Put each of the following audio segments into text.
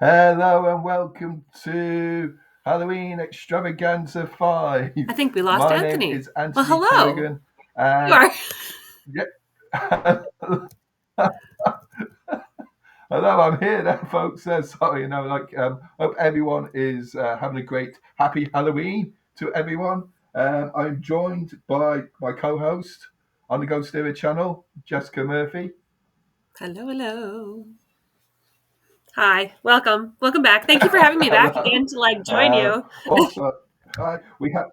Hello and welcome to Halloween Extravaganza V. I think we lost My Anthony. name is Anthony Well, hello. Coogans. You are. Yeah. Hello, I'm here now, folks. Sorry, hope everyone is having a great, happy Halloween to everyone. I'm joined by my co-host on the GhostÉire Channel, Jessica Murphy. Hello. Hi, welcome back. Thank you for having me back again to join you. Also, we have.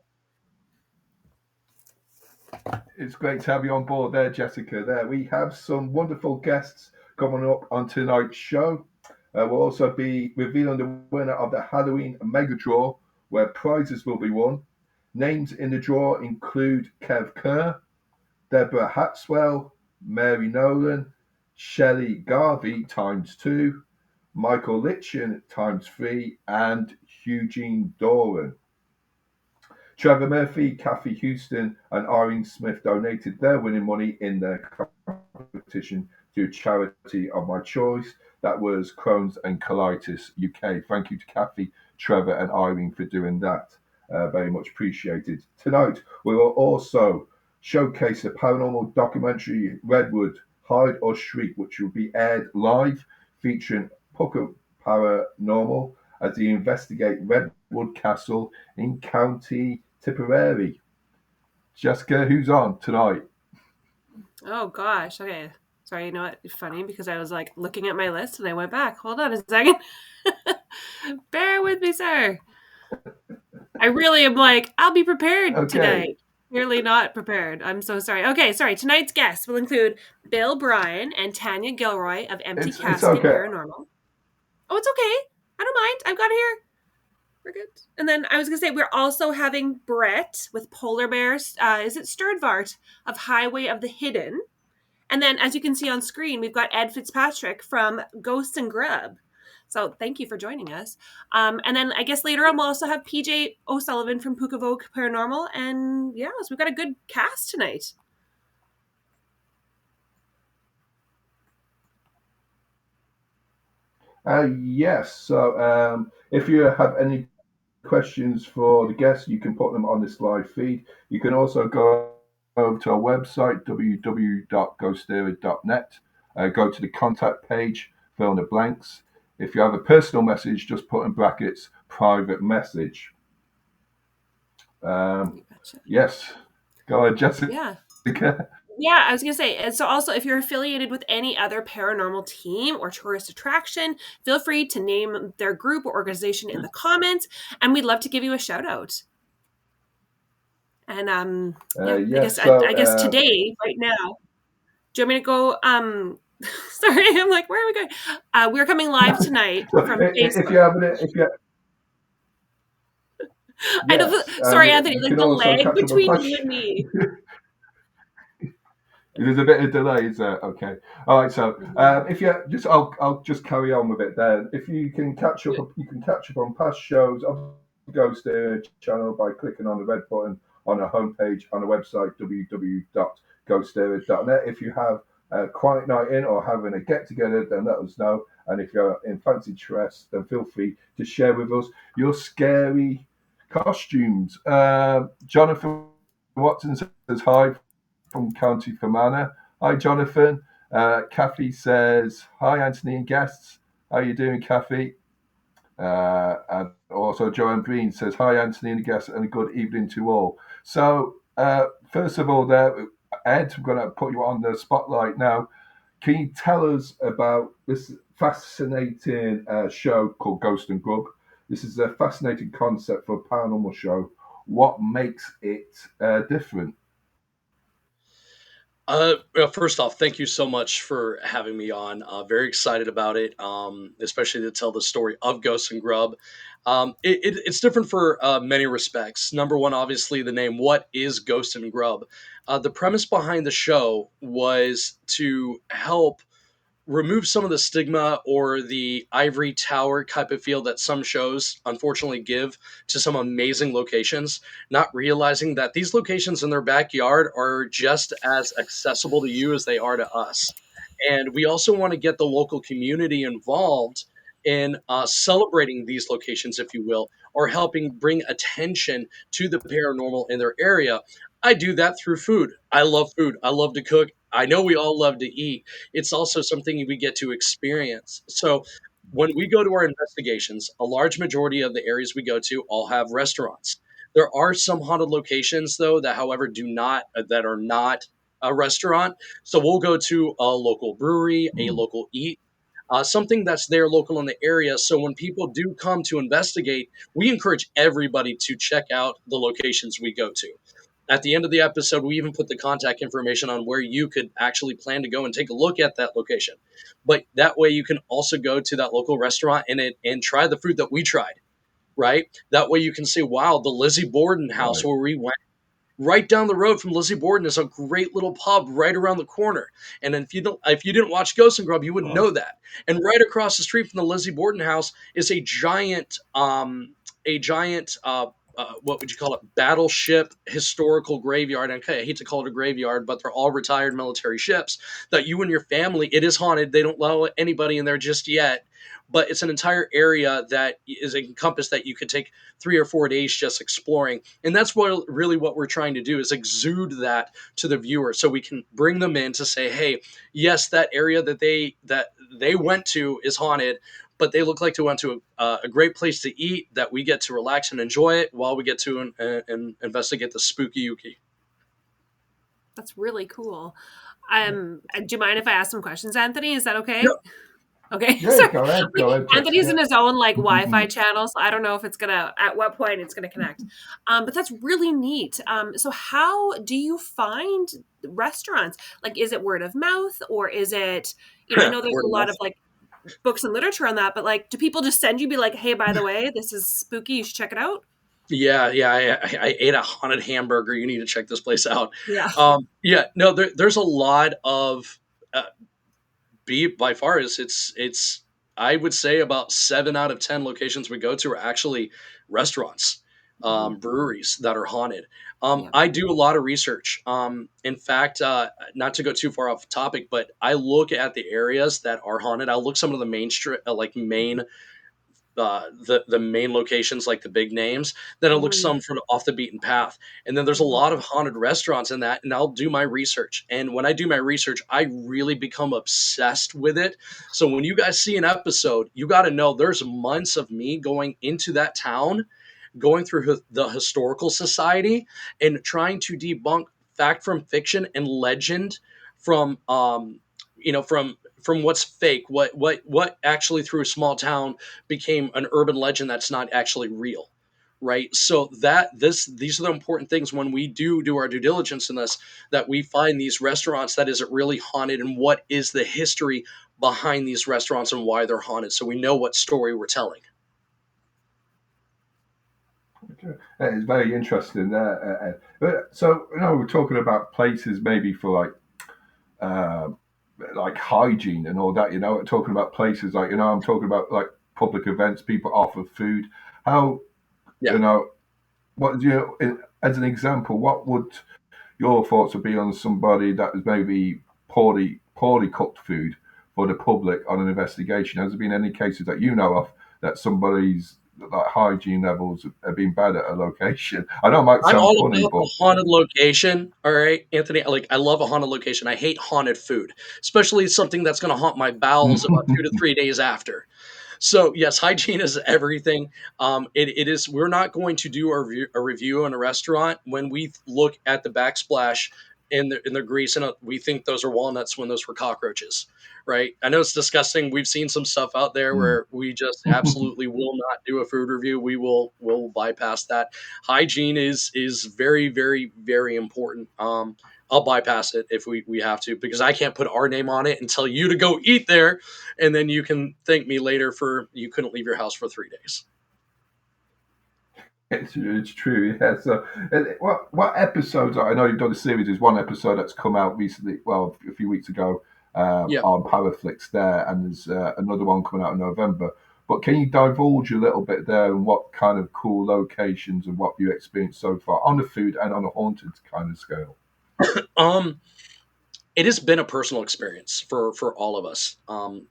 It's great to have you on board there, Jessica. There we have some wonderful guests coming up on tonight's show. We'll also be revealing the winner of the Halloween Mega Draw, where prizes will be won. Names in the draw include Kev Kerr, Deborah Hatswell, Mary Nolan, Shelley Garvey ×2, Michael Litchin ×3, and Eugene Doran. Trevor Murphy, Kathy Houston, and Irene Smith donated their winning money in their competition to a charity of my choice. That was Crohn's and Colitis UK. Thank you to Kathy, Trevor, and Irene for doing that. Very much appreciated. Tonight, we will also showcase the paranormal documentary Redwood, Hide or Shriek, which will be aired live, featuring Púca Paranormal as they investigate Redwood Castle in County Tipperary. Jessica, who's on tonight? Oh gosh. Okay. Sorry. You know what? It's funny because I was looking at my list and I went back. Hold on a second. Bear with me, sir. I really am I'll be prepared tonight. Clearly not prepared. I'm so sorry. Okay, sorry. Tonight's guests will include Bill Bryan and Tanya Gilroy of Empty Casket Paranormal. Oh, it's okay. I don't mind. I've got it here. We're good. And then I was going to say, we're also having Brett with Polar Bears. Is it Sturdvart of Highway of the Hidden? And then, as you can see on screen, we've got Ed Fitzpatrick from Ghosts and Grub. So thank you for joining us. And then I guess later on, we'll also have PJ O'Sullivan from Púca Vogue Paranormal. And yeah, so we've got a good cast tonight. Yes. So if you have any questions for the guests, you can put them on this live feed. You can also go over to our website, www.ghostére.net. Go to the contact page, fill in the blanks. If you have a personal message, just put in brackets private message. Yes. Go ahead, Jessica. Yeah, I was going to say, so also if you're affiliated with any other paranormal team or tourist attraction, feel free to name their group or organization in the comments, and we'd love to give you a shout out. And I guess today, right now, do you want me to go? Sorry, I'm where are we going? We're coming live tonight from Facebook. I know. Sorry, Anthony. The lag between you and me. There's a bit of delay, is there? Okay. All right. So, if you just, I'll just carry on with it there. If you can catch up, you can catch up on past shows of the GhostÉire Channel by clicking on the red button on our homepage on the website www.ghostére.net. If you have a quiet night in or having a get together, then let us know. And if you're in fancy dress, then feel free to share with us your scary costumes. Jonathan Watson says hi from County Fermanagh. Hi, Jonathan. Kathy says hi, Anthony and guests. How you doing, Kathy? And also Joanne Breen says hi, Anthony and guests, and a good evening to all. So first of all, there, Ed, I'm going to put you on the spotlight now. Can you tell us about this fascinating show called Ghost and Grub? This is a fascinating concept for a paranormal show. What makes it different? Well, first off, thank you so much for having me on. Very excited about it, especially to tell the story of Ghost and Grub. It's different for many respects. Number one, obviously, the name. What is Ghost and Grub? The premise behind the show was to help remove some of the stigma or the ivory tower type of feel that some shows unfortunately give to some amazing locations, not realizing that these locations in their backyard are just as accessible to you as they are to us. And we also want to get the local community involved in celebrating these locations, if you will, or helping bring attention to the paranormal in their area. I do that through food. I love food. I love to cook. I know we all love to eat. It's also something we get to experience. So when we go to our investigations, a large majority of the areas we go to all have restaurants. There are some haunted locations though that however do not that are not a restaurant. So we'll go to a local brewery, a Hmm. local eat, something that's there local in the area. So when people do come to investigate, we encourage everybody to check out the locations we go to. At the end of the episode, we even put the contact information on where you could actually plan to go and take a look at that location. But that way, you can also go to that local restaurant and try the food that we tried. Right. That way, you can say, "Wow, the Lizzie Borden house Right. where we went." Right down the road from Lizzie Borden is a great little pub right around the corner. And then if you didn't watch Ghost and Grub, you wouldn't Right. know that. And right across the street from the Lizzie Borden house is a giant what would you call it, battleship historical graveyard. Okay, I hate to call it a graveyard, but they're all retired military ships that you and your family, it is haunted. They don't allow anybody in there just yet, but it's an entire area that is encompassed that you could take 3 or 4 days just exploring. And that's what we're trying to do is exude that to the viewer so we can bring them in to say, hey, yes, that area that they went to is haunted, but they look like to went to a great place to eat that we get to relax and enjoy it while we get to investigate the spooky yuki. That's really cool. Do you mind if I ask some questions, Anthony? Is that Yeah, okay? Okay, Yeah, sorry. go Like ahead, Jess. Anthony's Yeah. in his own like Mm-hmm. Wi-Fi channel, so I don't know if it's gonna at what point it's gonna connect. But that's really neat. So how do you find restaurants? Like, is it word of mouth or is it? I know there's word a of lot mouth. of like books and literature on that, but like, do people just send you be like, hey, by the way, this is spooky, you should check it out? Yeah, yeah. I ate a haunted hamburger. You need to check this place out. Yeah. Yeah, no, there's a lot of uh, B by far is it's I would say about 7 out of 10 locations we go to are actually restaurants, Mhm. breweries that are haunted. Yeah. I do a lot of research. In fact, not to go too far off topic, but I look at the areas that are haunted. I look some of the the main locations, like the big names. Then I'll look Mhm. some from off the beaten path, and then there's a Mhm. lot of haunted restaurants in that. And I'll do my research, and when I do my research, I really become obsessed with it. So when you guys see an episode, you got to know there's months of me going into that town, going through the historical society and trying to debunk fact from fiction and legend from from what's fake, what actually through a small town became an urban legend that's not actually real, right? So these are the important things when we do our due diligence in this, that we find these restaurants that isn't really haunted and what is the history behind these restaurants and why they're haunted, so we know what story we're telling. Okay. It's very interesting there. But so, we're talking about places maybe for uh, like hygiene and all that. Talking about places like I'm talking about like public events. People offer food. How Yeah. you know what as an example, what would your thoughts would be on somebody that is maybe poorly cooked food for the public on an investigation? Has there been any cases that you know of that somebody's like hygiene levels have been bad at a location? I know it might I'm sound all funny, about but the haunted location. All right, Anthony. Like I love a haunted location. I hate haunted food, especially something that's going to haunt my bowels about 2 to 3 days after. So yes, hygiene is everything. It is. We're not going to do a review in a restaurant when we look at the backsplash in the grease and we think those are walnuts when those were cockroaches, right? I know it's disgusting. We've seen some stuff out there Mm. where we just absolutely will not do a food review. We'll bypass that. Hygiene is very very very important. I'll bypass it if we have to because I can't put our name on it and tell you to go eat there and then you can thank me later for you couldn't leave your house for 3 days. It's true, yeah. So, what episodes? I know you've done a series. There's one episode that's come out recently, well, a few weeks ago, Yeah. on Powerflix there, and there's another one coming out in November. But can you divulge a little bit there and what kind of cool locations and what you experienced so far on the food and on a haunted kind of scale? Um, it has been a personal experience for all of us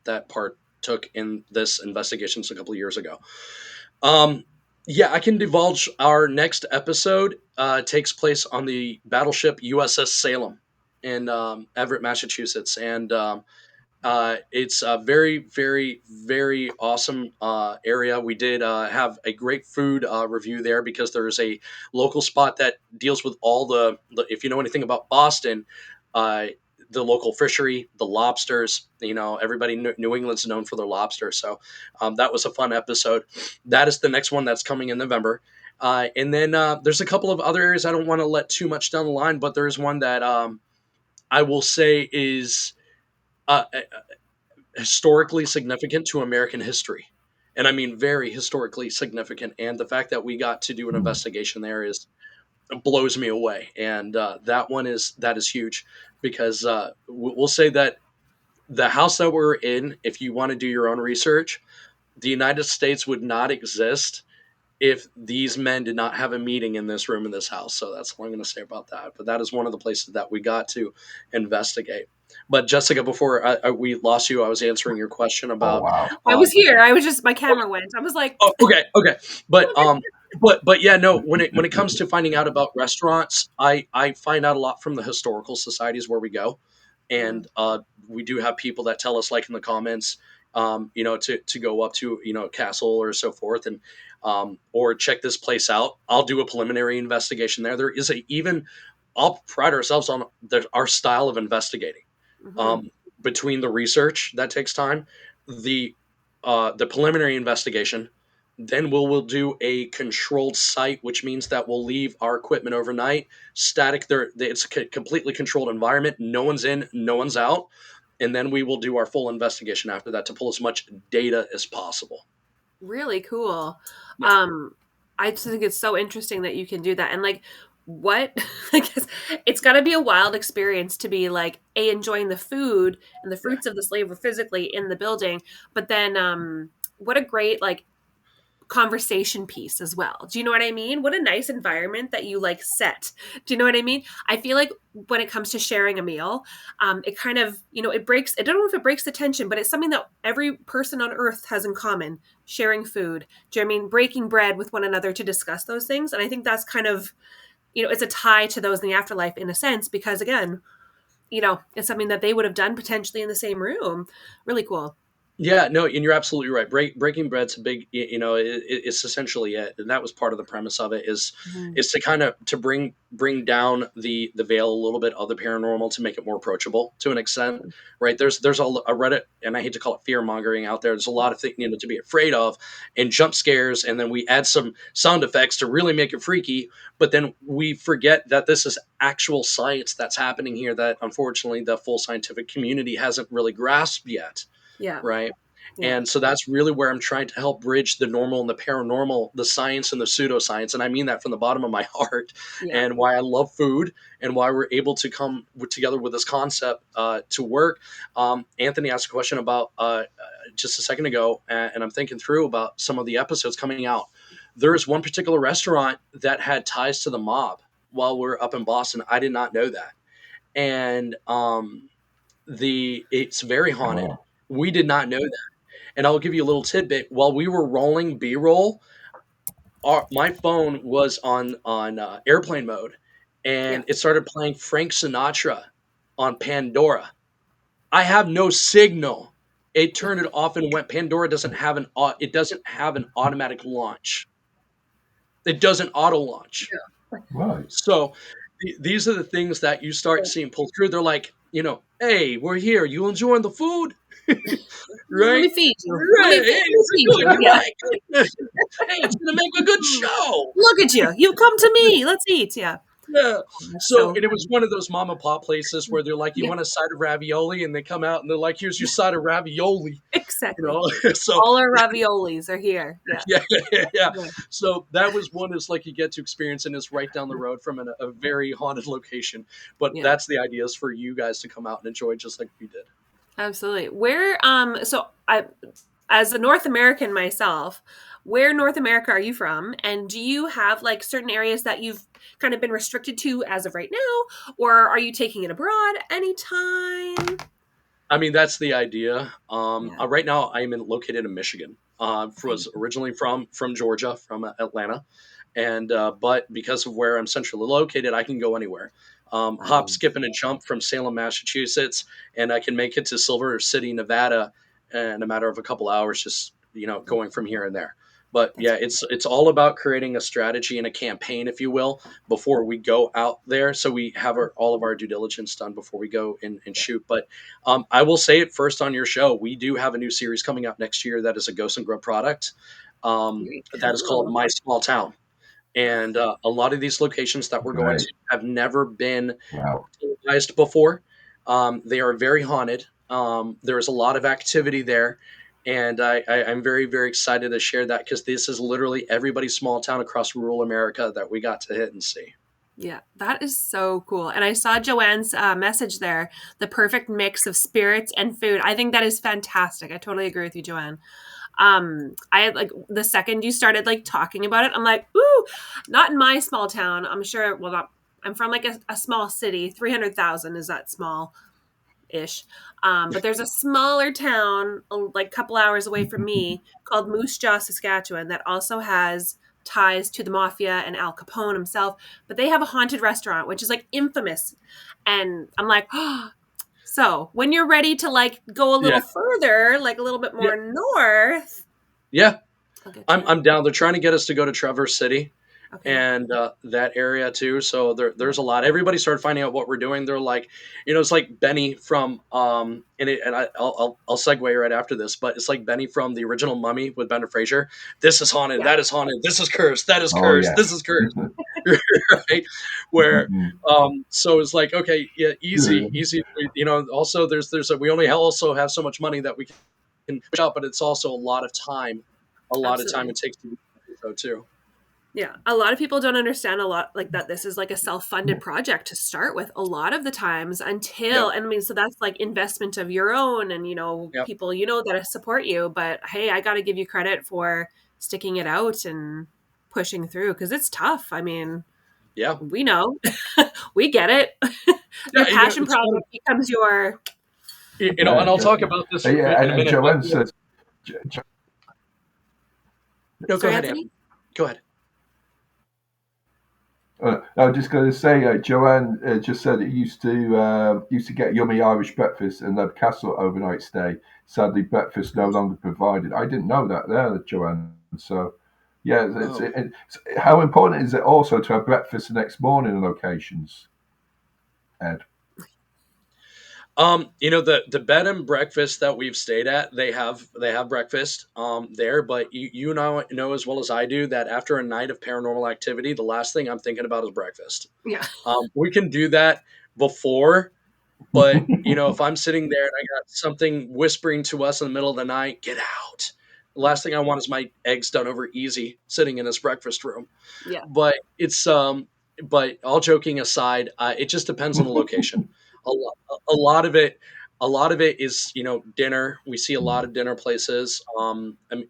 that partook in this investigations a couple of years ago. Um, yeah, I can divulge our next episode takes place on the battleship USS Salem in Everett, Massachusetts, and it's a very, very, very awesome area. We did have a great food review there because there's a local spot that deals with all if you know anything about Boston, uh, the local fishery, the lobsters. You know, everybody New England's known for their lobster. So that was a fun episode. That is the next one that's coming in November. And then there's a couple of other areas I don't want to let too much down the line, but there's one that I will say is. Historically significant to American history. And I mean very historically significant. And the fact that we got to do an Hmm. investigation there is blows me away. And that is huge because we'll say that the house that we're in, if you want to do your own research, the United States would not exist if these men did not have a meeting in this room in this house. So that's all I'm going to say about that. But that is one of the places that we got to investigate. But Jessica, before we lost you, I was answering your question Oh about. wow! I was here. I was just my Okay, camera went. I was like, okay, but yeah, no. When it comes to finding out about restaurants, I find out a lot from the historical societies where we go, mm, and we do have people that tell us, like in the comments, to go up to a castle or so forth, and or check this place out. I'll do a preliminary investigation there. There is a even. I'll pride ourselves on our style of investigating mhm. um, between the research that takes time, the preliminary investigation, then we'll do a controlled site, which means that we'll leave our equipment overnight, static. It's a completely controlled environment. No one's in, no one's out, and then we will do our full investigation after that to pull as much data as possible. Really cool. Yeah. Um, I just think it's so interesting that you can do that. And like, what? I guess it's got to be a wild experience to be like enjoying the food and the Yeah. fruits of this labor physically in the building, but then what a great like conversation piece as well. Do you know what I mean? What a nice environment that you like set. Do you know what I mean? I feel like when it comes to sharing a meal, it kind of, it breaks, I don't know if it breaks the tension, but it's something that every person on earth has in common, sharing food. Do you know what I mean? Breaking bread with one another to discuss those things. And I think that's kind of, it's a tie to those in the afterlife in a sense, because again, it's something that they would have done potentially in the same room. Really cool. Yeah, no, and you're absolutely right. Breaking Bread's a big, it's essentially it, and that was part of the premise of it Mhm. is to kind of to bring down the veil a little bit of the paranormal to make it more approachable to an extent, right? There's a Reddit, and I hate to call it fear mongering out there. There's a lot of things to be afraid of, and jump scares, and then we add some sound effects to really make it freaky, but then we forget that this is actual science that's happening here that unfortunately the full scientific community hasn't really grasped yet, Yeah. right? Yeah. And so that's really where I'm trying to help bridge the normal and the paranormal, the science and the pseudoscience. And I mean that from the bottom of my heart, Yeah. and why I love food and why we're able to come together with this concept to work. Anthony asked a question about just a second ago, and I'm thinking through about some of the episodes coming out. There is one particular restaurant that had ties to the mob while we're up in Boston. I did not know that. And it's very haunted. Oh, We did not know that. And I'll give you a little tidbit. While we were rolling B-roll, my phone was on airplane mode, Yeah. and it started playing Frank Sinatra on Pandora. I have no signal. It turned it off and went. Pandora doesn't have an automatic launch. It doesn't auto launch. right. So these are the things that you start seeing pull through. They're like, hey, we're here. You enjoying the food? Let Right? me feed you. Right. Hey, Let me is it feed good? you. You Yeah. like it? Hey, it's gonna make a good show. Look at you. You come to me. Let's eat. Yeah. Yeah. So, So and it was one of those mom and pop places where they're like, "You yeah, want a side of ravioli?" And they come out and they're like, "Here's your side of ravioli." exactly. So All our raviolis are here. Yeah. yeah, yeah. Yeah. So that was one is like you get to experience, and it's right down the road from a very haunted location. But Yeah. that's the idea is for you guys to come out and enjoy just like we did. Absolutely. Where so I as a North American myself, where in North America are you from? And do you have like certain areas that you've kind of been restricted to as of right now? Or are you taking it abroad anytime? I mean, that's the idea. Yeah. Right now, I'm located in Michigan. Right. Was originally from Georgia, from Atlanta, and but because of where I'm centrally located, I can go anywhere. Hop, Wow. skip, and a jump from Salem, Massachusetts, and I can make it to Silver City, Nevada, in a matter of a couple hours. Just going from here and there. But That's yeah, it's all about creating a strategy and a campaign, if you will, before we go out there. So we have all of our due diligence done before we go and shoot. But I will say it first on your show. We do have a new series coming out next year that is a Ghost and Grub product. very That is called cool. My Small Town. And a lot of these locations that we're going Great. to have never been Wow. televised before. They are very haunted. There is a lot of activity there. And I'm very, very excited to share that because this is literally everybody's small town across rural America that we got to hit and see. Yeah, that is so cool. And I saw Joanne's message there, the perfect mix of spirits and food. I think that is fantastic. I totally agree with you, Joanne. I had like the second you started like talking about it, I'm like, ooh, not in my small town. I'm sure, well, not, I'm from like a small city. 300,000 is that small ish. But there's a smaller town, like a couple hours away from me, called Moose Jaw, Saskatchewan, that also has ties to the mafia and Al Capone himself. But they have a haunted restaurant, which is like infamous. And I'm like, oh, so when you're ready to like go a Yeah. little further, like a little bit Yeah. more north, Yeah. I'll get you. I'm down. They're trying to get us to go to Traverse City Okay. and that area too. So there's a lot. Everybody started finding out what we're doing. They're like, it's like Benny from I'll segue right after this, but it's like Benny from the original Mummy with Brendan Fraser. This is haunted. Yeah. That is haunted. This is cursed. That is Oh, cursed. This yes. is cursed. Right? Where so it's like okay, yeah, easy, Good. easy. Also we only also have so much money that we can push out, but it's also a lot of time. A lot of time Absolutely. it takes to do so too. Yeah, a lot of people don't understand a lot like that this is like a self-funded project to start with a lot of the times Yep. until and I mean so that's like investment of your own and Yep. people that support you, but hey, I got to give you credit for sticking it out and pushing through because it's tough. I mean, Yeah. we know. We get it. Your Yeah. passion It's funny. project becomes your And Yeah, I'll talk definitely. about this Yeah, in a and minute. But Joanne says, no, go Sorry, ahead, Anthony? Anthony. Go ahead. I was just going to say, Joanne just said it used to get yummy Irish breakfast and the castle overnight stay. Sadly, breakfast no longer provided. I didn't know that there, Joanne. So, yeah, Oh. how important is it also to have breakfast the next morning in locations, Ed? The bed and breakfast that we've stayed at, they have breakfast there, but you know as well as I do that after a night of paranormal activity, the last thing I'm thinking about is breakfast. Yeah. We can do that before, but if I'm sitting there and I got something whispering to us in the middle of the night, get out. The last thing I want is my eggs done over easy sitting in this breakfast room. Yeah. But but all joking aside, it just depends on the location. A lot of it. A lot of it is, dinner. We see a lot of dinner places,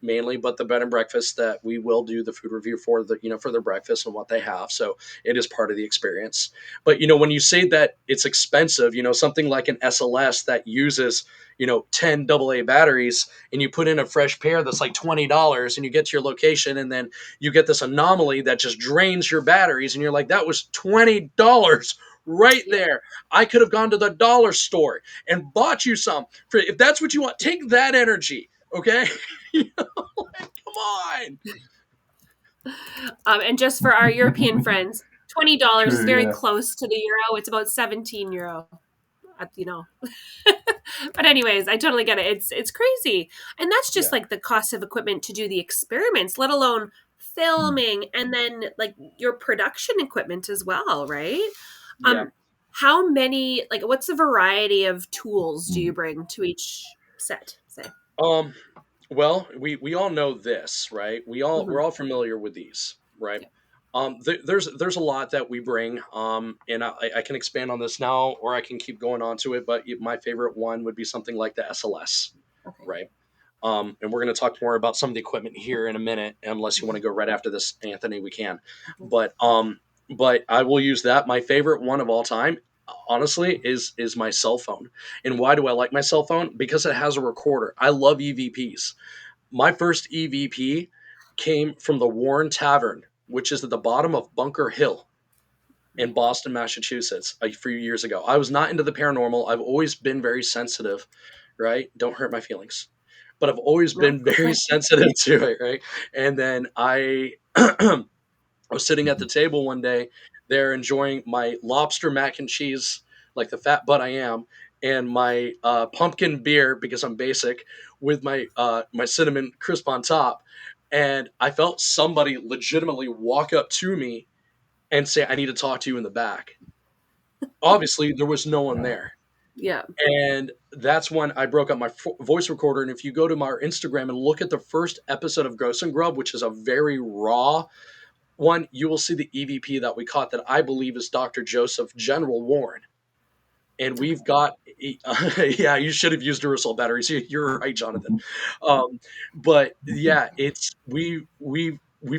mainly, but the bed and breakfast that we will do the food review for for their breakfast and what they have. So it is part of the experience. But when you say that it's expensive, something like an SLS that uses 10 AA batteries, and you put in a fresh pair that's like $20, and you get to your location, and then you get this anomaly that just drains your batteries, and you're like, that was $20 right Yeah. there. I could have gone to the dollar store and bought you some. If that's what you want, take that energy, okay? Come on. And just for our European friends, $20 is True, very yeah. close to the euro. It's about 17 euro. But anyways, I totally get it. It's crazy, and that's just Yeah. like the cost of equipment to do the experiments, let alone filming, and then like your production equipment as well, right? Yeah. How many, like, what's the variety of tools do you bring to each set? Say. Um. Well, we all know this, right? We're Mm-hmm. all familiar with these, right? Yeah. There's a lot that we bring, and I can expand on this now, or I can keep going on to it. But my favorite one would be something like the SLS, Okay. right? And we're going to talk more about some of the equipment here in a minute, unless you want to go right after this, Anthony. We can, Mhm. but I will use that. My favorite one of all time, honestly, is my cell phone. And why do I like my cell phone? Because it has a recorder. I love EVPs. My first EVP came from the Warren Tavern, which is at the bottom of Bunker Hill in Boston, Massachusetts, a few years ago. I was not into the paranormal. I've always been very sensitive, right? Don't hurt my feelings. But I've always No, been go for very it. sensitive to it, right? And then I was sitting at the table one day there enjoying my lobster mac and cheese, like the fat butt I am, and my pumpkin beer because I'm basic, with my cinnamon crisp on top. And I felt somebody legitimately walk up to me and say, "I need to talk to you in the back." Obviously, there was no one there. Yeah. And that's when I broke up my voice recorder. And if you go to my Instagram and look at the first episode of Ghost and Grub, which is a very raw one, you will see the EVP that we caught that I believe is Dr. Joseph General Warren. And we've got, yeah, you should have used Duracell batteries. You're right, Jonathan. Um, but yeah, it's we've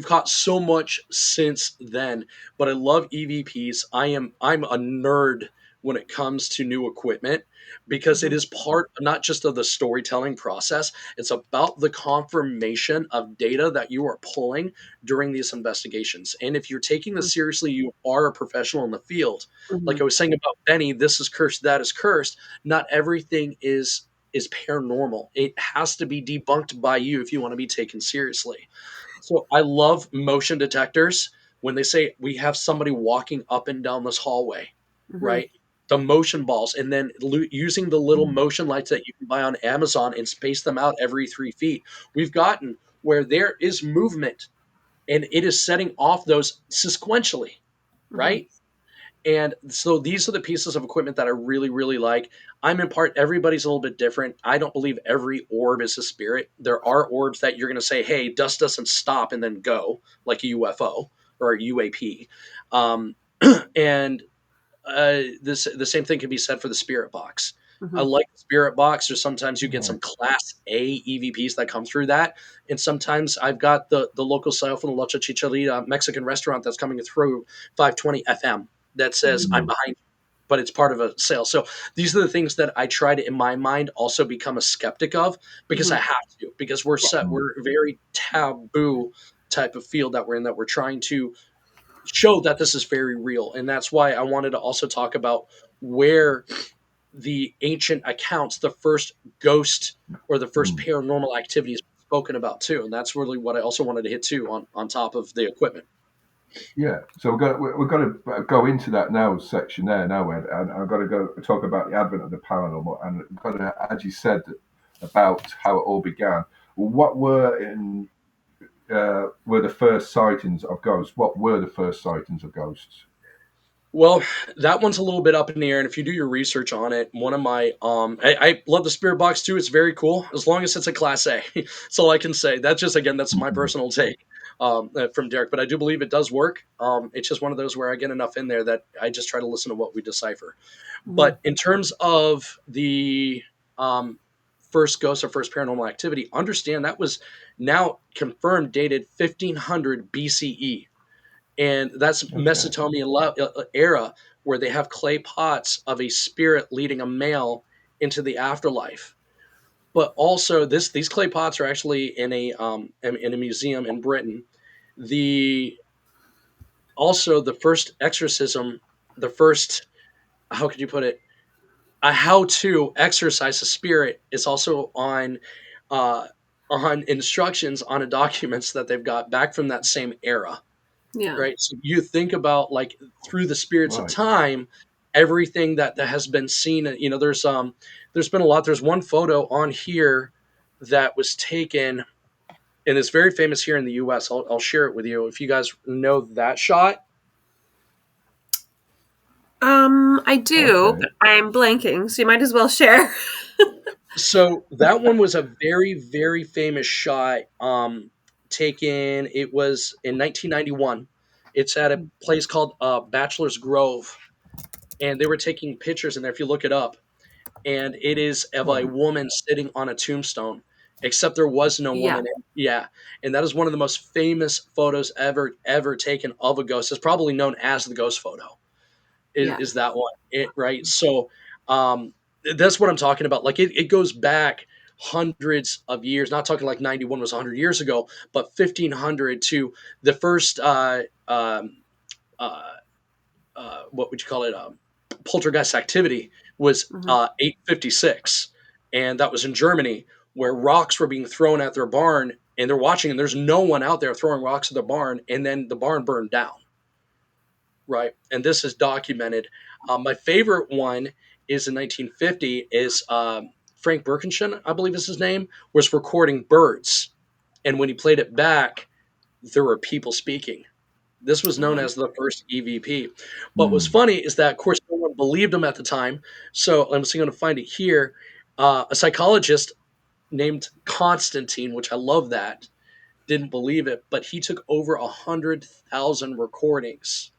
caught so much since then. But I love EVPs. I'm a nerd when it comes to new equipment because it Mm-hmm. is part not just of the storytelling process. It's about the confirmation of data that you are pulling during these investigations. And if you're taking this seriously, you are a professional in the field. Mm-hmm. Like I was saying about Benny, this is cursed, that is cursed. Not everything is paranormal. It has to be debunked by you if you want to be taken seriously. So I love motion detectors when they say we have somebody walking up and down this hallway, Mm-hmm. right? The motion balls, and then using the little motion lights that you can buy on Amazon and space them out every 3 feet. We've gotten where there is movement and it is setting off those sequentially, Mm-hmm. right? And so these are the pieces of equipment that I really, really like. I'm in part, everybody's a little bit different. I don't believe every orb is a spirit. There are orbs that you're going to say, hey, dust doesn't stop and then go, like a UFO or a UAP. Um, and the same thing can be said for the spirit box. I Mm-hmm. like the spirit box, or sometimes you get some class A EVPs that come through that. And sometimes I've got the local style from the La Chicharita Mexican restaurant that's coming through 520 FM that says I'm behind you, but it's part of a sale. So these are the things that I try to, in my mind, also become a skeptic of because I Mm-hmm. have to, because Yeah. we're a very taboo type of field that we're in, that we're trying to show that this is very real. And that's why I wanted to also talk about where the ancient accounts, the first ghost or the first paranormal activity is spoken about too. And that's really what I also wanted to hit too on top of the equipment. Yeah, so we're going to go into that now section there now, Ed, and I've got to go talk about the advent of the paranormal, and I've got to, as you said, about how it all began. What were the first sightings of ghosts? What were the first sightings of ghosts? Well, that one's a little bit up in the air, and if you do your research on it, one of my I love the spirit box too. It's very cool as long as it's a class A. That's all I can say. That's just, again, that's my personal take. from Derek, but I do believe it does work. It's just one of those where I get enough in there that I just try to listen to what we decipher. Mhm. But in terms of the um, first ghost or first paranormal activity, understand that was now confirmed dated 1500 BCE. And that's Okay. Mesopotamian era where they have clay pots of a spirit leading a male into the afterlife. But also, these clay pots are actually in a museum in Britain. The Also the first exorcism, the first, how could you put it, a how to exercise a spirit is also uh, on instructions on a documents that they've got back from that same era, Yeah. right? So you think about like through the spirits of Right. time, everything that has been seen. There's been a lot. There's one photo on here that was taken, and it's very famous here in the U.S. I'll share it with you if you guys know that shot. I do, Okay. but I'm blanking, so you might as well share. So that one was a very, very famous shot. Taken. It was in 1991. It's at a place called Bachelor's Grove, and they were taking pictures in there. If you look it up, and it is of a Right. woman sitting on a tombstone, except there was no Yeah. woman. Yeah, and that is one of the most famous photos ever taken of a ghost. It's probably known as the ghost photo. Yeah. Is that one it, right? So um, that's what I'm talking about. Like it goes back hundreds of years. Not talking like 91 was 100 years ago, but 1500 to the first uh, what would you call it? Poltergeist activity was Hmm. 856, and that was in Germany, where rocks were being thrown at their barn, and they're watching, and there's no one out there throwing rocks at the barn, and then the barn burned down, right? And this is documented. My favorite one is in 1950. Is Frank Birkenstein, I believe is his name, was recording birds, and when he played it back, there were people speaking. This was known Oh, as the first EVP. But what's Mm. funny is that, of course, no one believed him at the time. So I'm just going to find it here. A psychologist named Constantine, which I love that, didn't believe it, but he took over 100,000 recordings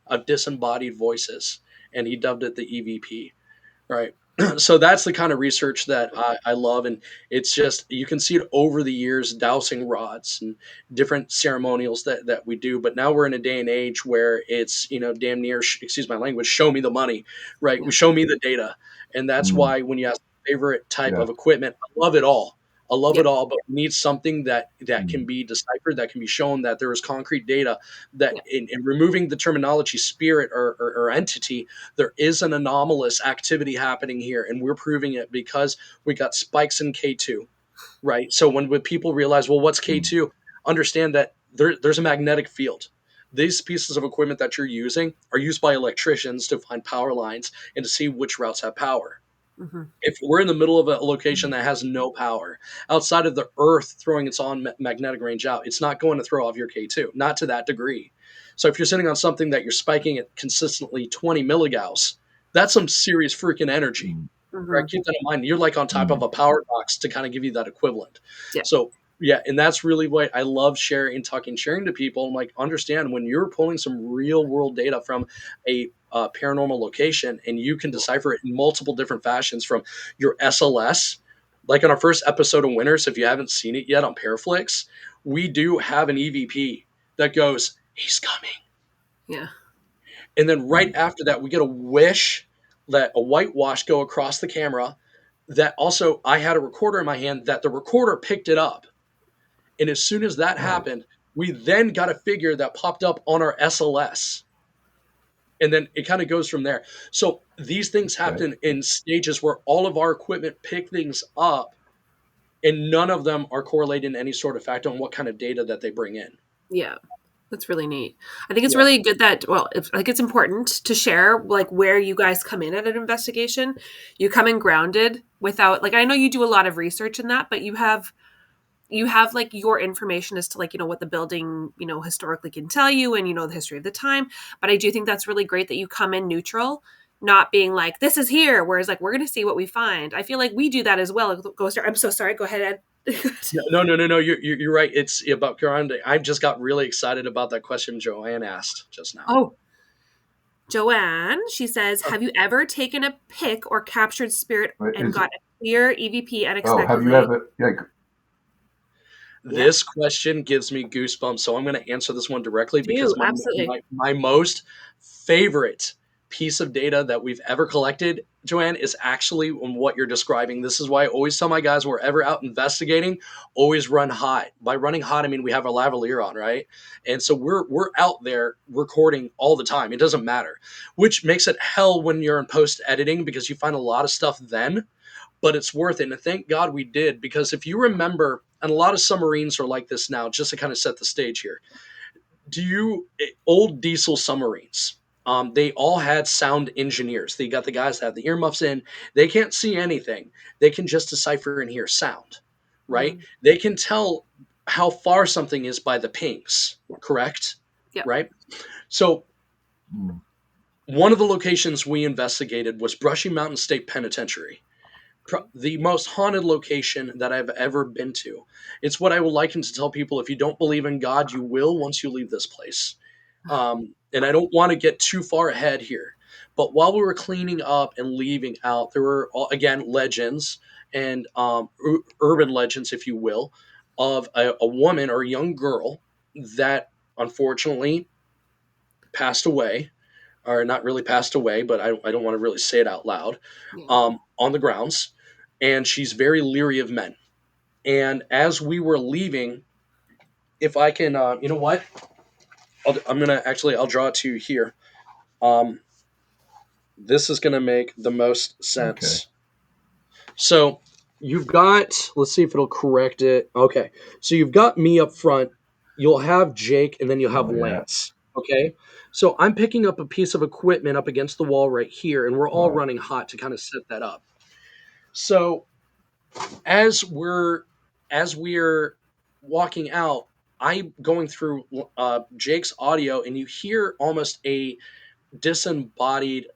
of disembodied voices, and he dubbed it the EVP. Right. So that's the kind of research that I love. And it's just, you can see it over the years, dowsing rods and different ceremonials that we do. But now we're in a day and age where it's, damn near, excuse my language, show me the money, right? We yeah. show me the data. And that's Mm. why when you ask favorite type Yeah. of equipment, I love it all. I love Yeah. it all, but we need something that can Mm. be deciphered, that can be shown, that there is concrete data, that Yeah. in removing the terminology spirit or entity, there is an anomalous activity happening here, and we're proving it because we got spikes in K2, right? So when people realize, well, what's Mm. K2? Understand that there's a magnetic field. These pieces of equipment that you're using are used by electricians to find power lines and to see which routes have power. Hmm. If we're in the middle of a location Mm. that has no power, outside of the Earth throwing its own magnetic range out, it's not going to throw off your K2, not to that degree. So if you're sitting on something that you're spiking at consistently 20 milligauss, that's some serious freaking energy. Mm. Hmm. Right? Keep that in mind. You're like on top of Mm. a power box to kind of give you that equivalent. Yeah. So yeah, and that's really what I love sharing, talking, sharing to people. I'm like, understand when you're pulling some real world data from a paranormal location, and you can decipher it in multiple different fashions from your SLS. Like on our first episode of Winners, if you haven't seen it yet on Paraflix, we do have an EVP that goes, "He's coming," Yeah. and then right Mm. after that, we get a wish, let a whitewash go across the camera. That also, I had a recorder in my hand that the recorder picked it up. And as soon as that Right. happened, we then got a figure that popped up on our SLS. And then it kind of goes from there. So these things Okay. happen in stages where all of our equipment pick things up, and none of them are correlated in any sort of fact on what kind of data that they bring in. Yeah. That's really neat. I think it's Yeah. really good that, well, it's important to share like where you guys come in at an investigation. You come in grounded without, like, I know you do a lot of research in that, but you have like your information as to, like, what the building, historically can tell you, and the history of the time. But I do think that's really great that you come in neutral, not being like, this is here, whereas like we're going to see what we find. I feel like we do that as well. I'm so sorry, go ahead, Ed. No. You're right. It's about Grande. I just got really excited about that question Joanne asked just now. Oh, Joanne, she says, have you ever taken a pic or captured spirit and got a clear EVP unexpectedly? Have you ever? Yeah. This question gives me goosebumps, so I'm going to answer this one directly because Absolutely. my most favorite piece of data that we've ever collected, Joanne, is actually on what you're describing. This is why I always tell my guys, wherever out investigating, always run hot. By running hot, I mean we have our lavalier on, right? And so we're out there recording all the time. It doesn't matter, which makes it hell when you're in post editing because you find a lot of stuff then, but it's worth it. And thank God we did, because if you remember, and a lot of submarines are like this now, just to kind of set the stage here. Old diesel submarines, they all had sound engineers. They got the guys that have the earmuffs in. They can't see anything. They can just decipher and hear sound, right? Mm. They can tell how far something is by the pings, correct? Yep. Right? So one of the locations we investigated was Brushy Mountain State Penitentiary, the most haunted location that I've ever been to. It's what I would liken to tell people: if you don't believe in God, you will once you leave this place. And I don't want to get too far ahead here, but while we were cleaning up and leaving out, there were again legends and urban legends, if you will, of a woman or a young girl that unfortunately passed away, or not really passed away, but I don't want to really say it out loud, on the grounds. And she's very leery of men. And as we were leaving, if I can, you know what? I'll draw it to you here. This is going to make the most sense. Okay. So you've got, let's see if it'll correct it. Okay. So you've got me up front. You'll have Jake, and then you'll have Lance. Okay. So I'm picking up a piece of equipment up against the wall right here, and we're all running hot to kind of set that up. So as we're walking out, I'm going through Jake's audio, and you hear almost a disembodied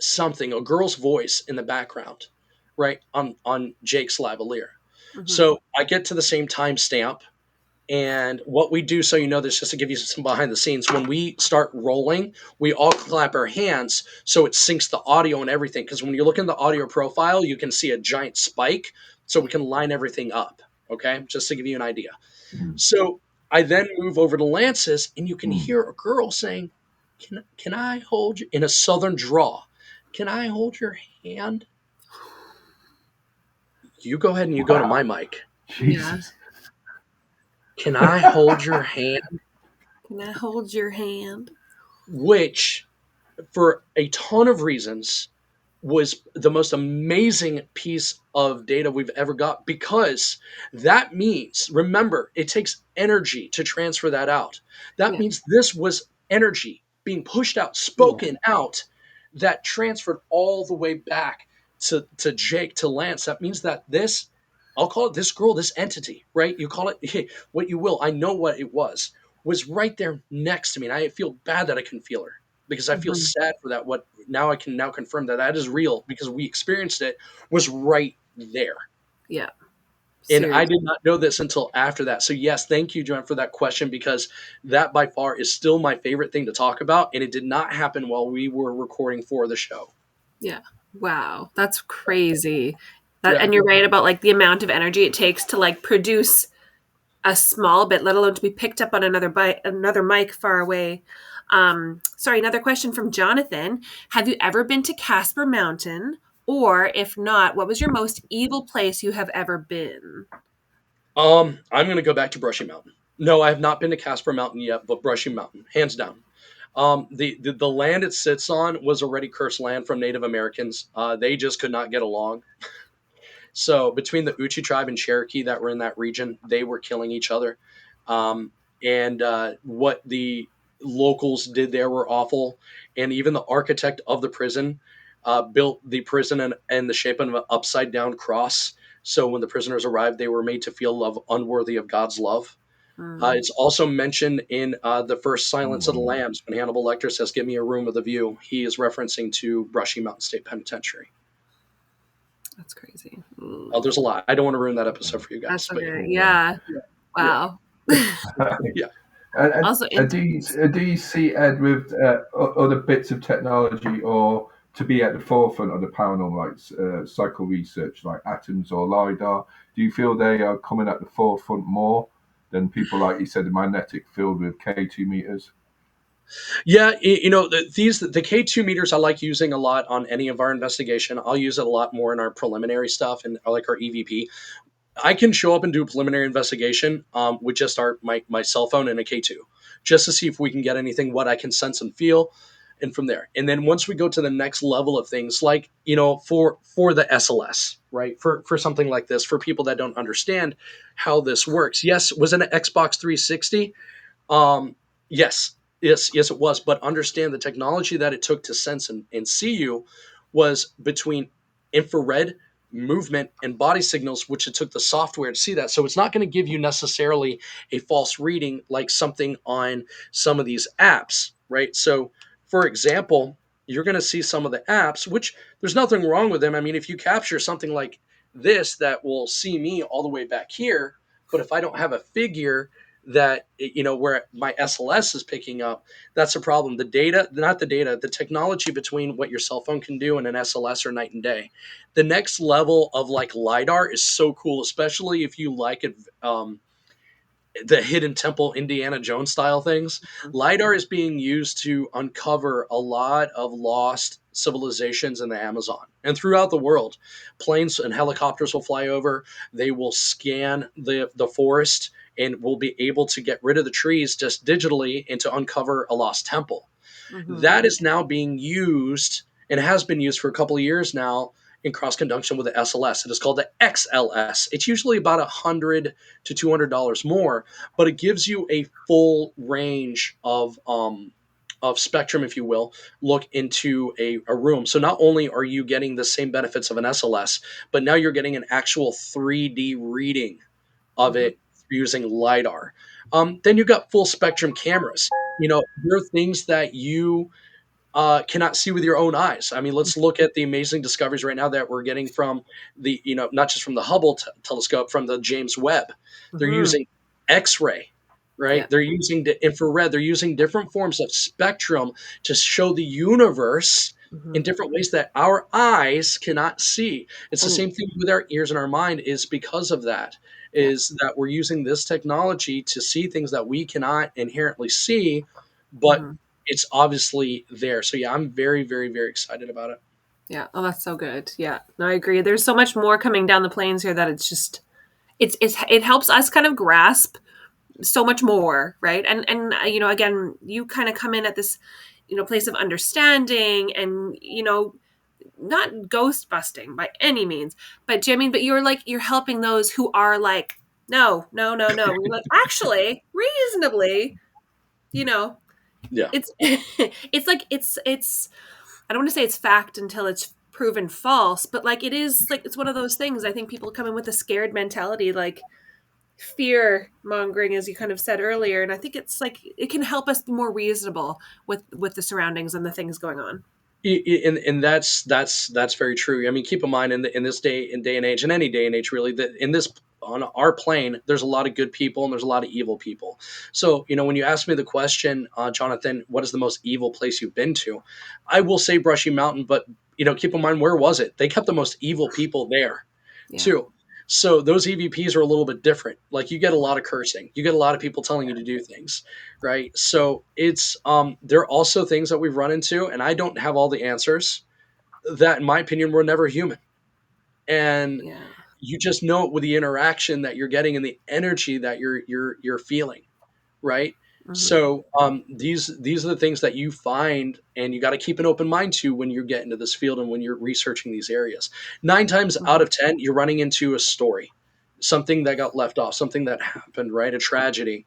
something, a girl's voice in the background, right on Jake's lavalier. Mm-hmm. So I get to the same timestamp. And what we do, so you know this, just to give you some behind the scenes, when we start rolling, we all clap our hands so it syncs the audio and everything. Because when you look in the audio profile, you can see a giant spike, so we can line everything up. Okay, just to give you an idea. So I then move over to Lance's, and you can hear a girl saying, "Can I hold you?" in a southern drawl. "Can I hold your hand?" You go ahead and you go to my mic. Jesus. "Can I hold your hand?" Can I hold your hand? Which, for a ton of reasons, was the most amazing piece of data we've ever got, because that means, remember, it takes energy to transfer that out. That means this was energy being pushed out, spoken out, that transferred all the way back to Jake, to Lance. That means that this, I'll call it this girl, this entity, right? You call it what you will. I know what it was right there next to me. And I feel bad that I can feel her, because I feel sad for that. What now I can now confirm that is real, because we experienced it, was right there. Yeah. And I did not know this until after that. So yes, thank you, Joanne, for that question, because that by far is still my favorite thing to talk about. And it did not happen while we were recording for the show. Yeah. Wow. That's crazy. And you're right about like the amount of energy it takes to like produce a small bit, let alone to be picked up on another mic far away. Sorry, another question from Jonathan. Have you ever been to Casper Mountain? Or if not, what was your most evil place you have ever been? I'm going to go back to Brushy Mountain. No, I have not been to Casper Mountain yet, but Brushy Mountain, hands down. The land it sits on was already cursed land from Native Americans. They just could not get along. So between the Uchi tribe and Cherokee that were in that region, they were killing each other. And what the locals did there were awful. And even the architect of the prison built the prison in the shape of an upside down cross. So when the prisoners arrived, they were made to feel unworthy of God's love. It's also mentioned in the first Silence of the Lambs, when Hannibal Lecter says, "Give me a room with a view." He is referencing to Brushy Mountain State Penitentiary. That's crazy. Oh, there's a lot. I don't want to ruin that episode for you guys, That's but yeah. okay. Yeah. Yeah. Wow. Yeah. Also, Do you see Ed with other bits of technology or to be at the forefront of the paranormal, like psycho research, like atoms or LiDAR? Do you feel they are coming at the forefront more than people like you said, the magnetic field with K2 meters? Yeah, the K2 meters I like using a lot on any of our investigation. I'll use it a lot more in our preliminary stuff and like our EVP. I can show up and do a preliminary investigation with just my cell phone and a K2, just to see if we can get anything, what I can sense and feel, and from there. And then once we go to the next level of things, like for the SLS, right? For something like this, for people that don't understand how this works. Yes, was it an Xbox 360? Um, yes, yes, it was. But understand the technology that it took to sense and see you was between infrared movement and body signals, which it took the software to see that. So it's not going to give you necessarily a false reading like something on some of these apps, right? So, for example, you're going to see some of the apps, which there's nothing wrong with them. I mean, if you capture something like this that will see me all the way back here, but if I don't have a figure that where my SLS is picking up, that's a problem. The data, not the data, the technology between what your cell phone can do and an SLS are night and day. The next level of like LiDAR is so cool, especially if you like it, the hidden temple Indiana Jones style things. LiDAR is being used to uncover a lot of lost civilizations in the Amazon and throughout the world. Planes and helicopters will fly over, they will scan the forest and will be able to get rid of the trees just digitally and to uncover a lost temple. mhm, That is now being used and has been used for a couple of years now in cross conjunction with the SLS. It is called the XLS. It's usually about $100 to $200 more, but it gives you a full range of spectrum, if you will, look into a room. So not only are you getting the same benefits of an SLS, but now you're getting an actual 3D reading of mhm, it using LiDAR. Then you've got full spectrum cameras. There are things that you cannot see with your own eyes. I mean, let's look at the amazing discoveries right now that we're getting from not just from the Hubble telescope, from the James Webb. They're mhm. using X-ray, Yeah. right? They're using the infrared. They're using different forms of spectrum to show the universe in Mhm. different ways that our eyes cannot see. It's the And same thing with our ears and our mind. Is because of that yeah, is that we're using this technology to see things that we cannot inherently see, but mhm. it's obviously there. So yeah, I'm very, very, very excited about it. Yeah. Oh, that's so good. Yeah. No, I agree. There's so much more coming down the plains here that it's just it helps us kind of grasp so much more, right? And again, you kind of come in at this place of understanding and not ghost busting by any means, but I mean, but you're helping those who are like, no, no, no, no. We're like, actually, reasonably, you know, Yeah. it's it's like it's I don't want to say it's fact until it's proven false, but like it is like it's one of those things. I think people come in with a scared mentality, like fear mongering, as you kind of said earlier, and I think it's like it can help us be more reasonable with the surroundings and the things going on. And that's very true. I mean, keep in mind in this day and age, and any day and age really, that in this on our plane, there's a lot of good people and there's a lot of evil people. So when you ask me the question, Jonathan, what is the most evil place you've been to? I will say Brushy Mountain, but keep in mind, where was it? They kept the most evil people there Yeah. too. So those EVPs are a little bit different. Like you get a lot of cursing, you get a lot of people telling you to do things, right? So it's there are also things that we've run into, and I don't have all the answers. That, in my opinion, were never human, and Yeah. you just know it with the interaction that you're getting and the energy that you're feeling, right? Hmm. So these are the things that you find, and you got to keep an open mind to when you get into this field and when you're researching these areas. 9 times out Hmm. of 10, you're running into a story, something that got left off, something that happened, right? A tragedy,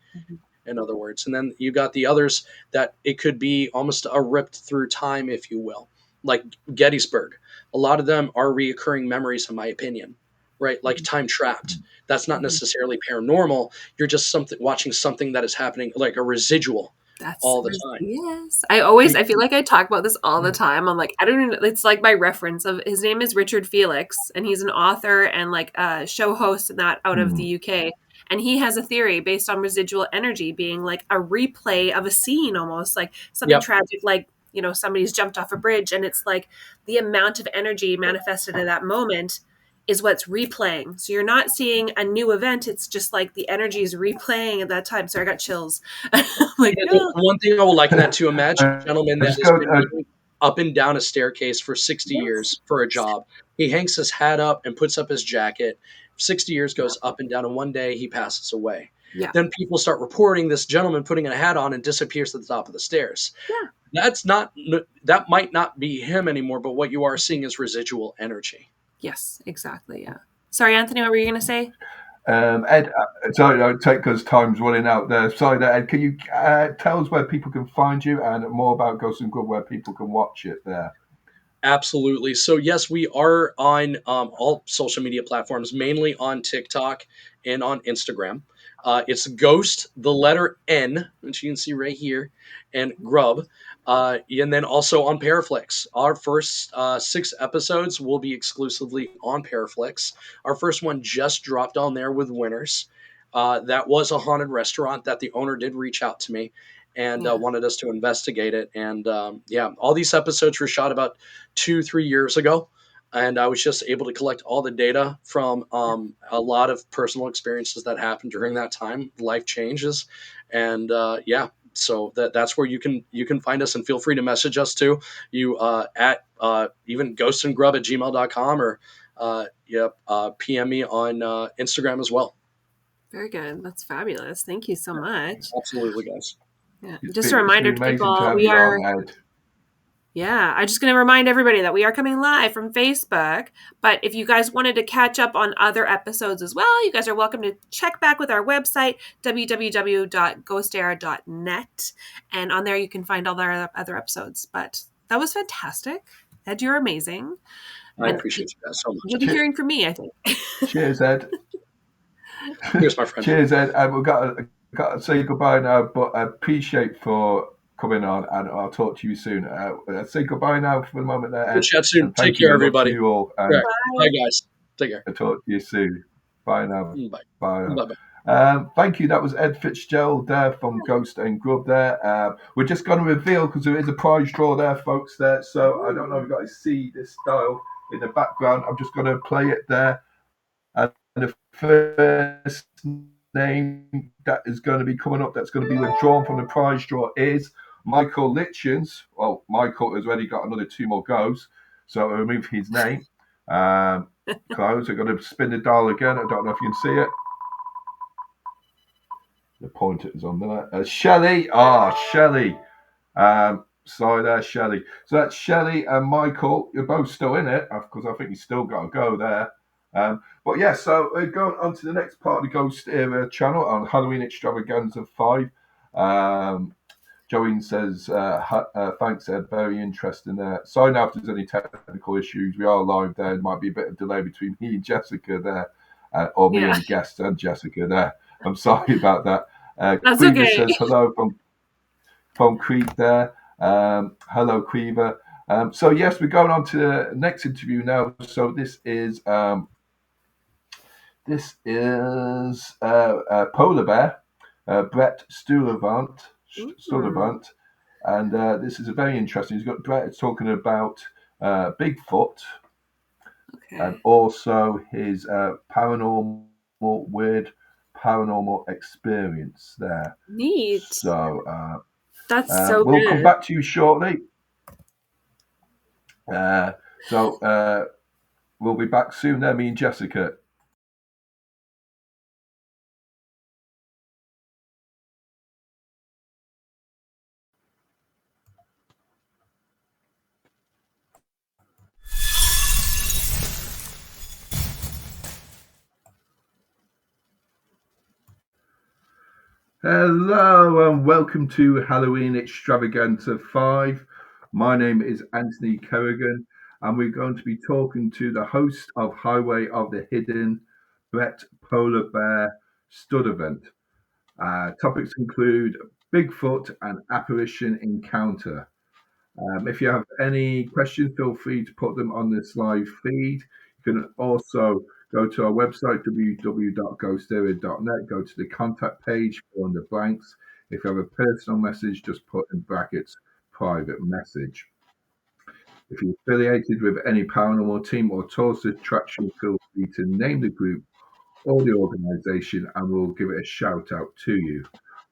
in other words. And then you got the others that it could be almost a ripped through time, if you will, like Gettysburg. A lot of them are reoccurring memories, in my opinion, right? Like time trapped. That's not Hmm. necessarily paranormal. You're just something watching something that is happening, like a residual That's all the time. yes. I feel like I talk about this all the time. I'm like, I don't even, it's like my reference of his name is Richard Felix, and he's an author and like a show host and that out of the UK. And he has a theory based on residual energy being like a replay of a scene, almost like something Yep. tragic, like, you know, somebody's jumped off a bridge, and it's like the amount of energy manifested in that moment is what's replaying. So you're not seeing a new event. It's just like the energy is replaying at that time. So I got chills. Like, The one thing I will liken that to, imagine a gentleman I that just has go. been running up and down a staircase for 60 yes. years for a job. He hangs his hat up and puts up his jacket. 60 years goes up and down, and one day he passes away. Yeah. Then people start reporting this gentleman putting a hat on and disappears at the top of the stairs. Yeah. That might not be him anymore, but what you are seeing is residual energy. Yes, exactly. Yeah. Sorry, Anthony, what were you going to say? Ed, sorry, I'll take because time's running out there. Sorry, there, Ed, can you tell us where people can find you and more about Ghost and Grub, where people can watch it there? Absolutely. So yes, we are on all social media platforms, mainly on TikTok and on Instagram. It's Ghost, the letter N, which you can see right here, and Grub, and then also on Paraflix. Our first 6 episodes will be exclusively on Paraflix. Our first one just dropped on there with winners. That was a haunted restaurant that the owner did reach out to me and Yeah. wanted us to investigate it. And yeah, all these episodes were shot about 2-3 years ago, and I was just able to collect all the data from a lot of personal experiences that happened during that time, life changes, and yeah. So that's where you can find us, and feel free to message us too. You at even ghostandgrub@gmail.com, or PM me on Instagram as well. Very good. That's fabulous. Thank you so much. Absolutely, guys. Yeah. It's Just a been reminder to amazing to people, have we you are, on, Ed. yeah, I'm just going to remind everybody that we are coming live from Facebook. But if you guys wanted to catch up on other episodes as well, you guys are welcome to check back with our website, www.ghostére.net. And on there, you can find all our other episodes. But that was fantastic. Ed, you're amazing. I And appreciate you guys so much. you'll be hearing from me, I think. Cheers, Ed. Here's my friend. Cheers, Ed. We've got to say goodbye now, but I appreciate for coming on, and I'll talk to you soon. Say goodbye now for the moment there, Ed. We'll chat soon. And thank Take you care, very much everybody. to you all. Bye, guys. Take care. I'll talk to you soon. Bye now. Bye. Bye now. Bye. Thank you. That was Ed Fitzgerald there from Ghost and Grub there. We're just going to reveal, because there is a prize draw there, folks, there. So I don't know if you guys see this dial in the background. I'm just going to play it there. And the first name that is going to be coming up, that's going to be withdrawn from the prize draw, is Michael Litchens. Well, Michael has already got another 2 more goes, so I'll remove his name. Close. I'm going to spin the dial again. I don't know if you can see it. The pointer is on there. Shelley. Shelley. Sorry there, Shelley. So that's Shelley and Michael. You're both still in it, because I think you still got to go there. But yeah, so we're going on to the next part of the GhostÉire channel on Halloween Extravaganza 5. Joanne says, thanks, Ed. Very interesting there. Sorry now if there's any technical issues. We are live there. There might be a bit of delay between me and Jessica there, or me and the guest and Jessica there. I'm sorry about that. That's Quiver okay. says hello from Creek there. Hello, Quiver. So yes, we're going on to the next interview now. So this is Polar Bear, Brett Stuyvesant, and this is a very interesting. He's got Brett talking about Bigfoot, and also his weird paranormal experience there. Neat. So that's so we'll good. come back to you shortly. We'll be back soon there, me and Jessica. Hello and welcome to Halloween Extravaganza 5. My name is Anthony Kerrigan, and we're going to be talking to the host of Highway of the Hidden, Brett Polar Bear Stuyvesant. Topics include Bigfoot and apparition encounter. If you have any questions, feel free to put them on this live feed. You can also go to our website, www.ghostarea.net, go to the contact page, fill in the blanks. If you have a personal message, just put in brackets private message. If you're affiliated with any paranormal team or tourist attraction, feel free to name the group or the organization and we'll give it a shout out to you.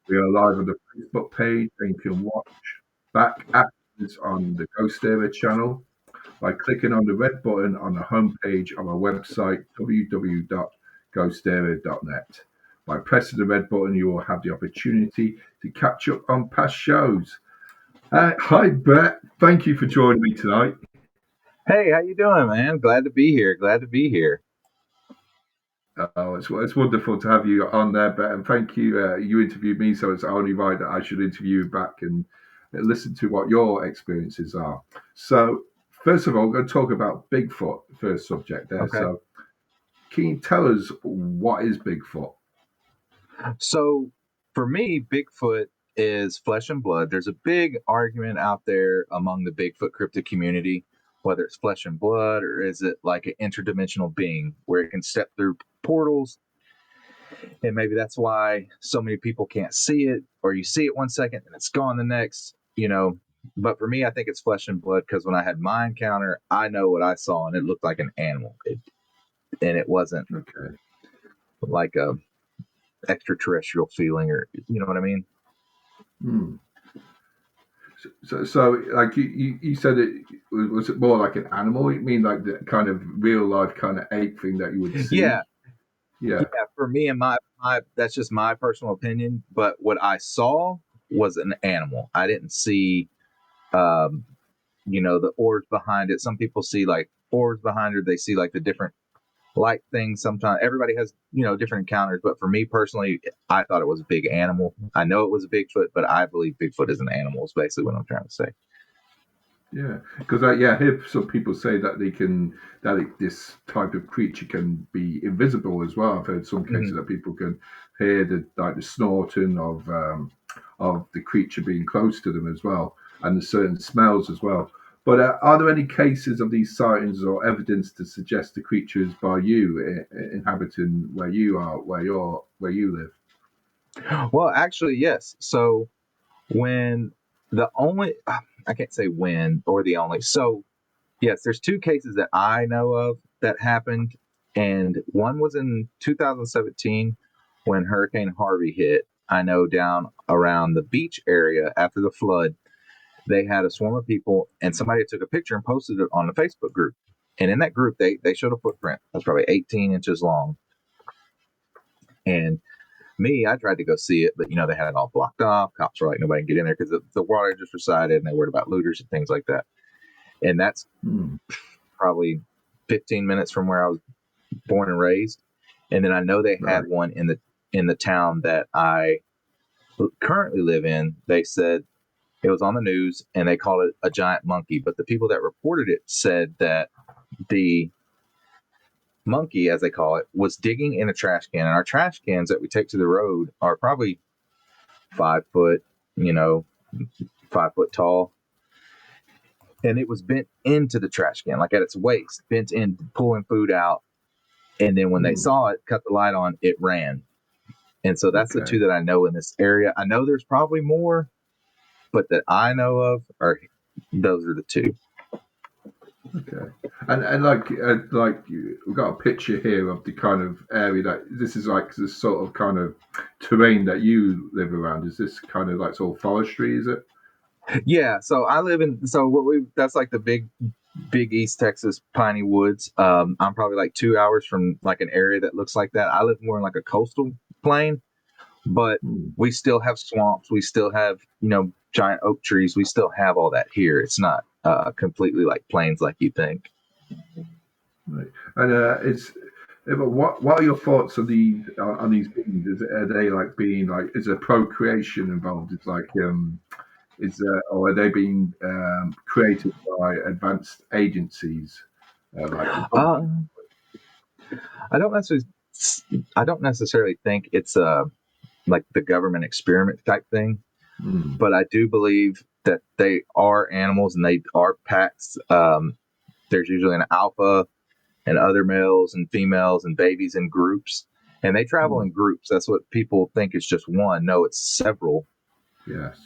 We are live on the Facebook page and you can watch back afterwards on the GhostÉire channel by clicking on the red button on the homepage of our website, www.ghostarea.net. By pressing the red button, you will have the opportunity to catch up on past shows. Hi, Brett. Thank you for joining me tonight. Hey, how you doing, man? Glad to be here. Oh, it's wonderful to have you on there, Brett, and thank you. You interviewed me, so it's only right that I should interview you back and listen to what your experiences are. So, first of all, we're going to talk about Bigfoot, first subject there. Okay. So, can you tell us what is Bigfoot? So, for me, Bigfoot is flesh and blood. There's a big argument out there among the Bigfoot cryptid community, whether it's flesh and blood or is it like an interdimensional being where it can step through portals. And maybe that's why so many people can't see it, or you see it one second and it's gone the next, But for me, I think it's flesh and blood because when I had my encounter, I know what I saw and it looked like an animal. And it wasn't like a extraterrestrial feeling, or you know what I mean. So like you said, was it more like an animal? You mean like the kind of real life kind of ape thing that you would see? Yeah, for me and my that's just my personal opinion, but what I saw was an animal. I didn't see the orbs behind it. Some people see like orbs behind it, they see like the different light things. Sometimes everybody has different encounters, but for me personally, I thought it was a big animal. I know it was a Bigfoot, but I believe Bigfoot is an animal is basically what I'm trying to say. Yeah, because I hear some people say that this type of creature can be invisible as well. I've heard some cases that people can hear the snorting of the creature being close to them as well, and the certain smells as well. But are there any cases of these sightings or evidence to suggest the creature is by you inhabiting where you are, where you live? Well, actually, yes. So I can't say when or the only. So yes, there's two cases that I know of that happened, and one was in 2017 when Hurricane Harvey hit. I know down around the beach area after the flood, they had a swarm of people, and somebody took a picture and posted it on the Facebook group. And in that group, they showed a footprint that's probably 18 inches long. And I tried to go see it, but they had it all blocked off. Cops were like, nobody can get in there because the water just receded, and they worried about looters and things like that. And that's probably 15 minutes from where I was born and raised. And then I know they had one in the town that I currently live in. They said it was on the news and they called it a giant monkey, but the people that reported it said that the monkey, as they call it, was digging in a trash can. And our trash cans that we take to the road are probably 5 foot, 5 foot tall. And it was bent into the trash can, like at its waist, bent in, pulling food out. And then when they saw it, cut the light on, it ran. And so that's the two that I know in this area. I know there's probably more, but that I know of those are the two. Okay, and we've got a picture here of the kind of area that this is like the sort of kind of terrain that you live around. Is this kind of like it's all forestry? Is it? Yeah. So I live in that's like the big East Texas piney woods. I'm probably like 2 hours from like an area that looks like that. I live more in like a coastal plain, but we still have swamps. We still have giant oak trees. We still have all that here. It's not completely like plains like you think. Right. And what are your thoughts on these beings? Are they like being like is there procreation involved? It's like or are they being created by advanced agencies I don't necessarily think it's like the government experiment type thing. But I do believe that they are animals and they are packs. There's usually an alpha and other males and females and babies in groups, and they travel in groups. That's what people think is just one. No, it's several. Yes.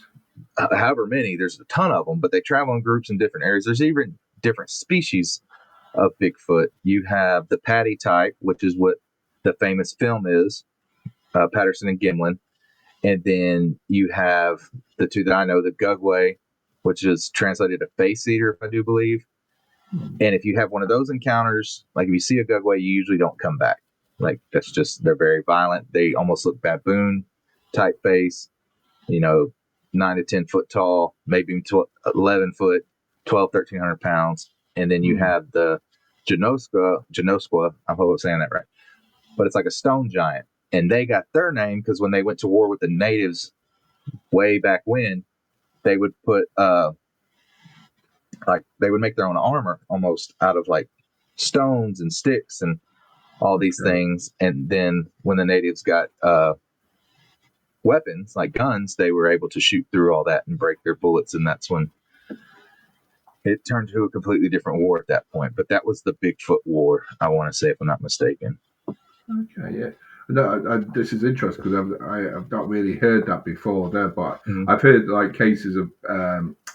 However many, there's a ton of them, but they travel in groups in different areas. There's even different species of Bigfoot. You have the Patty type, which is what the famous film is, Patterson and Gimlin. And then you have the two that I know, the Gugway, which is translated to face eater, if I do believe. And if you have one of those encounters, like if you see a Gugway, you usually don't come back. Like that's just, they're very violent. They almost look baboon type face, 9 to 10 foot tall, maybe 11 foot, 1,300 pounds. And then you have the Janoskwa, I hope I'm saying that right. But it's like a stone giant. And they got their name because when they went to war with the natives way back when, they would put, they would make their own armor almost out of like stones and sticks and all these things. And then when the natives got weapons like guns, they were able to shoot through all that and break their bullets. And that's when it turned to a completely different war at that point. But that was the Bigfoot War, I want to say, if I'm not mistaken. Okay, yeah. No, this is interesting because I've not really heard that before there, but I've heard like cases of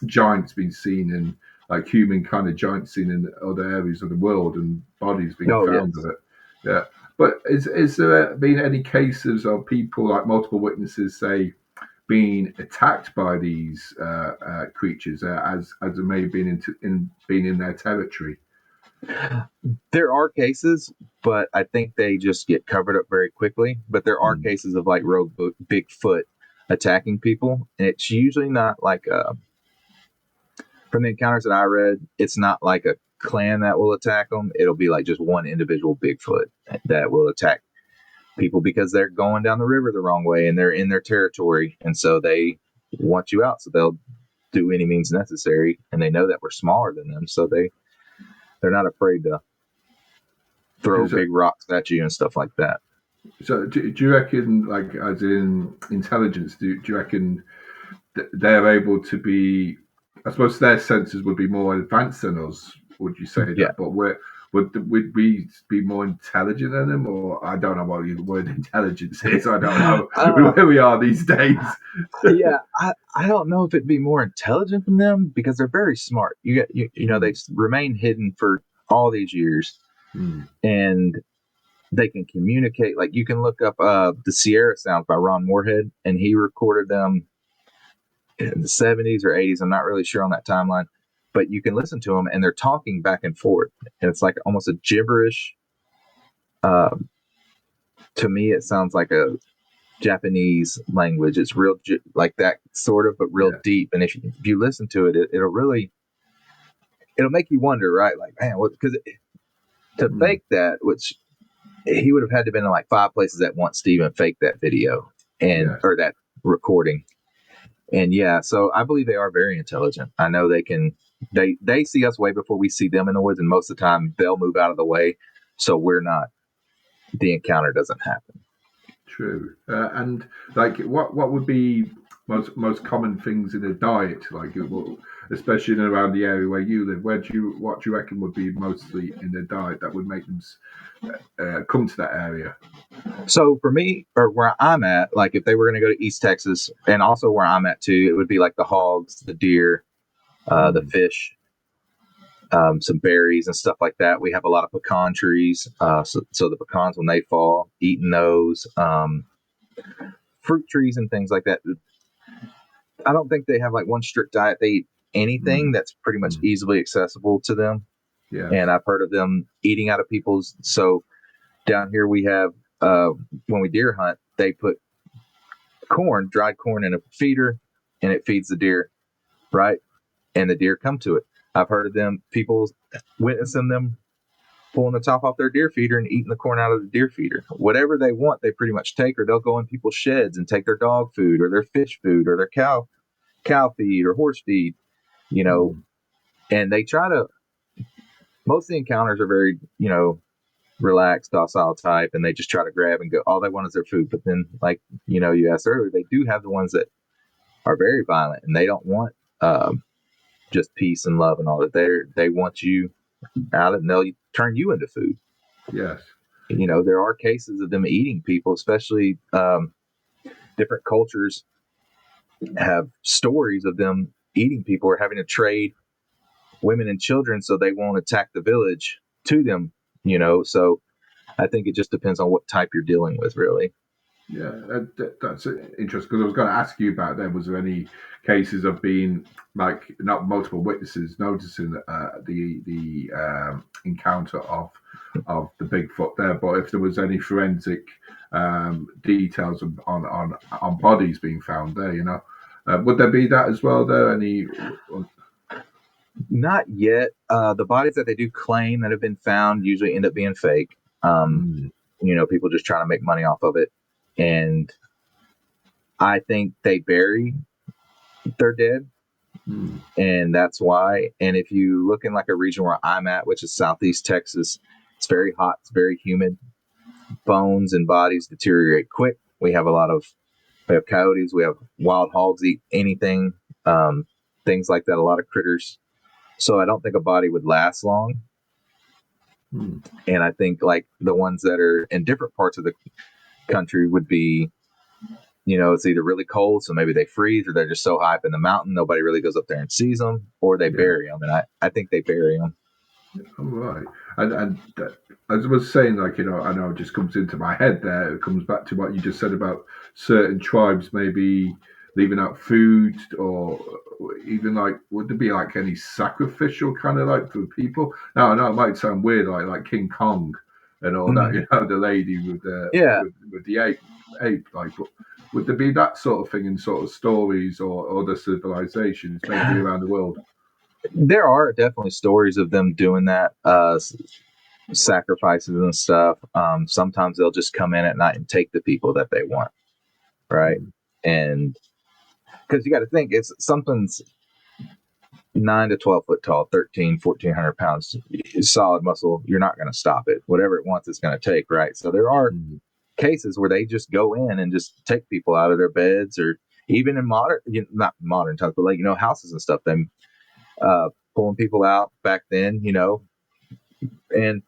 giants being seen in like human kind of giants seen in other areas of the world and bodies being found of it. Yeah. But is there been any cases of people, like multiple witnesses, say, being attacked by these creatures as they may have been in their territory? There are cases, but I think they just get covered up very quickly. But there are cases of like rogue Bigfoot attacking people, and it's usually not like from the encounters that I read, it's not like a clan that will attack them. It'll be like just one individual Bigfoot that will attack people because they're going down the river the wrong way and they're in their territory, and so they want you out. So they'll do any means necessary, and they know that we're smaller than them, so they're not afraid to throw big rocks at you and stuff like that. So do you reckon, like as in intelligence, do you reckon they're able to be, I suppose their senses would be more advanced than us, would you say that? But would we be more intelligent than them? Or I don't know what the word intelligence is. I don't know where we are these days. I don't know if it'd be more intelligent than them because they're very smart. You know, they remain hidden for all these years. And they can communicate. Like you can look up the Sierra Sounds by Ron Moorhead, and he recorded them in the 70s or 80s. I'm not really sure on that timeline, but you can listen to them and they're talking back and forth, and it's like almost a gibberish. To me, it sounds like a Japanese language. It's real like that sort of, but real deep. And if you listen to it, it'll make you wonder, right? Like, man, because to fake that, which he would have had to have been in like 5 places at once to even fake that video or that recording. And so I believe they are very intelligent. I know they can, they see us way before we see them in the woods. And most of the time they'll move out of the way. So the encounter doesn't happen. True. And like, what would be most common things in a diet, like especially in around the area where you live? What do you reckon would be mostly in the diet that would make them come to that area? So for me, or where I'm at, like if they were going to go to East Texas, and also where I'm at too, it would be like the hogs, the deer, the fish, some berries and stuff like that. We have a lot of pecan trees, so the pecans, when they fall, eating those, fruit trees and things like that. I don't think they have like one strict diet. They eat anything that's pretty much easily accessible to them. Yeah. And I've heard of them eating out of people's. So down here we have, when we deer hunt, they put dried corn in a feeder, and it feeds the deer, right? And the deer come to it. I've heard of them, people witnessing them pulling the top off their deer feeder and eating the corn out of the deer feeder. Whatever they want, they pretty much take, or they'll go in people's sheds and take their dog food or their fish food or their cow feed or horse feed, and they try to, most of the encounters are very, relaxed, docile type, and they just try to grab and go, all they want is their food. But then, like, you asked earlier, they do have the ones that are very violent, and they don't want just peace and love and all that. They want you out, and they'll turn you into food. Yes. There are cases of them eating people, especially different cultures have stories of them eating people or having to trade women and children so they won't attack the village to them. So I think it just depends on what type you're dealing with, really. Yeah, that's interesting, because I was going to ask you about that. Was there any cases of being like not multiple witnesses noticing the encounter of the Bigfoot there, but if there was any forensic details on bodies being found there, would there be that as well? There any? Not yet. The bodies that they do claim that have been found usually end up being fake. People just trying to make money off of it. And I think they bury their dead. And that's why. And if you look in like a region where I'm at, which is Southeast Texas, it's very hot. It's very humid. Bones and bodies deteriorate quick. We have coyotes. We have wild hogs eat anything, things like that. A lot of critters. So I don't think a body would last long. And I think like the ones that are in different parts of the country would be, it's either really cold, so maybe they freeze, or they're just so high up in the mountain, nobody really goes up there and sees them, or they bury them. And I think they bury them. All right. And as I was saying, like, I know it just comes into my head there. It comes back to what you just said about certain tribes maybe leaving out food, or even like, would there be like any sacrificial kind of like for people? Now, I know it might sound weird, like King Kong and all that, the lady with the ape, like, but would there be that sort of thing in sort of stories or other civilizations maybe around the world? There are definitely stories of them doing that, sacrifices and stuff. Sometimes they'll just come in at night and take the people that they want, right? And because you got to think, it's something's 9 to 12 foot tall, 1,400 pounds, solid muscle. You're not going to stop it. Whatever it wants, it's going to take, right? So there are cases where they just go in and just take people out of their beds, or even in not modern times, but like, houses and stuff. Them pulling people out back then, and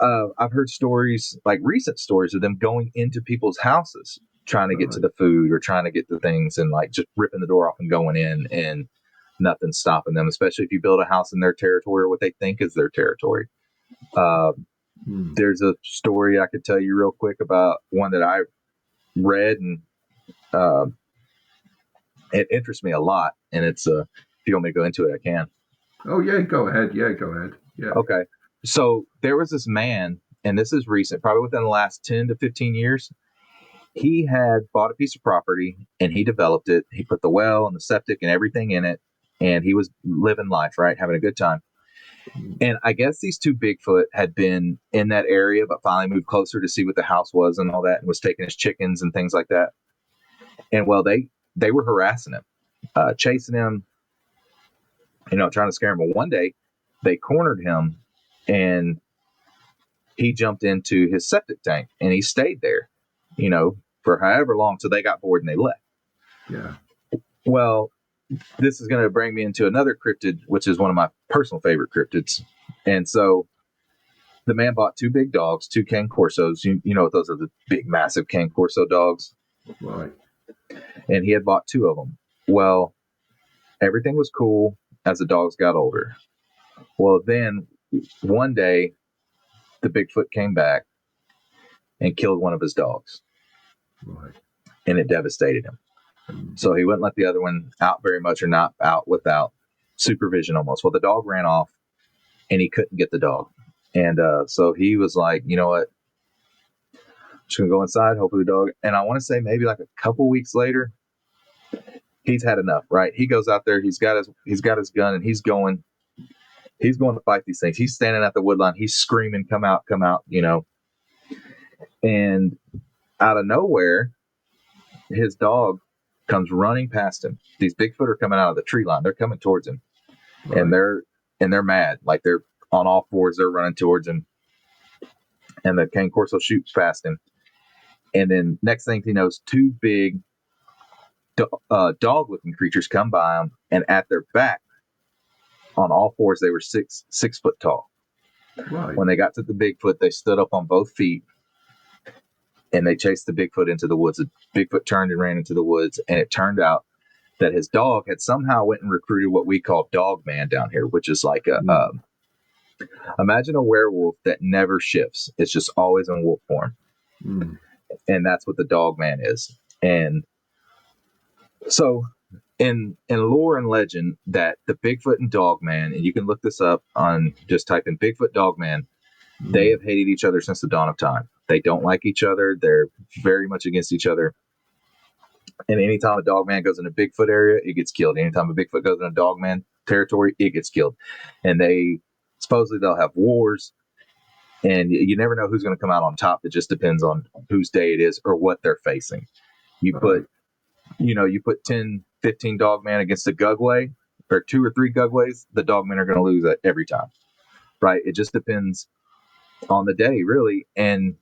I've heard stories, like recent stories, of them going into people's houses trying to get to the food or trying to get the things, and like just ripping the door off and going in, and nothing stopping them, especially if you build a house in their territory or what they think is their territory. There's a story I could tell you real quick about one that I read, and it interests me a lot. And it's if you want me to go into it, I can. Oh yeah, go ahead. Yeah, go ahead. Yeah. Okay. So there was this man, and this is recent, probably within the last 10 to 15 years. He had bought a piece of property and he developed it. He put the well and the septic and everything in it, and he was living life, right? Having a good time. And I guess these two Bigfoot had been in that area, but finally moved closer to see what the house was and all that, and was taking his chickens and things like that. And well, they were harassing him, chasing him, trying to scare him. But one day they cornered him, and he jumped into his septic tank, and he stayed there, for however long, till they got bored and they left. Yeah. Well, this is going to bring me into another cryptid, which is one of my personal favorite cryptids. And so the man bought two big dogs, two Cane Corsos. You know what those are, the big, massive Cane Corso dogs. Right. And he had bought two of them. Well, everything was cool as the dogs got older. Well, then one day the Bigfoot came back and killed one of his dogs. Right. And it devastated him. So he wouldn't let the other one out very much, or not out without supervision almost. Well, the dog ran off and he couldn't get the dog. And so he was like, you know what? I'm just going to go inside, hopefully the dog. And I want to say maybe like a couple weeks later, he's had enough, right? He goes out there, he's got his gun, and he's going to fight these things. He's standing at the wood line. He's screaming, come out, And out of nowhere, his dog comes running past him. These Bigfoot are coming out of the tree line. They're coming towards him. Right. And they're mad. Like, they're on all fours. They're running towards him. And the Cane Corso shoots past him. And then next thing he knows, two big dog-looking creatures come by them, and at their back, on all fours, they were 6 foot tall. Right. When they got to the Bigfoot, they stood up on both feet, and they chased the Bigfoot into the woods. The Bigfoot turned and ran into the woods, and it turned out that his dog had somehow went and recruited what we call Dog Man down here, which is like imagine a werewolf that never shifts. It's just always in wolf form. And that's what the Dog Man is. And so in lore and legend, that the Bigfoot and Dog Man, and you can look this up on just type in Bigfoot Dog Man, they have hated each other since the dawn of time. They don't like each other. They're very much against each other. And anytime a Dog Man goes in a Bigfoot area, it gets killed. Anytime a Bigfoot goes in a Dog Man territory, it gets killed. And supposedly they'll have wars, and you never know who's going to come out on top. It just depends on whose day it is or what they're facing. You put 10, 15 Dog Man against a Gugway, or 2 or 3 Gugways, the Dog Men are going to lose that every time. Right? It just depends on the day, really. And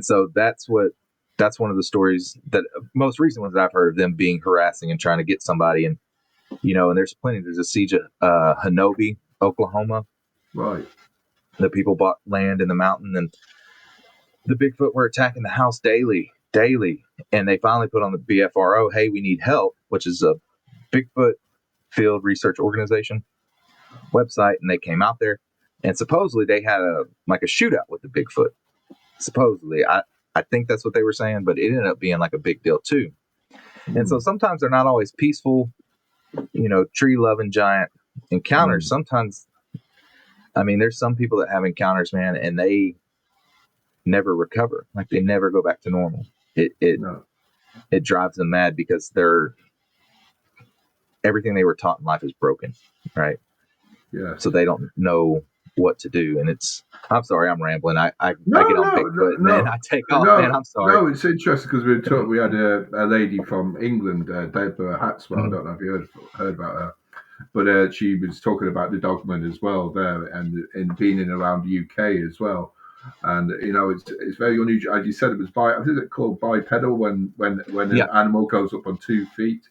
so that's one of the stories, that most recent ones that I've heard of them being harassing and trying to get somebody. And, and there's plenty. There's a siege of Hanobi, Oklahoma. Right. The people bought land in the mountain, and the Bigfoot were attacking the house daily. And they finally put on the BFRO, hey, we need help, which is a Bigfoot Field Research Organization website. And they came out there, and supposedly they had a shootout with the Bigfoot. Supposedly, I think that's what they were saying, but it ended up being like a big deal too. And so sometimes they're not always peaceful, tree-loving giant encounters. Sometimes, there's some people that have encounters, man, and they never recover. Like, they never go back to normal. It drives them mad, because everything they were taught in life is broken, right? Yeah. So they don't know what to do. And I'm sorry, I'm rambling. I get on Bigfoot and then I take off, man. I'm sorry. No, it's interesting, because we had a lady from England, Deborah Hatswell. I don't know if you heard about her, but she was talking about the Dogman as well there, and being in around the UK as well. And it's very unusual. As you said, it was is it called bipedal when an animal goes up on 2 feet?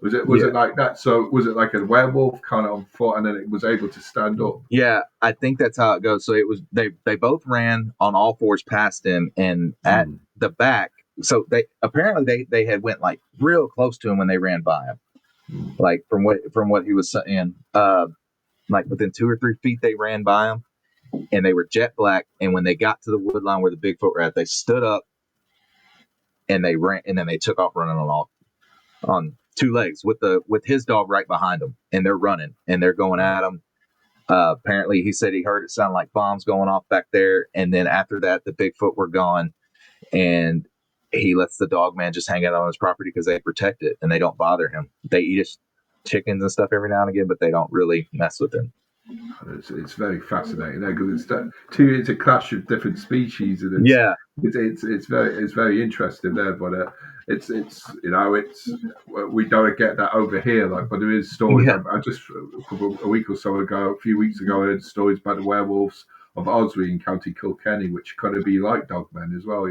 Was it like that? So was it like a werewolf kind of on foot, and then it was able to stand up? Yeah, I think that's how it goes. So it was they both ran on all fours past him, and at the back. So they apparently they had went like real close to him when they ran by him, like from what he was saying, like within 2 or 3 feet they ran by him, and they were jet black. And when they got to the wood line where the Bigfoot were at, they stood up and they ran, and then they took off running on 2 legs with his dog right behind them, and they're running and they're going at him. Apparently he said he heard it sound like bombs going off back there. And then after that, the Bigfoot were gone, and he lets the Dog Man just hang out on his property because they protect it and they don't bother him. They eat his chickens and stuff every now and again, but they don't really mess with him. It's very fascinating, because it's a clash of different species, and it's very interesting there. But it's we don't get that over here, but there is stories. I just a few weeks ago, I heard stories about the werewolves of Oswey in County Kilkenny, which kind of be like Dogmen as well,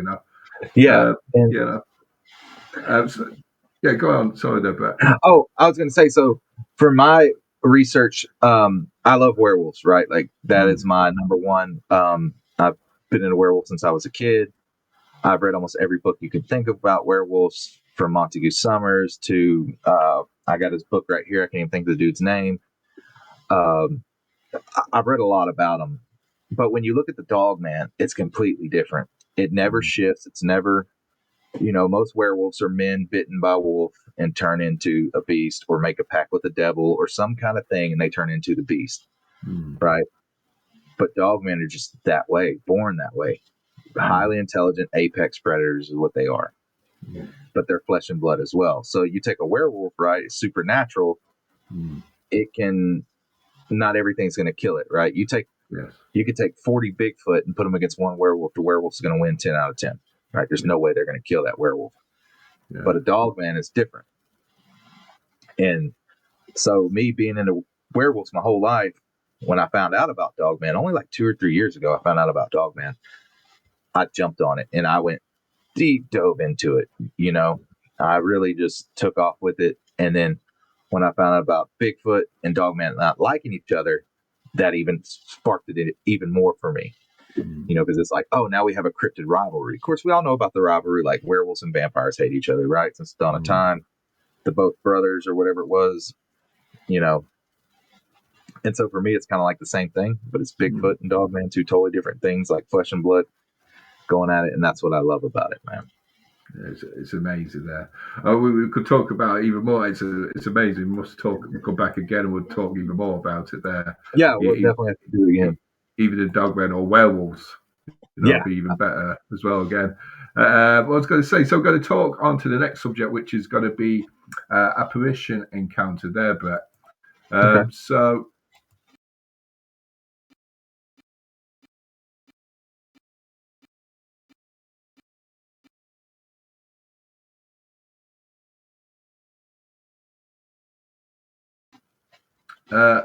go on. Sorry there, Brett. Oh, I was going to say, so for my research, I love werewolves, right? Like, that is my number one. I've been in a werewolf since I was a kid. I've read almost every book you can think of about werewolves, from Montague Summers to I got his book right here. I can't even think of the dude's name. I've read a lot about them, but when you look at the Dog Man, it's completely different. It never shifts. It's never, most werewolves are men bitten by a wolf and turn into a beast, or make a pact with the devil or some kind of thing, and they turn into the beast, right? But Dogmen are just that way, born that way. Highly intelligent apex predators is what they are. But they're flesh and blood as well. So you take a werewolf, right? It's supernatural. It can, not everything's going to kill it, right? You could take 40 Bigfoot and put them against one werewolf. The werewolf's going to win 10 out of 10, right? There's no way they're going to kill that werewolf. But a Dogman is different. And so me being into werewolves my whole life, when I found out about Dogman, only like 2 or 3 years ago, I found out about Dogman. I jumped on it and I went deep dove into it. I really just took off with it. And then when I found out about Bigfoot and Dogman not liking each other, that even sparked it even more for me. You know, because it's like, oh, now we have a cryptid rivalry. Of course, we all know about the rivalry, like werewolves and vampires hate each other, right? Since the dawn of time, the both brothers or whatever it was, you know. And so for me, it's kind of like the same thing, but it's Bigfoot and Dogman, two totally different things, like flesh and blood going at it. And that's what I love about it, man. It's amazing there. We could talk about it even more. It's amazing. We must talk. We'll come back again and we'll talk even more about it there. Yeah, we'll definitely have to do it again. Even the Dogmen or werewolves, it'll be even better as well again. I was going to say, so I'm going to talk on to the next subject, which is going to be apparition encounter there, Brett. Okay. So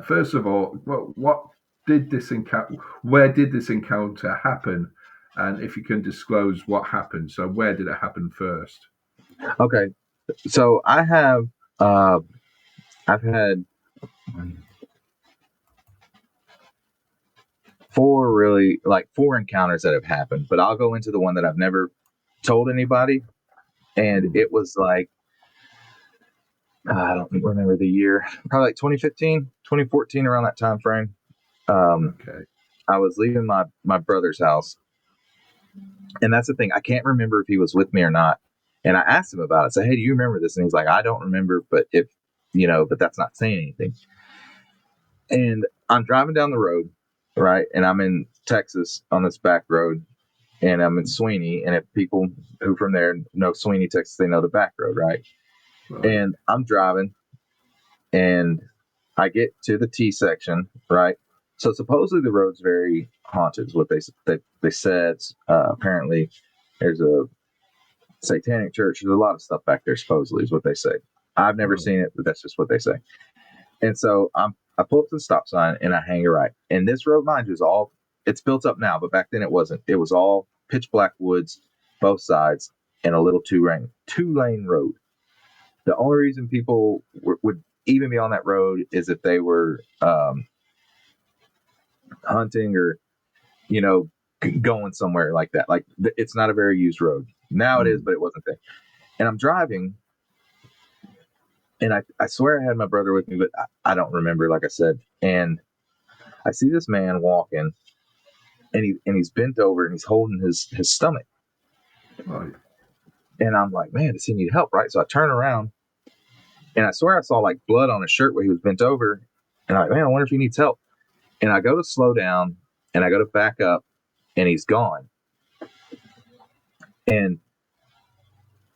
first of all, what did this encounter? Where did this encounter happen? And if you can disclose what happened, so where did it happen first? Okay, so I've had 4 encounters that have happened, but I'll go into the one that I've never told anybody, and it was like, I don't remember the year, probably like 2015, 2014, around that time frame. Okay. I was leaving my brother's house, and that's the thing, I can't remember if he was with me or not. And I asked him about it. So, hey, do you remember this? And he's like, I don't remember, but but that's not saying anything. And I'm driving down the road, right? And I'm in Texas on this back road, and I'm in Sweeney. And if people who from there know Sweeney, Texas, they know the back road, right? And I'm driving, and I get to the T section, right? So supposedly the road's very haunted, is what they said. Apparently, there's a satanic church. There's a lot of stuff back there, supposedly, is what they say. I've never seen it, but that's just what they say. And so I pull up to the stop sign and I hang a right. And this road, mind you, it's built up now, but back then it wasn't. It was all pitch black woods, both sides, and a little two-lane road. The only reason people would even be on that road is if they were hunting or, going somewhere like that. Like, it's not a very used road. Now it is, but it wasn't then. And I'm driving, and I swear I had my brother with me, but I don't remember, like I said. And I see this man walking, and he's bent over and he's holding his stomach. Right. And I'm like, man, does he need help? Right. So I turn around, and I swear I saw like blood on his shirt where he was bent over. And I'm like, man, I wonder if he needs help. And I go to slow down, and I go to back up, and he's gone. And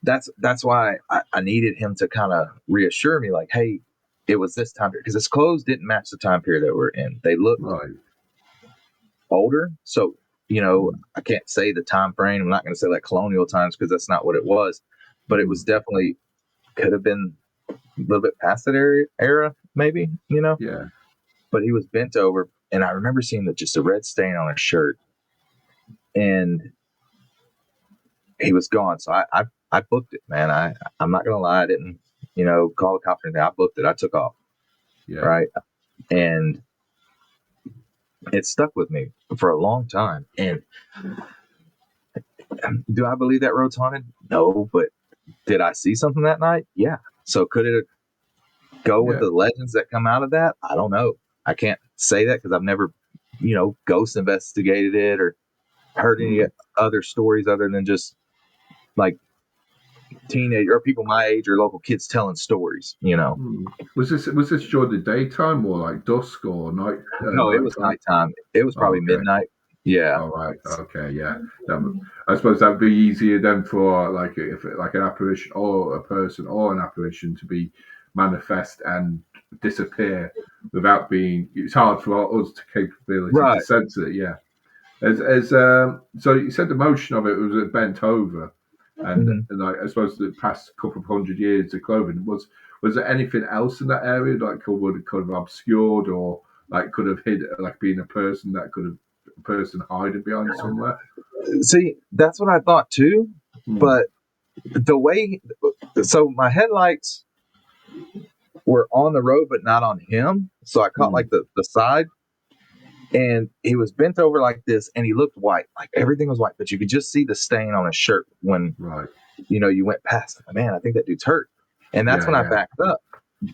that's why I needed him to kind of reassure me, like, hey, it was this time period, because his clothes didn't match the time period that we're in. They looked older. So, I can't say the time frame. I'm not going to say like colonial times, because that's not what it was. But it was definitely, could have been a little bit past that era, maybe, Yeah. But he was bent over, and I remember seeing just a red stain on his shirt, and he was gone. So I booked it, man. I'm not going to lie. I didn't, call the cops or anything. I booked it. I took off. Yeah. Right. And it stuck with me for a long time. And do I believe that road's haunted? No, but did I see something that night? Yeah. So could it go with the legends that come out of that? I don't know. I can't say that because I've never, ghost investigated it or heard any other stories other than just like teenage or people my age or local kids telling stories, Was this during the daytime or like dusk or night? No, it was nighttime. It was probably midnight. Yeah. All right. Okay. Yeah. I suppose that would be easier then for like an apparition or a person or an apparition to be manifest and disappear without being. It's hard for us to capability to sense it. Yeah. So you said the motion of it was bent over, and I suppose the past couple of 100 years of clothing was there anything else in that area like could have obscured or like could have hid, like being a person that could have a person hiding behind somewhere? See, that's what I thought too, but the way, so my headlights were on the road, but not on him. So I caught like the side, and he was bent over like this, and he looked white, like everything was white, but you could just see the stain on his shirt when, you went past. Man, I think that dude's hurt. And that's when I backed up.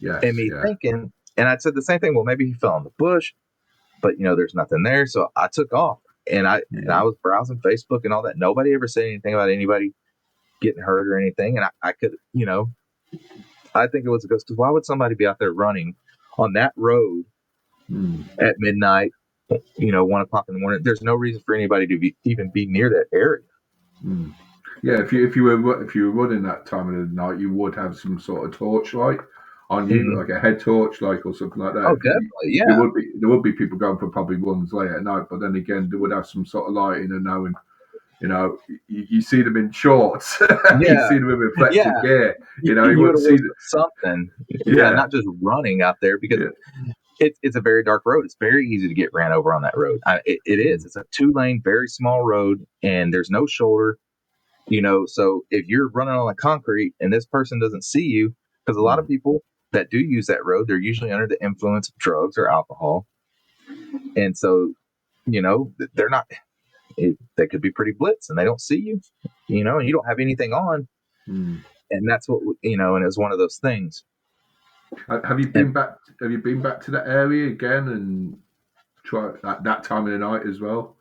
And me thinking, and I said the same thing. Well, maybe he fell in the bush, but there's nothing there. So I took off, and I was browsing Facebook and all that. Nobody ever said anything about anybody getting hurt or anything. And I could, I think it was a ghost, because why would somebody be out there running on that road at midnight, 1 o'clock in the morning? There's no reason for anybody to even be near that area. Yeah, if you were running that time of the night, you would have some sort of torchlight on you, like a head torch, or something like that. Oh, definitely, yeah. There would be people going for probably runs late at night, but then again, they would have some sort of lighting and knowing. You see them in shorts. You see them in reflective gear. You would see something. Not just running out there, because it's a very dark road. It's very easy to get ran over on that road. It is. It's a 2-lane, very small road, and there's no shoulder. So if you're running on the concrete and this person doesn't see you, because a lot of people that do use that road, they're usually under the influence of drugs or alcohol, and so they're not. They could be pretty blitz and they don't see you, and you don't have anything on. And that's what, and it's one of those things. Have you been back to that area again and try that time of the night as well?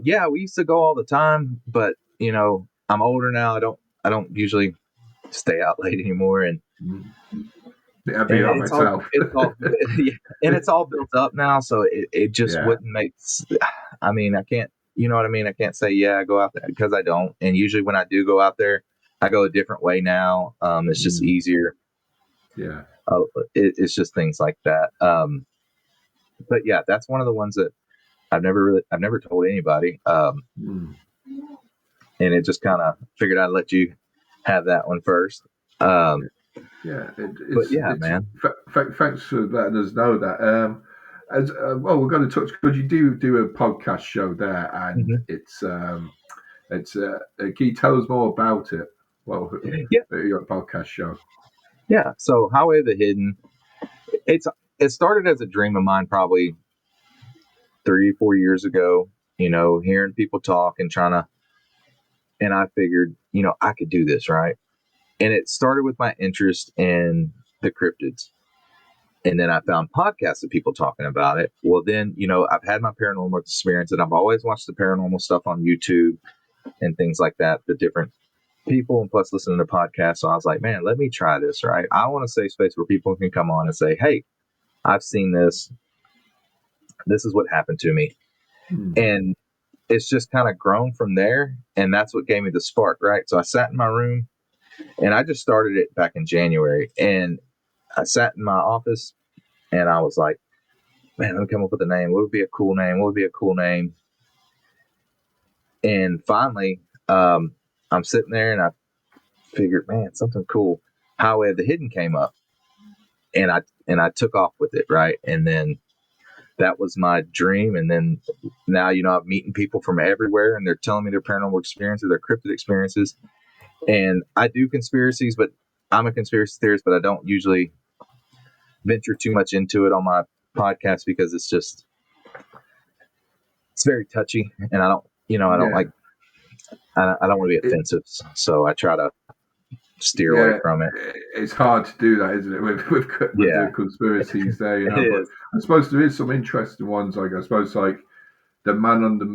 Yeah, we used to go all the time, but I'm older now. I don't usually stay out late anymore, and it's all built up now, so it just wouldn't make. I mean, I can't. You know what I mean? I can't say, I go out there, because I don't. And usually when I do go out there, I go a different way now. It's just easier. Yeah. It's just things like that. But yeah, that's one of the ones that I've never told anybody. And it just kind of figured I'd let you have that one first. Man. Thanks for letting us know that. As well, we're going to touch, because you do a podcast show there, and it's can you tell us more about it? Well, your podcast show. Yeah. So Highway of the Hidden, it started as a dream of mine probably 3-4 years ago. Hearing people talk and and I figured, I could do this, right? And it started with my interest in the cryptids. And then I found podcasts of people talking about it. Well, then, I've had my paranormal experience, and I've always watched the paranormal stuff on YouTube and things like that, the different people, and plus listening to podcasts. So I was like, man, let me try this, right? I want a safe space where people can come on and say, hey, I've seen this. This is what happened to me. And it's just kind of grown from there. And that's what gave me the spark, right? So I sat in my room, and I just started it back in January. And I sat in my office, and I was like, man, let me come up with a name. What would be a cool name? What would be a cool name? And finally, I'm sitting there, and I figured, man, something cool. Highway of the Hidden came up, and I took off with it, right? And then that was my dream. And then now, I'm meeting people from everywhere, and they're telling me their paranormal experiences, their cryptid experiences. And I do conspiracies, but I'm a conspiracy theorist, but I don't usually venture too much into it on my podcast, because it's very touchy, and I don't like, I don't want to be offensive, so I try to steer away from it. It's hard to do that, isn't it, with the conspiracies there, But I suppose there is some interesting ones, I suppose, like the man on the,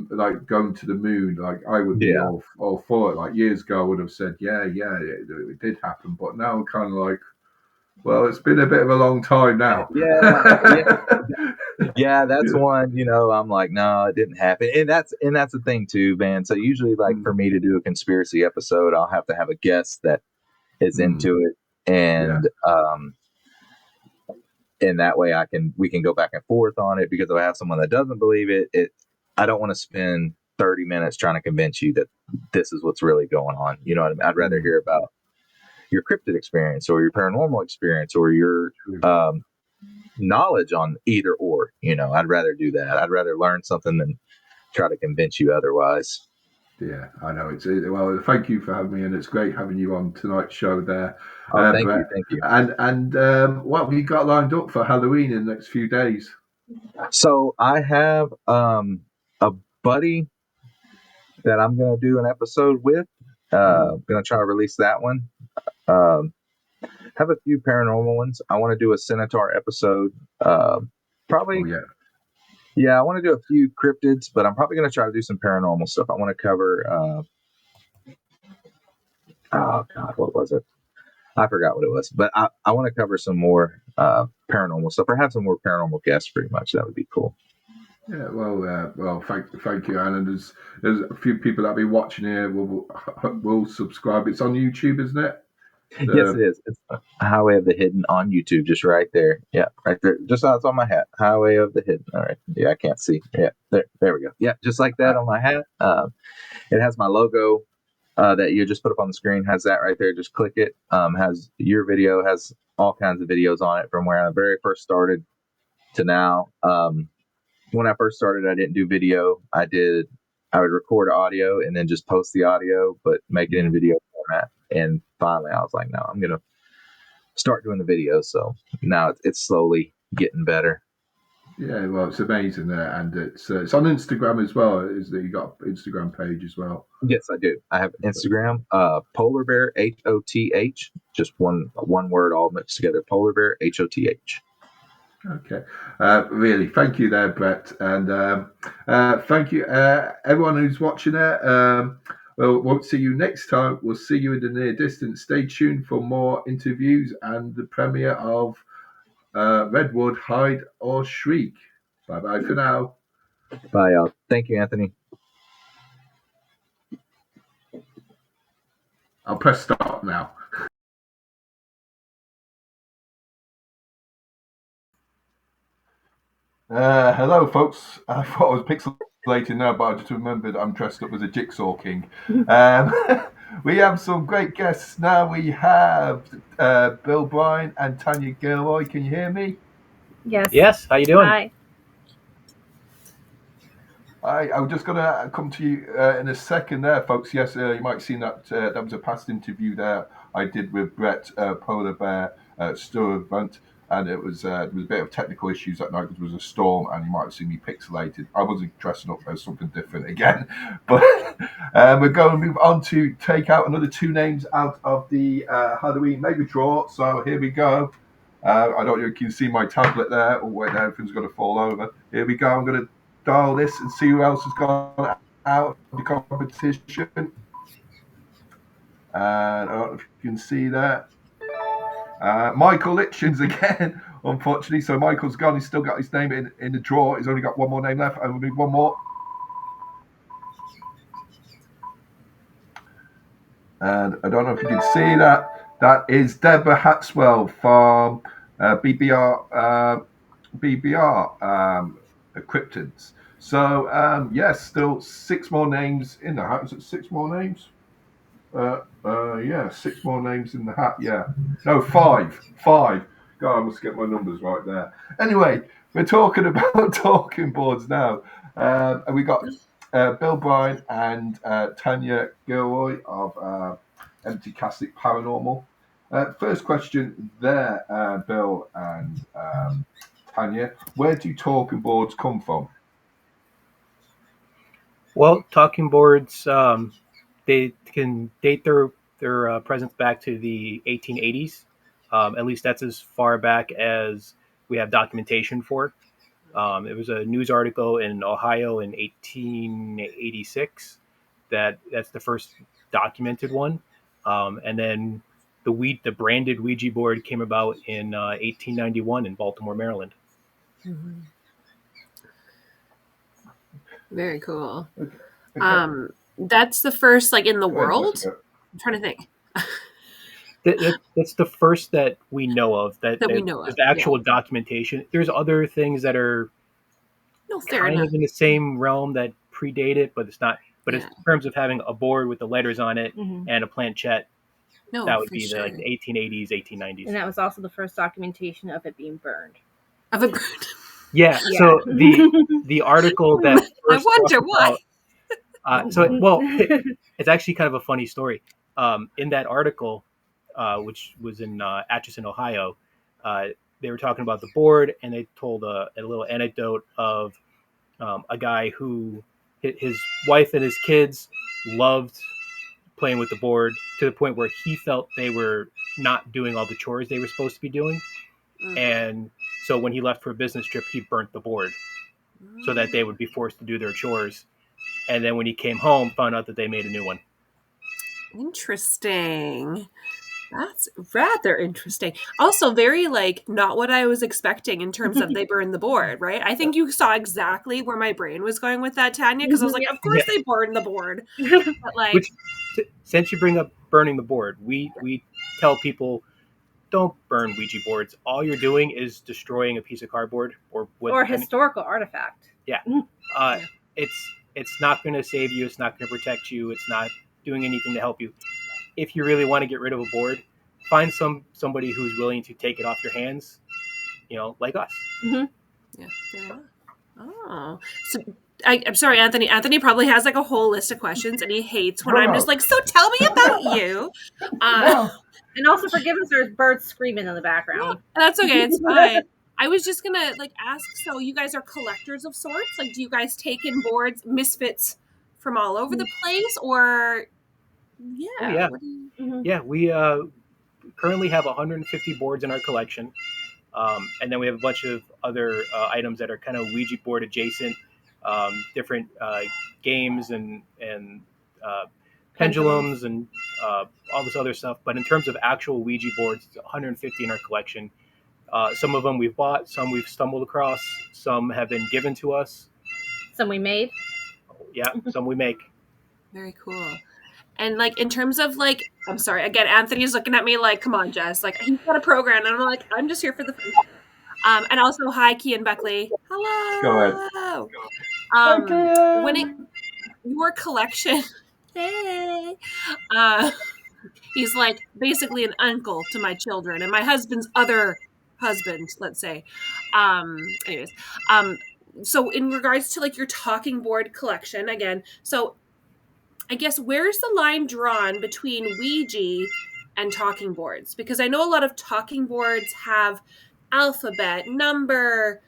going to the moon, I would be all for it. Years ago I would have said, it did happen, but now I'm kind of like, well, it's been a bit of a long time now. Yeah, that's one, I'm like, no, it didn't happen. And that's the thing too, man. So usually, for me to do a conspiracy episode, I'll have to have a guest that is into it. And and that way we can go back and forth on it, because if I have someone that doesn't believe it, I don't want to spend 30 minutes trying to convince you that this is what's really going on. You know what I mean? I'd rather hear about your cryptid experience, or your paranormal experience, or your knowledge on either or. I'd rather do that. I'd rather learn something than try to convince you otherwise. Yeah, I know. Well, thank you for having me, and it's great having you on tonight's show there, Oh, thank Brett. you. And what have you got lined up for Halloween in the next few days? So I have a buddy that I'm going to do an episode with. Going to try to release that one. Have a few paranormal ones. I want to do a Centaur episode. Probably. Oh, yeah. Yeah, I want to do a few cryptids, but I'm probably going to try to do some paranormal stuff. I want to cover. Oh God, what was it? I forgot what it was, but I want to cover some more paranormal stuff, or have some more paranormal guests. Pretty much, that would be cool. Yeah, well, thank you, Alan. There's a few people that'll be watching here. Will subscribe. It's on YouTube, isn't it? Yes, it is. It's Highway of the Hidden on YouTube, just right there. Yeah, right there. Just how it's on my hat. Highway of the Hidden. All right. Yeah, I can't see. Yeah, there we go. Yeah, just like that on my hat. It has my logo that you just put up on the screen. Has that right there. Just click it. Has your video. Has all kinds of videos on it from where I very first started to now. When I first started, I didn't do video. I would record audio and then just post the audio, but make it in video format. And finally, I was like, no, I'm going to start doing the videos. So now it's slowly getting better. Yeah, well, it's amazing, and it's on Instagram as well. Is that you got an Instagram page as well? Yes, I do. I have Instagram, Polar Bear HOTH, just one word all mixed together. Polar Bear HOTH. Okay, really, thank you there, Brett, and thank you everyone who's watching it. Well, won't see you next time. We'll see you in the near distance. Stay tuned for more interviews and the premiere of Redwood, Hide or Shriek. Bye bye for now. Bye, y'all. Thank you, Anthony. I'll press stop now. Hello, folks. I thought I was pixelated now, but I just remembered I'm dressed up as a jigsaw king. We have some great guests now. We have Bill Bryan and Tanya Gilroy. Can you hear me? Yes. How you doing? Hi. I'm just going to come to you in a second there, folks. Yes, you might have seen that that was a past interview there I did with Brett Polar Bear Stewart, and it was there was a bit of technical issues that night because there was a storm, and you might have seen me pixelated. I wasn't dressing up as something different again, but we're going to move on to take out another two names out of the Halloween mega draw. So here we go. I don't know if you can see my tablet there. Oh wait, everything's going to fall over. Here we go. I'm going to dial this and see who else has gone out of the competition. And I don't know if you can see that. Michael Litchens again, unfortunately. So Michael's gone. He's still got his name in the draw. He's only got one more name left. And we'll need one more. And I don't know if you can see that. That is Deborah Hatswell from BBR Cryptids. So yes, still six more names in the hat. Is it six more names? Yeah, six more names in the hat. Yeah, no, five. God, I must get my numbers right there. Anyway, we're talking about talking boards now, and we got Bill Bryan and Tanya Gilroy of Empty Casket Paranormal. First question there, Bill and Tanya, where do talking boards come from? Well, talking boards, they can date their presence back to the 1880s. At least that's as far back as we have documentation for. It was a news article in Ohio in 1886 that's the first documented one. And then the branded Ouija board came about in 1891 in Baltimore, Maryland. Mm-hmm. Very cool. Okay. That's the first, like, in the world. I'm trying to think. That's the first that we know of. That we know of. The actual documentation. There's other things that are kind of in the same realm that predate it, but it's not. But it's, in terms of having a board with the letters on it and a planchette, that would be the 1880s, 1890s. And that was also the first documentation of it being burned. Of it burned. Yeah. So the article that I wonder why. It's actually kind of a funny story. In that article, which was in Atchison, Ohio, they were talking about the board, and they told a little anecdote of a guy who his wife and his kids loved playing with the board to the point where he felt they were not doing all the chores they were supposed to be doing. And so when he left for a business trip, he burnt the board so that they would be forced to do their chores. And then when he came home, found out that they made a new one. Interesting. That's rather interesting. Also, very not what I was expecting in terms of they burned the board, right? I think you saw exactly where my brain was going with that, Tanya, because I was like, of course they burned the board. But since you bring up burning the board, we tell people, don't burn Ouija boards. All you're doing is destroying a piece of cardboard or a historical artifact. Yeah. It's not going to save you. It's not going to protect you. It's not doing anything to help you. If you really want to get rid of a board, find somebody who's willing to take it off your hands, like us. Mm-hmm. Yeah. Oh, so I'm sorry, Anthony. Anthony probably has a whole list of questions, and he hates when I'm just so tell me about you. And also forgive us, there's birds screaming in the background. That's okay. It's fine. I was just gonna ask. So you guys are collectors of sorts. Do you guys take in boards, misfits from all over the place, or? Yeah. Yeah. We currently have 150 boards in our collection, and then we have a bunch of other items that are kind of Ouija board adjacent, different games and pendulums and all this other stuff. But in terms of actual Ouija boards, 150 in our collection. Some of them we've bought, some we've stumbled across, some have been given to us. Some we made. Yeah, some we make. Very cool. And in terms of I'm sorry, again, Anthony's looking at me come on, Jess. He's got a program, and I'm just here for the food. And also, hi, Kian Buckley. Hello. Go ahead. Your collection, hey, he's basically an uncle to my children and my husband's other husband, let's say. Anyways, so in regards to your talking board collection, again, so I guess where's the line drawn between Ouija and talking boards? Because I know a lot of talking boards have alphabet, number,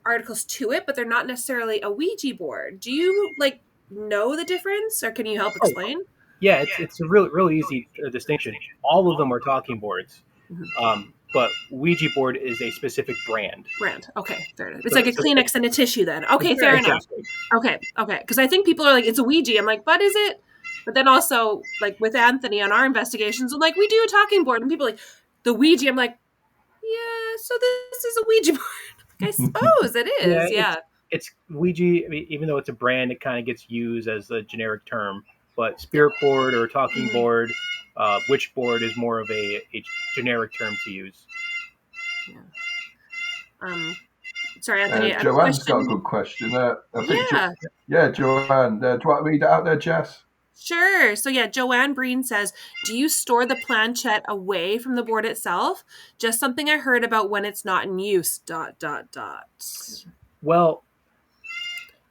articles to it, but they're not necessarily a Ouija board. Do you know the difference, or can you help explain? Yeah, it's a really easy distinction. All of them are talking boards, but Ouija board is a specific brand. Okay, fair enough. It's a Kleenex and a tissue then. Okay, fair enough. Okay. Because I think people are it's a Ouija. I'm but is it? But then also, with Anthony on our investigations, I'm we do a talking board, and people are the Ouija. I'm yeah, so this is a Ouija board. I suppose it is, yeah. It's Ouija, even though it's a brand, it kind of gets used as a generic term. But spirit board or talking board, witch board is more of a generic term to use. Yeah. Sorry, Anthony. Joanne's got a good question. Joanne. Do you want to read it out there, Jess? Sure. So Joanne Breen says, do you store the planchette away from the board itself? Just something I heard about when it's not in use, ... Well,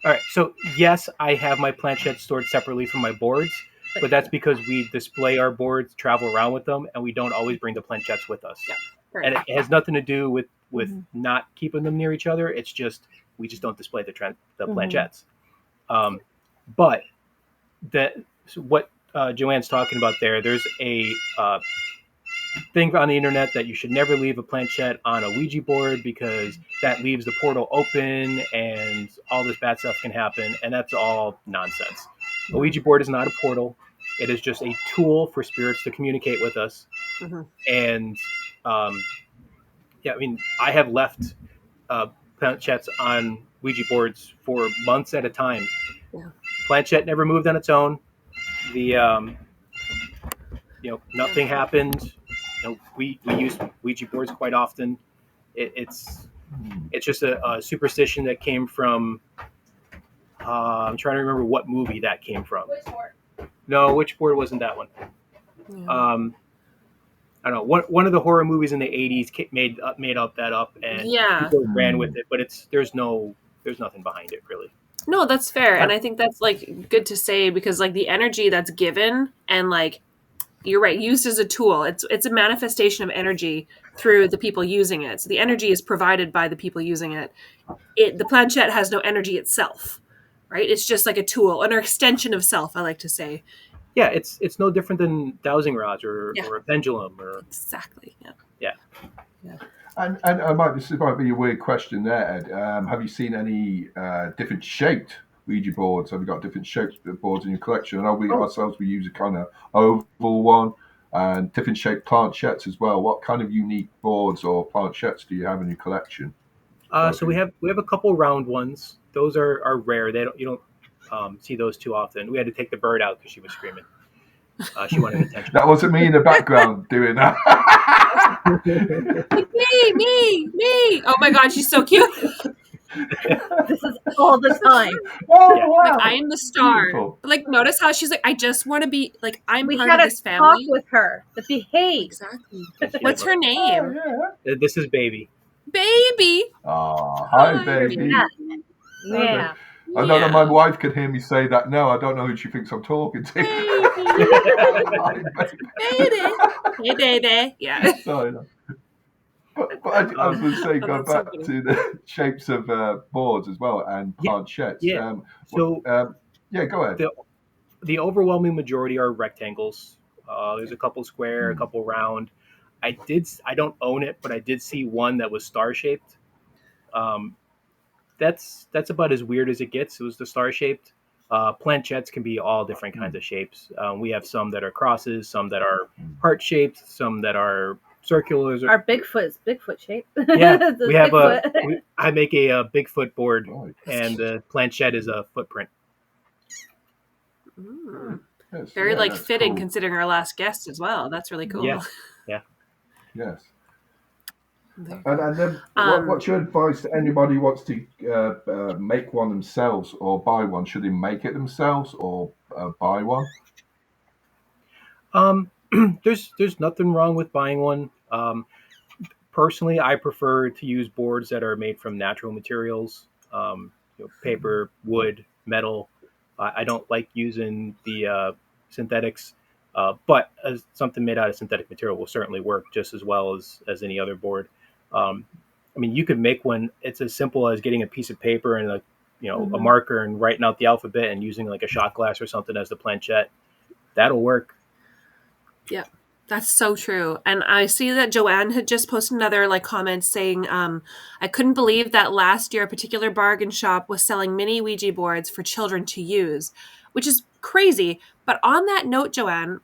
all right. So yes, I have my planchette stored separately from my boards, but that's because we display our boards, travel around with them, and we don't always bring the planchettes with us. Yeah. And it has nothing to do with not keeping them near each other. It's just, we just don't display the planchettes. But what Joanne's talking about there's a thing on the internet that you should never leave a planchette on a Ouija board because that leaves the portal open and all this bad stuff can happen, and that's all nonsense. A Ouija board is not a portal. It is just a tool for spirits to communicate with us. And I have left planchettes on Ouija boards for months at a time. Planchette never moved on its own. Nothing happened. We use Ouija boards quite often. It's just a superstition that came from. I'm trying to remember what movie that came from. No, Witch board wasn't that one. I don't know. One of the horror movies in the 80s made up that up, and people ran with it. But there's nothing behind it really. No, that's fair. And I think that's like good to say because like the energy that's given and like you're right, used as a tool. It's a manifestation of energy through the people using it. So the energy is provided by the people using it. The planchette has no energy itself, right? It's just like a tool, an extension of self, I like to say. Yeah, it's no different than dowsing rods or a pendulum or exactly. Yeah. And this might be a weird question there, Ed. Have you seen any different shaped Ouija boards? Have you got different shaped boards in your collection? I know we ourselves, we use a kind of oval one and different shaped planchettes as well. What kind of unique boards or planchettes do you have in your collection? So we have a couple round ones. Those are rare. You don't see those too often. We had to take the bird out because she was screaming. She wanted attention. That wasn't me in the background doing that. me. Oh my God, she's so cute. This is all the time. Oh wow! Like, I am the star. Beautiful. Like, notice how she's like, I just want to be like, I'm We part of gotta this family. talk with her. To behave. Exactly. What's her name? Oh, yeah. This is Baby. Baby. Oh, hi, baby. Yeah. I know that my wife could hear me say that now. I don't know who she thinks I'm talking to. Baby. Hey, baby. Yeah. Sorry. No. But I was going to say, go back to the shapes of boards as well and planchettes. Yeah. Go ahead. The overwhelming majority are rectangles. There's a couple square, a couple round. I don't own it, but I did see one that was star shaped. That's about as weird as it gets. It was the star shaped. Planchettes can be all different kinds of shapes. We have some that are crosses, some that are heart shaped, some that are circular. Our Bigfoot is Bigfoot shape. Yeah, we have I make a Bigfoot board, and the planchette is a footprint. Yes, Very fitting cool. considering our last guest as well. That's really cool. Yeah. Yes. And then, what's your advice to anybody who wants to make one themselves or buy one? Should they make it themselves or buy one? There's nothing wrong with buying one. Personally, I prefer to use boards that are made from natural materials, paper, wood, metal. I don't like using the synthetics, but something made out of synthetic material will certainly work just as well as any other board. I mean, you could make one. It's as simple as getting a piece of paper and a marker and writing out the alphabet and using like a shot glass or something as the planchette. That'll work. Yeah, that's so true. And I see that Joanne had just posted another comment saying, I couldn't believe that last year a particular bargain shop was selling mini Ouija boards for children to use, which is crazy. But on that note, Joanne,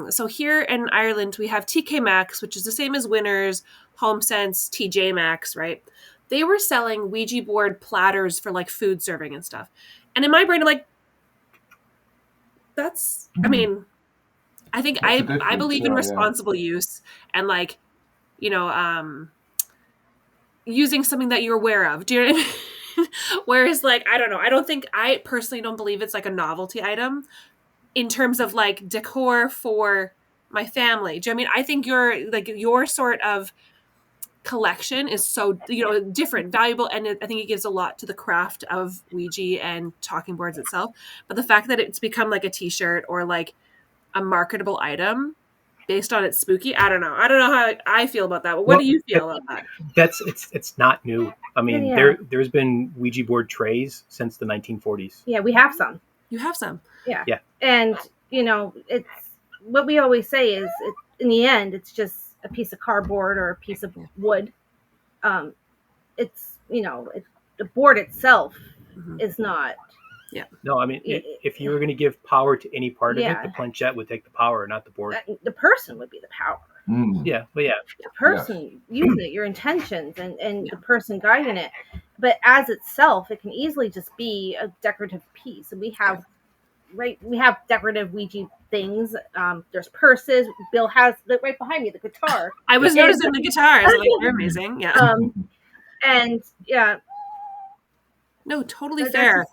so here in Ireland, we have TK Maxx, which is the same as Winners, HomeSense, TJ Maxx, right? They were selling Ouija board platters for food serving and stuff. And in my brain, I'm like, that's, I mean, I think I believe in responsible use and using something that you're aware of. Do you know what I mean? Whereas I don't know. I personally don't believe it's a novelty item in terms of decor for my family. Do you know what I mean? I think your sort of collection is so, different, valuable. And I think it gives a lot to the craft of Ouija and talking boards itself. But the fact that it's become a t-shirt or a marketable item based on its spooky. I don't know how I feel about that. But what do you feel about that? It's not new. I mean, there's been Ouija board trays since the 1940s. Yeah, we have some. You have some. Yeah. Yeah. And it's what we always say is in the end it's just a piece of cardboard or a piece of wood. It's the board itself is not. Yeah. No, I mean, if you were going to give power to any part of it, the planchette would take the power, not the board. The person would be the power. Yeah, but the person using it, your intentions, and the person guiding it. But as itself, it can easily just be a decorative piece. And we have decorative Ouija things. There's purses. Bill has right behind me the guitar. I was noticing the guitars. They're amazing. Yeah. And yeah. No, totally fair.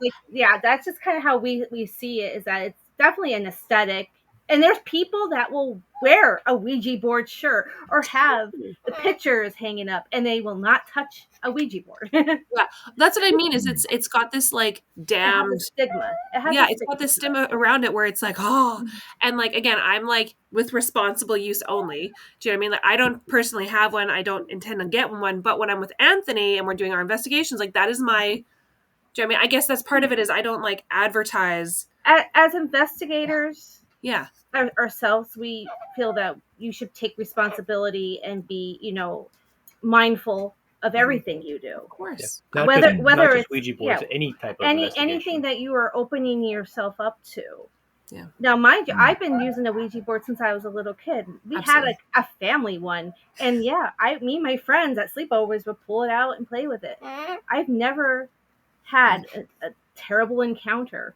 That's just kind of how we see it, is that it's definitely an aesthetic And there's people that will wear a Ouija board shirt or have the pictures hanging up, and they will not touch a Ouija board. It Yeah, that's what I mean. Is it's got this like has a damned. stigma. It has Yeah, a it's got stigma. this stigma around it where it's like, oh, and like again, I'm like with responsible use only. Do you know what I mean? Like I don't personally have one. I don't intend on getting one, but when I'm with Anthony and we're doing our investigations, like that is my. Do you know what I mean? I guess that's part of it is I don't like advertise. As investigators, Yeah, ourselves, we feel that you should take responsibility and be, mindful of everything you do. of course. Not Whether just it's Ouija boards, any type of anything investigation. that you are opening yourself up to. Yeah. Now, mind you, I've been using a Ouija board since I was a little kid. We Absolutely. had a family one, and yeah, me and my friends at sleepovers would pull it out and play with it. I've never had a terrible encounter.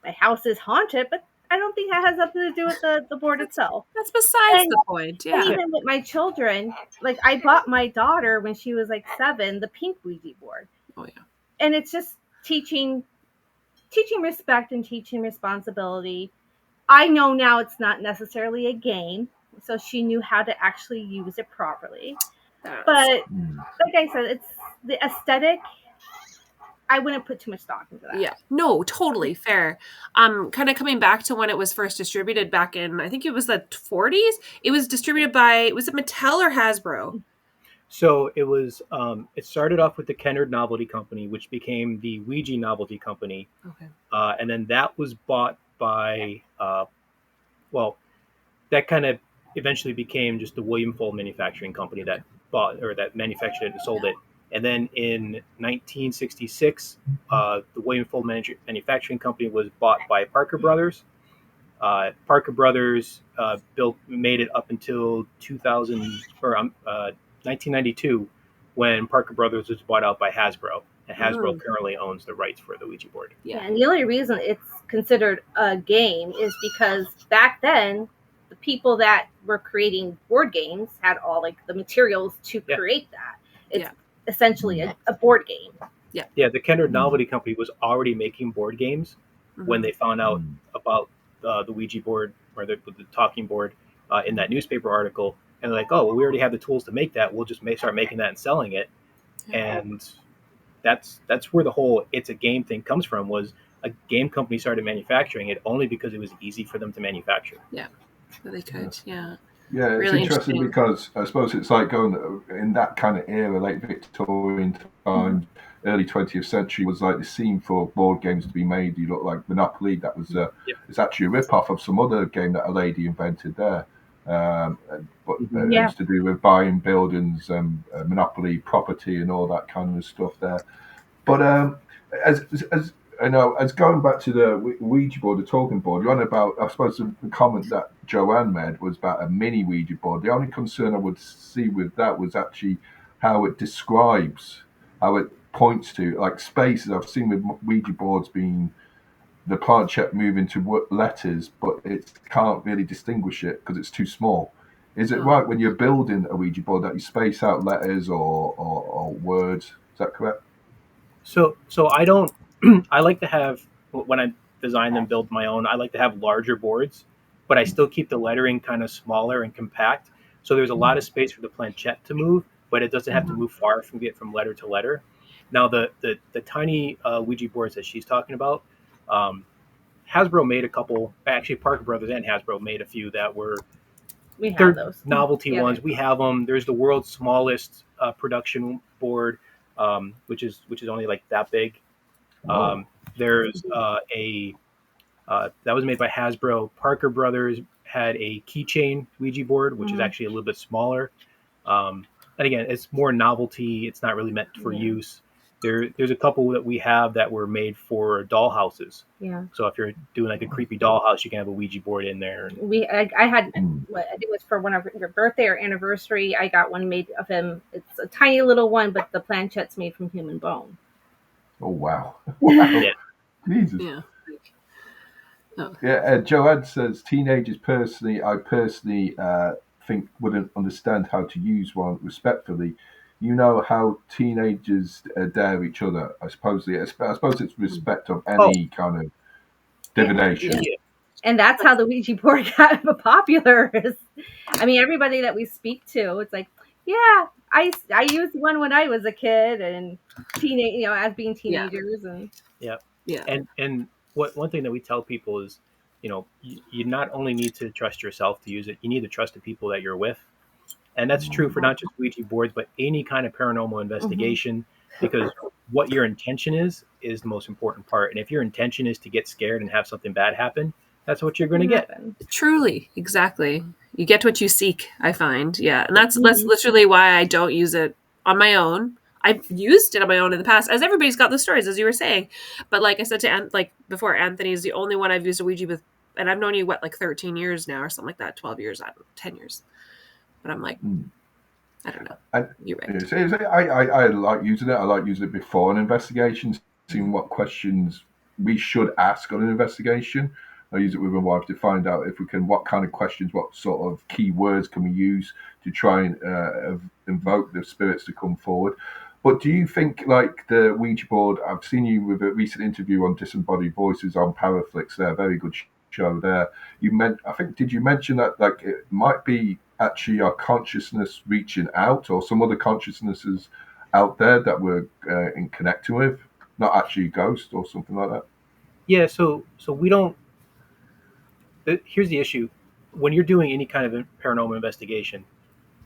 My house is haunted, but I don't think that has nothing to do with the board itself. That's besides And- the point. And Yeah. even with my children, like I bought my daughter when she was like 7 the pink Ouija board, Oh yeah. and it's just teaching respect and teaching responsibility. I know now it's not necessarily a game, so she knew how to actually use it properly. But like I said, it's the aesthetic. I wouldn't put too much stock into that. Yeah, no, totally fair. Kind of coming back to when it was first distributed back in, I think it was the 40s. It was distributed by, was it Mattel or Hasbro? So it was. It started off with the Kennard Novelty Company, which became the Ouija Novelty Company, Okay. and then that was bought by. That kind of eventually became just the William Fold Manufacturing Company that bought or that manufactured it and sold it. And then in 1966, the William Fold Manufacturing Company was bought by Parker Brothers. Parker Brothers made it up until 1992, when Parker Brothers was bought out by Hasbro, and Hasbro currently owns the rights for the Ouija board. Yeah, and the only reason it's considered a game is because back then, the people that were creating board games had all like the materials to create that. It's essentially a board game. Yeah, the Kennard Novelty Company was already making board games when they found out about the Ouija board or the talking board in that newspaper article, and they're like, oh, well, we already have the tools to make that. We'll just start making that and selling it. And that's where the whole "it's a game" thing comes from. Was a game company started manufacturing it only because it was easy for them to manufacture. Yeah, so they could. Yeah. Yeah, it's Really interesting because I suppose it's like going in that kind of era, late Victorian times, early 20th century was like the scene for board games to be made. You look like Monopoly. That was it's actually a rip-off of some other game that a lady invented there. But it's to do with buying buildings and Monopoly property and all that kind of stuff there. But as I know, as going back to the Ouija board, the talking board, you're on about, I suppose the comment that Joanne made was about a mini Ouija board. The only concern I would see with that was actually how it describes, how it points to, like spaces. I've seen with Ouija boards being the planchette moving to letters, but it can't really distinguish it because it's too small. Is it right when you're building a Ouija board that you space out letters or words? Is that correct? So I don't. I like to have, when I design and build my own, I like to have larger boards, but I still keep the lettering kind of smaller and compact. So there's a lot of space for the planchette to move, but it doesn't have to move far from letter to letter. Now the tiny Ouija boards that she's talking about, Hasbro made a couple. Actually, Parker Brothers and Hasbro made a few that were Those novelty ones. We have them. There's the world's smallest production board, which is only like that big. There's that was made by Hasbro. Parker Brothers had a keychain Ouija board, which is actually a little bit smaller. And again, it's more novelty. It's not really meant for use. There's a couple that we have that were made for doll houses. Yeah. So if you're doing like a creepy doll house, you can have a Ouija board in there. I had, I think it was for one of your birthday or anniversary. I got one made of him. It's a tiny little one, but the planchette's made from human bone. Oh wow! Wow. Yeah. Jesus. Yeah. Yeah, Joanne says teenagers I personally think wouldn't understand how to use one respectfully. You know how teenagers dare each other. I suppose it's respect of any kind of divination. Yeah. And that's how the Ouija board got popular. I mean, everybody that we speak to, it's like, yeah, I used one when I was a kid and as being teenagers, and Yeah. Yeah. And one thing that we tell people is, you not only need to trust yourself to use it, you need to trust the people that you're with. And that's true for not just Ouija boards, but any kind of paranormal investigation, because what your intention is the most important part. And if your intention is to get scared and have something bad happen, that's what you're going to get. Truly, exactly. You get what you seek, I find. Yeah. And that's literally why I don't use it on my own. I've used it on my own in the past, as everybody's got the stories, as you were saying. But like I said to before, Anthony is the only one I've used a Ouija with, and I've known you, 13 years now or something like that, 12 years, I don't know, 10 years. But I'm like, I don't know. You're right. I like using it. I like using it before an investigation, seeing what questions we should ask on an investigation. I use it with my wife to find out if we can, what kind of questions, what sort of key words can we use to try and invoke the spirits to come forward. But do you think, like the Ouija board, I've seen you with a recent interview on Disembodied Voices on Paraflix there, very good show there. Did you mention that like it might be actually our consciousness reaching out, or some other consciousnesses out there that we're in connecting with, not actually a ghost or something like that? Yeah. So we don't. Here's the issue: when you're doing any kind of paranormal investigation,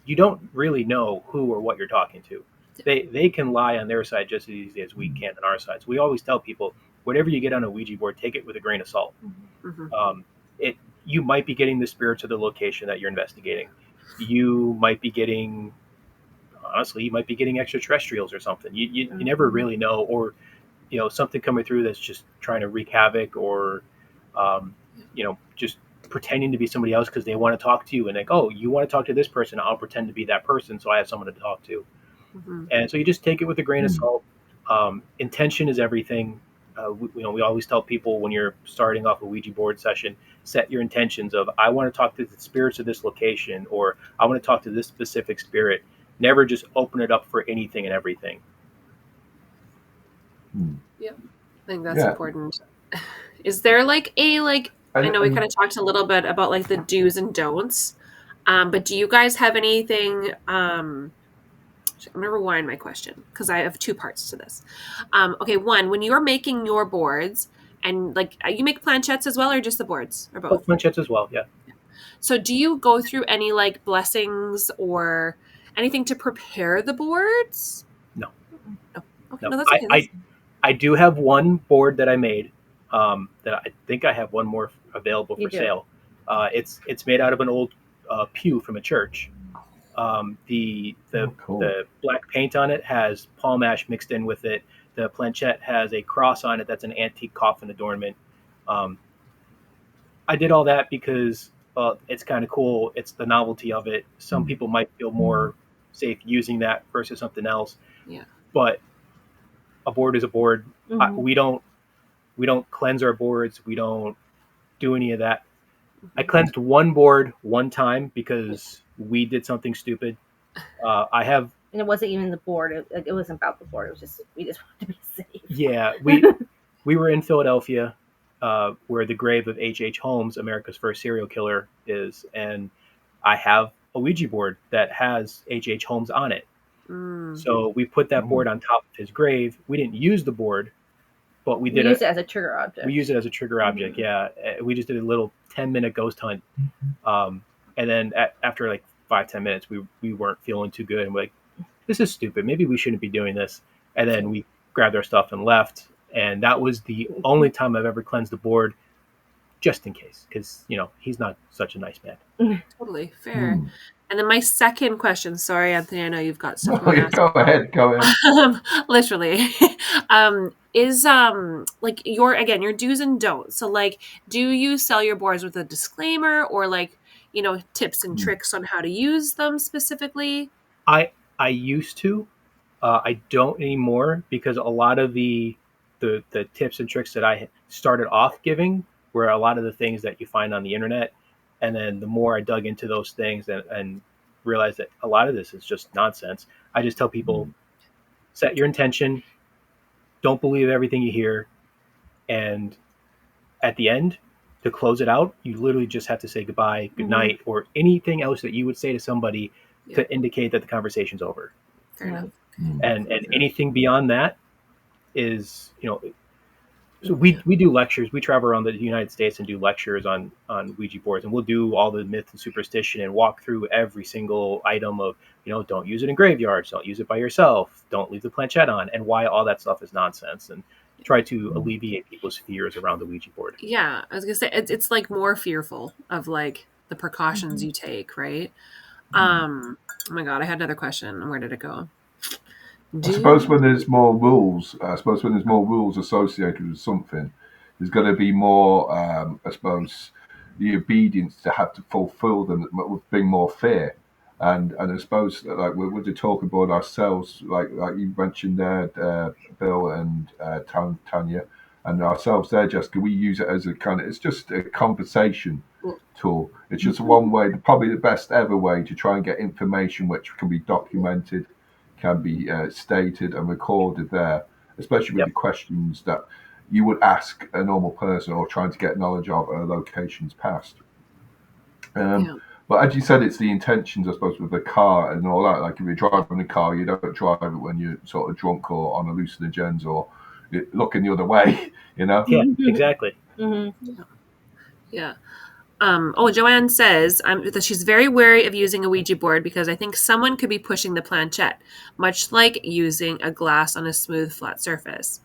you don't really know who or what you're talking to. They can lie on their side just as easy as we can on our side. So we always tell people, whatever you get on a Ouija board, take it with a grain of salt. You might be getting the spirits of the location that you're investigating. You might be getting, honestly, extraterrestrials or something. You never really know, or something coming through that's just trying to wreak havoc, or just pretending to be somebody else because they want to talk to you, and like, oh, you want to talk to this person, I'll pretend to be that person so I have someone to talk to. And so you just take it with a grain of salt. Intention is everything. We always tell people, when you're starting off a Ouija board session, set your intentions of, I want to talk to the spirits of this location, or I want to talk to this specific spirit. Never just open it up for anything and everything. Yeah, I think that's important. Is there I know we kind of talked a little bit about like the do's and don'ts, but do you guys have anything? I'm gonna rewind my question because I have two parts to this. Okay, one, when you're making your boards, and like you make planchettes as well, or just the boards, or both? Planchettes as well, yeah. So do you go through any like blessings or anything to prepare the boards? No. Okay, no, that's okay. I do have one board that I made. That I think I have one more available for sale. It's made out of an old pew from a church. The black paint on it has palm ash mixed in with it. The planchette has a cross on it that's an antique coffin adornment. I did all that because it's kind of cool. It's the novelty of it. Some people might feel more safe using that versus something else. Yeah. But a board is a board. We don't cleanse our boards. We don't do any of that. I cleansed one board one time because we did something stupid. And it wasn't even the board. It wasn't about the board. It was just, we just wanted to be safe. Yeah, we were in Philadelphia, where the grave of H.H. Holmes, America's first serial killer, is, and I have a Ouija board that has H.H. Holmes on it. So we put that board on top of his grave. We didn't use the board, but we used it as a trigger object. We used it as a trigger object, yeah. We just did a little 10-minute ghost hunt. And then after like 5-10 minutes, we weren't feeling too good. And we're like, this is stupid. Maybe we shouldn't be doing this. And then we grabbed our stuff and left. And that was the only time I've ever cleansed the board, just in case, because, he's not such a nice man. Totally fair. And then my second question, sorry, Anthony, I know you've got stuff. Go ahead. Literally, is like your do's and don'ts. So like, do you sell your boards with a disclaimer, or like, tips and tricks on how to use them specifically? I used to. I don't anymore, because a lot of the tips and tricks that I started off giving were a lot of the things that you find on the internet. And then the more I dug into those things and realized that a lot of this is just nonsense, I just tell people, set your intention, don't believe everything you hear, and at the end, to close it out, you literally just have to say goodbye, good night, or anything else that you would say to somebody to indicate that the conversation's over. Fair enough. And anything beyond that is, so we do lectures. We travel around the United States and do lectures on Ouija boards, and we'll do all the myth and superstition and walk through every single item of, don't use it in graveyards, don't use it by yourself, don't leave the planchette on, and why all that stuff is nonsense, and try to alleviate people's fears around the Ouija board. Yeah, I was gonna say it's like more fearful of like the precautions you take, right? Oh my god, I had another question. Where did it go? I suppose when there's more rules, associated with something, there's got to be more, I suppose, the obedience to have to fulfill them that would bring more fear. And I suppose like we're to talk about ourselves, like you mentioned there, Bill and Tanya, and ourselves there, Jessica. We use it as it's just a conversation tool. It's just one way, probably the best ever way to try and get information which can be documented, can be stated and recorded there, especially with the questions that you would ask a normal person or trying to get knowledge of locations past. But as you said, it's the intentions, I suppose, with the car and all that. Like if you're driving a car, you don't drive it when you're sort of drunk or on hallucinogens or looking the other way, Yeah, exactly. Yeah. Joanne says that she's very wary of using a Ouija board because I think someone could be pushing the planchette, much like using a glass on a smooth, flat surface.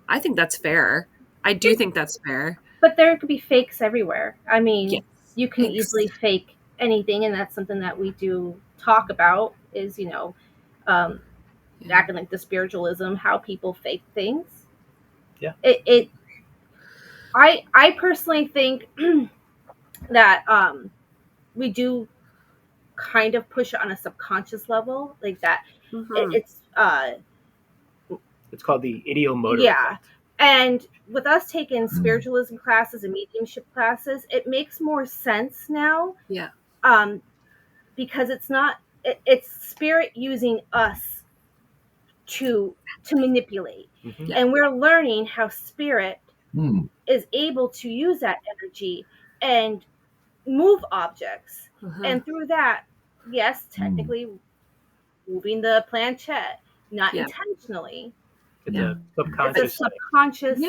I think that's fair. I do think that's fair. But there could be fakes everywhere. I mean, you can easily fake anything, and that's something that we do talk about is, acting like the spiritualism, how people fake things. Yeah. I personally think that we do kind of push it on a subconscious level, like that. It's called the ideomotor effect. And with us taking spiritualism classes and mediumship classes, it makes more sense now. Yeah. Because it's spirit using us to manipulate. And we're learning how spirit is able to use that energy and move objects. And through that, yes, technically moving the planchette, not intentionally. It's a subconscious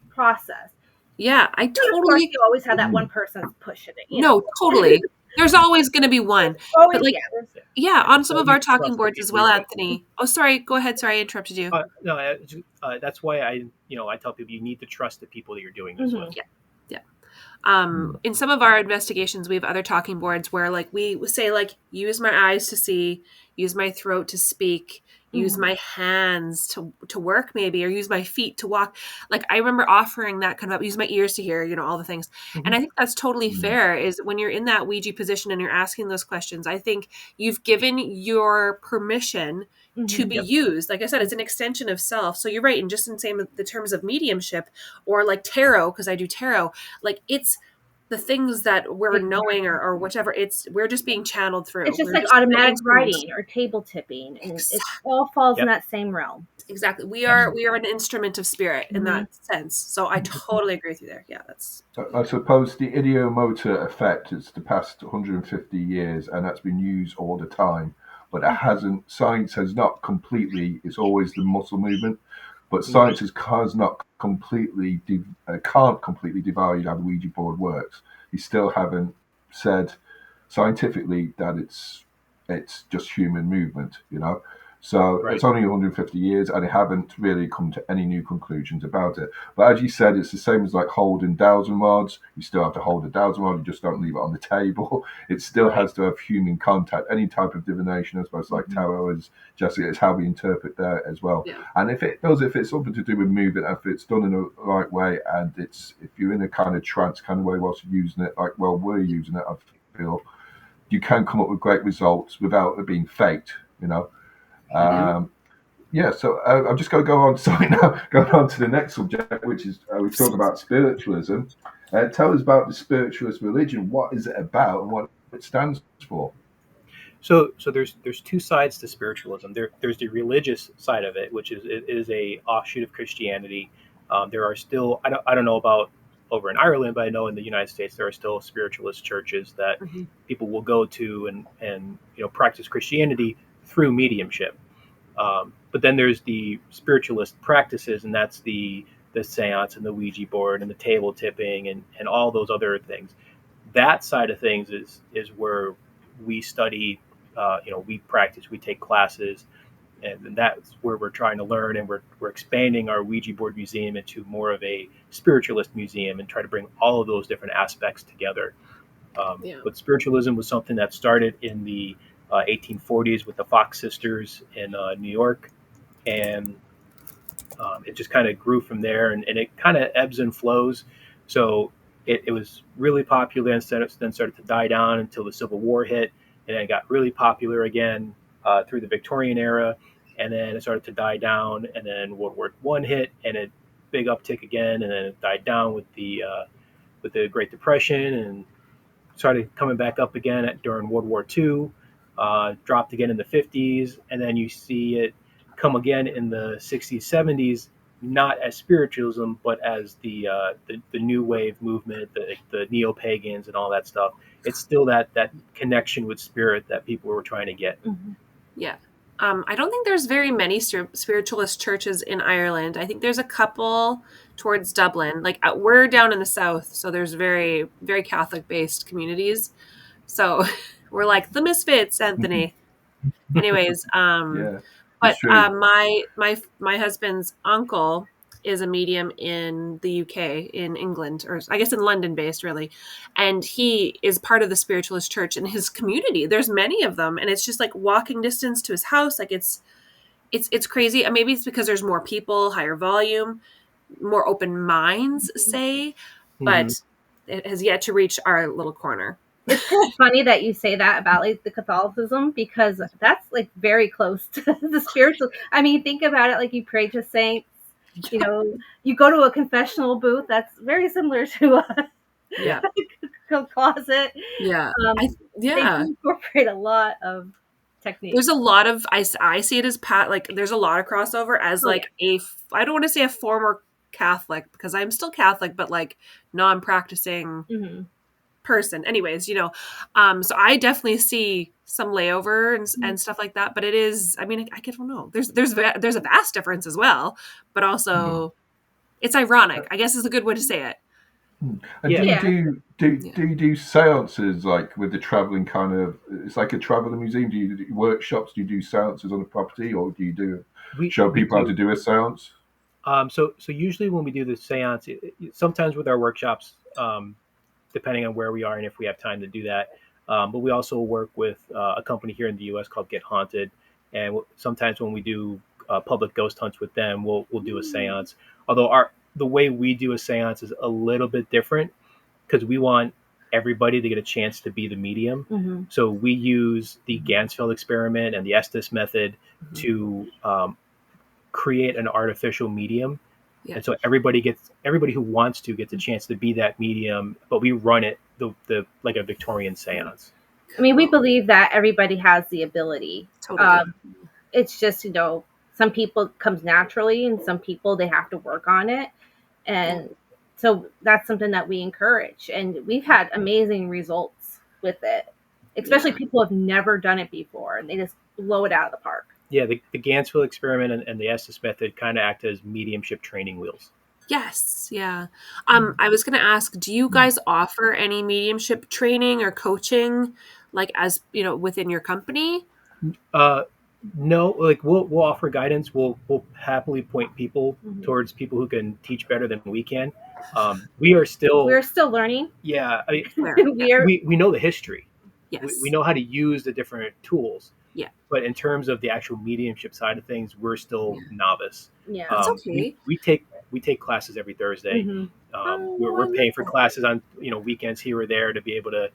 process. Yeah, I totally. Of course, you always have that one person pushing it. No, totally. There's always going to be one. But like, on some of our talking boards as well, Anthony. Oh, sorry. Go ahead. Sorry, I interrupted you. No, that's why I tell people you need to trust the people that you're doing this with. Yeah. In some of our investigations, we have other talking boards where like we say like use my eyes to see, use my throat to speak, use my hands to work maybe, or use my feet to walk. Like I remember offering that kind of, use my ears to hear, all the things. And I think that's totally fair is when you're in that Ouija position and you're asking those questions, I think you've given your permission to be used. Like I said, it's an extension of self. So you're right. And just in the terms of mediumship or like tarot, because I do tarot, like it's the things that we're knowing or whatever, we're just being channeled through. It's just like automatic writing or table tipping. And it all falls in that same realm. Exactly. We are an instrument of spirit in that sense. So I totally agree with you there. Yeah, that's. I suppose the ideomotor effect is the past 150 years, and that's been used all the time. But it hasn't. Science has not completely. It's always the muscle movement, but science can't completely devalue how the Ouija board works. You still haven't said scientifically that it's just human movement. So it's only 150 years, and they haven't really come to any new conclusions about it. But as you said, it's the same as like holding dowsing rods. You still have to hold a dowsing rod. You just don't leave it on the table. It still has to have human contact. Any type of divination, I suppose, like tarot, as Jessica, is how we interpret that as well. Yeah. And if it's something to do with movement, if it's done in the right way, and if you're in a kind of trance kind of way whilst you're using it, like we're using it, I feel you can come up with great results without it being faked. So I'm just going to go on to the next subject, which is we talk about spiritualism. Tell us about the spiritualist religion. What is it about and what it stands for? So there's two sides to spiritualism. There's the religious side of it, which is a offshoot of Christianity. There are still I don't know about over in Ireland, but I know in the United States there are still spiritualist churches that people will go to and practice Christianity through mediumship. But then there's the spiritualist practices, and that's the seance and the Ouija board and the table tipping and all those other things. That side of things is where we study, we practice, we take classes, and that's where we're trying to learn, and we're expanding our Ouija board museum into more of a spiritualist museum and try to bring all of those different aspects together. But spiritualism was something that started in the 1840s with the Fox sisters in New York, and it just kind of grew from there, and it kind of ebbs and flows. So it was really popular, and then started to die down until the Civil War hit, and then it got really popular again through the Victorian era, and then it started to die down, and then World War I hit, and it big uptick again, and then it died down with the Great Depression, and started coming back up again during World War II, dropped again in the 50s, and then you see it come again in the 60s, 70s, not as spiritualism, but as the new wave movement, the neo-pagans and all that stuff. It's still that connection with spirit that people were trying to get. Yeah. I don't think there's very many spiritualist churches in Ireland. I think there's a couple towards Dublin. Like we're down in the south, so there's very, very Catholic-based communities. So we're like the misfits, Anthony. Anyways, but my husband's uncle is a medium in the UK, in England, or I guess in London based really. And he is part of the spiritualist church in his community. There's many of them. And it's just like walking distance to his house. Like it's crazy. And maybe it's because there's more people, higher volume, more open minds, say, but it has yet to reach our little corner. It's kind of funny that you say that about like the Catholicism, because that's like very close to the spiritual. I mean, think about it, like you pray to saints, you go to a confessional booth, that's very similar to a closet. They incorporate a lot of techniques. There's a lot of, I see it as there's a lot of crossover as I don't want to say a former Catholic, because I'm still Catholic, but like non-practicing person. Anyways, so I definitely see some layover and stuff like that, but it is, I mean, I don't know. There's a vast difference as well, but also it's ironic, I guess is a good way to say it. And do you do seances like with the traveling kind of, it's like a traveling museum? Do you do workshops? Do you do seances on the property, or do you show people how to do a seance? So usually when we do the seance, sometimes with our workshops, depending on where we are and if we have time to do that. But we also work with a company here in the U.S. called Get Haunted, and sometimes when we do public ghost hunts with them, we'll do a seance. Although the way we do a seance is a little bit different, because we want everybody to get a chance to be the medium. So we use the Ganzfeld experiment and the Estes method to create an artificial medium. And so everybody who wants to gets a chance to be that medium, but we run it the like a Victorian seance. I mean, we believe that everybody has the ability. Totally. It's just, some people it comes naturally, and some people they have to work on it. And so that's something that we encourage. And we've had amazing results with it, especially people who have never done it before, and they just blow it out of the park. Yeah, the Ganzfeld experiment and the Estes method kind of act as mediumship training wheels. Yes, yeah. I was going to ask, do you guys offer any mediumship training or coaching, like as within your company? No, like we'll offer guidance. We'll happily point people towards people who can teach better than we can. We're still learning. Yeah, I mean, we know the history. Yes, we know how to use the different tools. Yeah, but in terms of the actual mediumship side of things, we're still novice. Yeah, that's okay. We take classes every Thursday. We're paying for classes on weekends here or there to be able to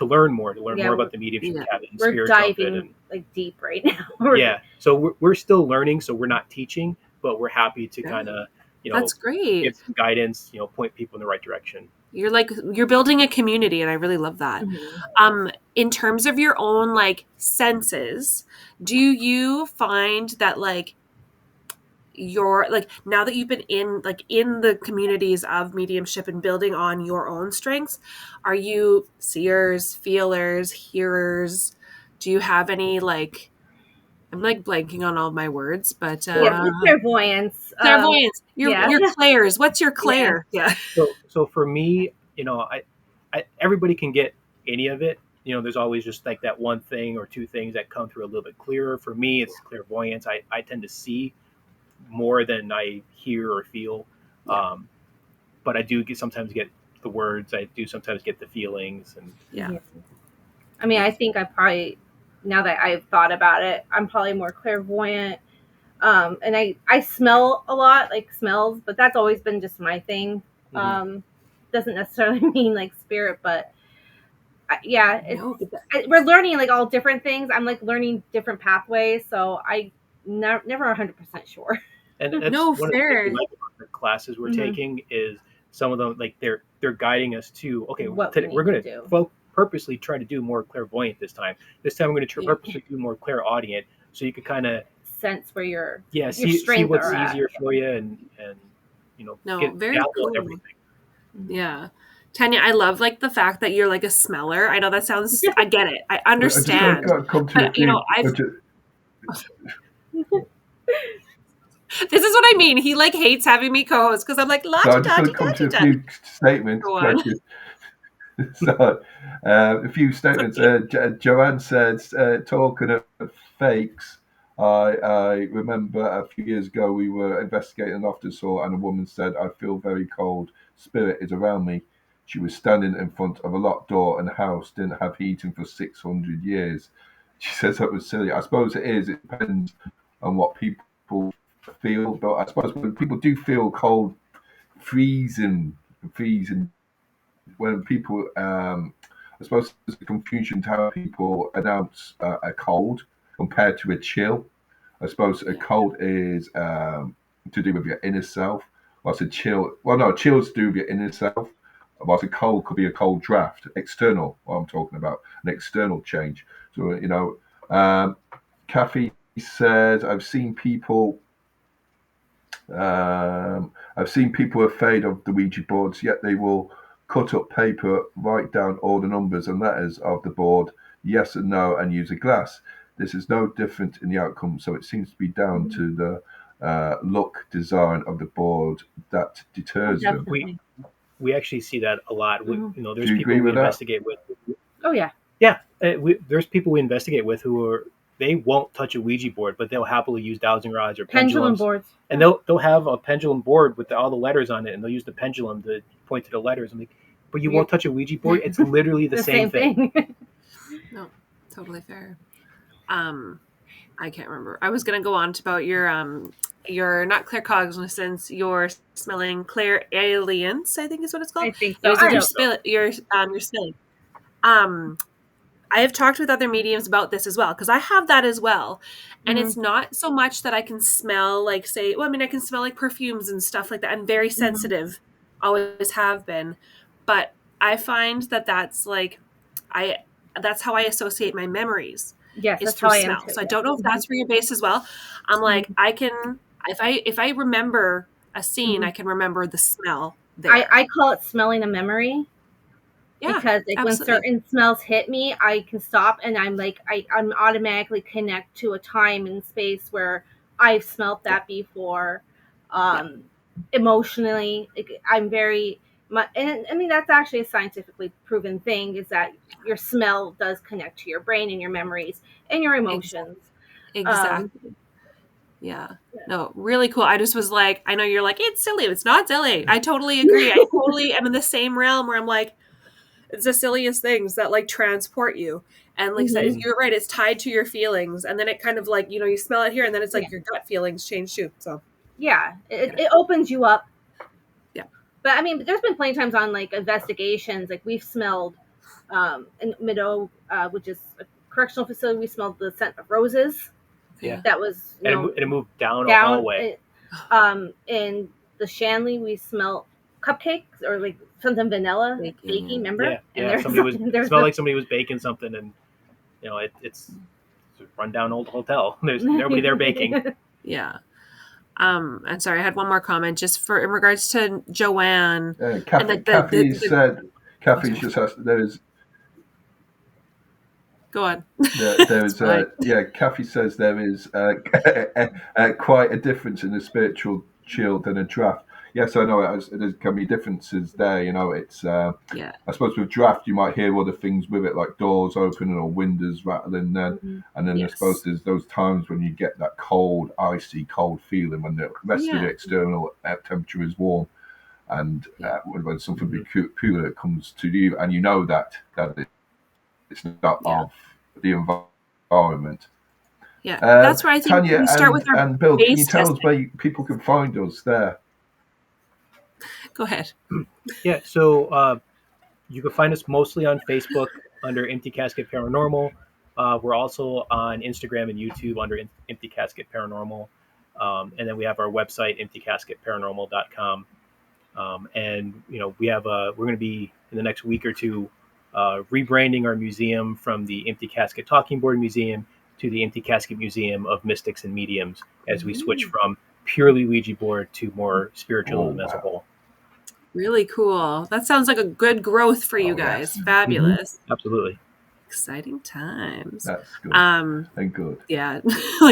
learn more about the mediumship cabinet. We're diving deep right now. So we're still learning, so we're not teaching, but we're happy to kind of that's great. Give some guidance, point people in the right direction. You're building a community, and I really love that. In terms of your own senses, do you find that your, like, now that you've been in the communities of mediumship and building on your own strengths, are you seers, feelers, hearers? Do you have any, like, I'm like blanking on all my words, but clairvoyance. clairvoyance. Your clairs. What's your Yeah. clair? Yeah. So for me, I everybody can get any of it. There's always just like that one thing or two things that come through a little bit clearer. For me, it's clairvoyance. I tend to see more than I hear or feel. But I do sometimes get the words. I do sometimes get the feelings. And I mean, I think I probably, now that I've thought about it, I'm probably more clairvoyant. And I smell a lot, like smells, but that's always been just my thing. Doesn't necessarily mean like spirit, but we're learning like all different things. I'm like learning different pathways, so I never 100% sure. And that's one of the things we like about the classes we're taking is some of them, like they're guiding us to, okay, today we're going to purposely try to do more clairvoyant this time. This time we're going to purposely do more clairaudient, so you can kind of sense where your see what's easier for you, and very cool. Everything. Yeah. Tanya, I love like the fact that you're like a smeller. I know that sounds, I get it. I understand. This is what I mean. He like hates having me co-host because I'm like, so I'm just going to come to a few statements. So, a few statements. Joanne says, talking of fakes, I remember a few years ago we were investigating an aftersaw and a woman said, I feel very cold. Spirit is around me. She was standing in front of a locked door and the house didn't have heating for 600 years. She says that was silly. I suppose it is. It depends on what people feel. But I suppose when people do feel cold, freezing, when people, I suppose there's a confusion to how people announce a cold compared to a chill. I suppose a cold is to do with your inner self, whilst a chill, chill's to do with your inner self, whilst a cold could be a cold draft, external, what I'm talking about, an external change. So, Kathy says, I've seen people afraid of the Ouija boards, yet they will cut up paper, write down all the numbers and letters of the board, yes and no, and use a glass. This is no different in the outcome, so it seems to be down to the look, design of the board that deters them. We actually see that a lot. There's people we investigate with. Oh yeah. Yeah, there's people we investigate with who they won't touch a Ouija board, but they'll happily use dowsing rods or pendulum boards. And they'll have a pendulum board with all the letters on it, and they'll use the pendulum to point to the letters. I'm like, but you won't touch a Ouija board? It's literally the same thing. No, totally fair. I can't remember. I was gonna go on to about your not claircognizance, your smelling, clairalience, I think is what it's called. I think so. You're smelling. I have talked with other mediums about this as well, because I have that as well. And it's not so much that I can smell like, I can smell like perfumes and stuff like that. I'm very sensitive, always have been. But I find that that's like, that's how I associate my memories. Yes, is through smell. So I don't know if that's for your base as well. I'm like, I can, if I remember a scene, I can remember the smell there. I call it smelling a memory. Yeah, because like when certain smells hit me, I can stop and I'm like, I'm automatically connect to a time and space where I've smelt that before. Emotionally, I'm very much, and I mean that's actually a scientifically proven thing, is that your smell does connect to your brain and your memories and your emotions. Exactly. Yeah. No, really cool. I just was like, I know you're like, it's silly. It's not silly. I totally agree. I totally am in the same realm where I'm like, it's the silliest things that like transport you. And like you're right, it's tied to your feelings. And then it kind of like, you smell it here and then it's like your gut feelings change too. So yeah, it opens you up. Yeah. But I mean, there's been plenty of times on like investigations, like we've smelled in Mido, which is a correctional facility, we smelled the scent of roses. Yeah. That was and it moved down a hallway. In the Shanley we smelled cupcakes or like something vanilla baking, remember? Yeah. And it smelled like somebody was baking something, and it's a rundown old hotel. There's nobody there baking. Yeah. And sorry, I had one more comment just for in regards to Joanne. Kathy said, Kathy just has, there is. Go on. There is, Kathy says there is quite a difference in the spiritual chill than a draft. Yes, I know there can be differences there. It's I suppose with draft you might hear other things with it, like doors opening or windows rattling. And then I suppose there's those times when you get that cold, icy, cold feeling when the rest of the external temperature is warm, and when something cooler comes to you, and you know that it's not of the environment. Yeah, that's where I think Tanya we start with our and Bill, can you tell testing. us where people can find us there? Go ahead. Yeah, so you can find us mostly on Facebook under Empty Casket Paranormal. We're also on Instagram and YouTube under Empty Casket Paranormal. And then we have our website, emptycasketparanormal.com. And we're going to be in the next week or two rebranding our museum from the Empty Casket Talking Board Museum to the Empty Casket Museum of Mystics and Mediums, as we switch from purely Ouija board to more spiritualism as a whole. Really cool. That sounds like a good growth for you guys. Yes. Fabulous. Mm-hmm. Absolutely. Exciting times. That's good. And good. Yeah.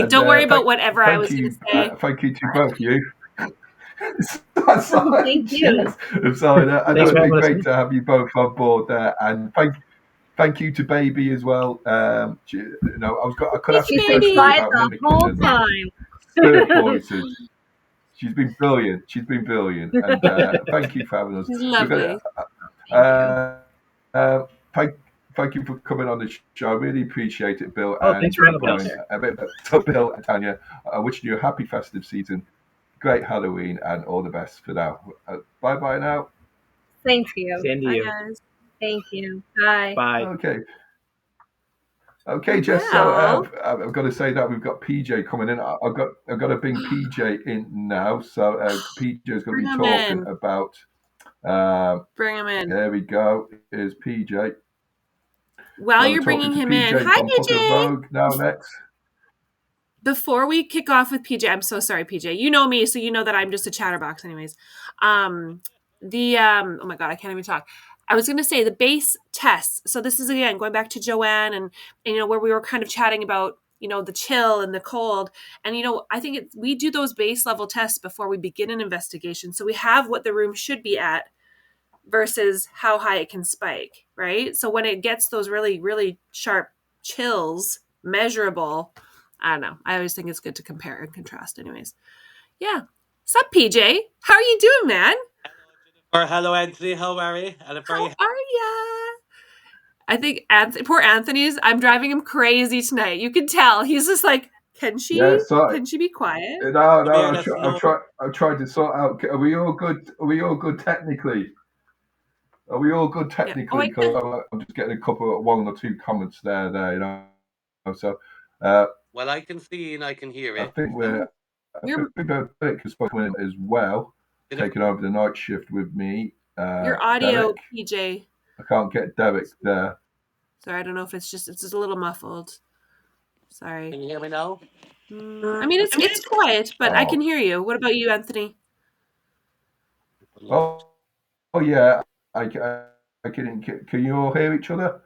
Don't worry about whatever I was going to say. Thank you to both of you. Thank you. I'm sorry. I know it'd be great to have you both on board there, and thank you to Baby as well. I could ask you questions about the whole time. Spirit voices. She's been brilliant. And thank you for having us. Lovely. Thank you for coming on the show. I really appreciate it, Bill. Thanks for having us. Bill and Tanya, I wish you a happy festive season, great Halloween, and all the best for now. Bye now. Thank you. Same to you. Guys. Thank you. Bye. Bye. Okay, Jess. So I've got to say that we've got PJ coming in. I've got to bring PJ in now. So PJ is going to be talking about. Bring him in. There we go. Here's PJ. While you're bringing him in, hi PJ. Púca Vogue now next. Before we kick off with PJ, I'm so sorry, PJ. You know me, so you know that I'm just a chatterbox, anyways. Oh my god, I can't even talk. I was going to say the base tests. So this is, again, going back to Joanne and where we were kind of chatting about, the chill and the cold. And, I think we do those base level tests before we begin an investigation. So we have what the room should be at versus how high it can spike, right? So when it gets those really, really sharp chills, measurable, I don't know. I always think it's good to compare and contrast anyways. Yeah. Sup, PJ? How are you doing, man? Hello, Anthony. How are you? How are ya? I think poor Anthony's. I'm driving him crazy tonight. You can tell he's just like, can she be quiet? No. I'm trying to sort out. Are we all good? Technically? Because I'm just getting one or two comments there. So. Well, I can see and I can hear it. I think Derek has spoken as well. Taking over the night shift with me. Your audio, Derek. PJ. I can't get Derek there. Sorry, I don't know if it's just a little muffled. Sorry. Can you hear me now? I mean, it's quiet, but I can hear you. What about you, Anthony? Oh yeah. I can. Can you all hear each other?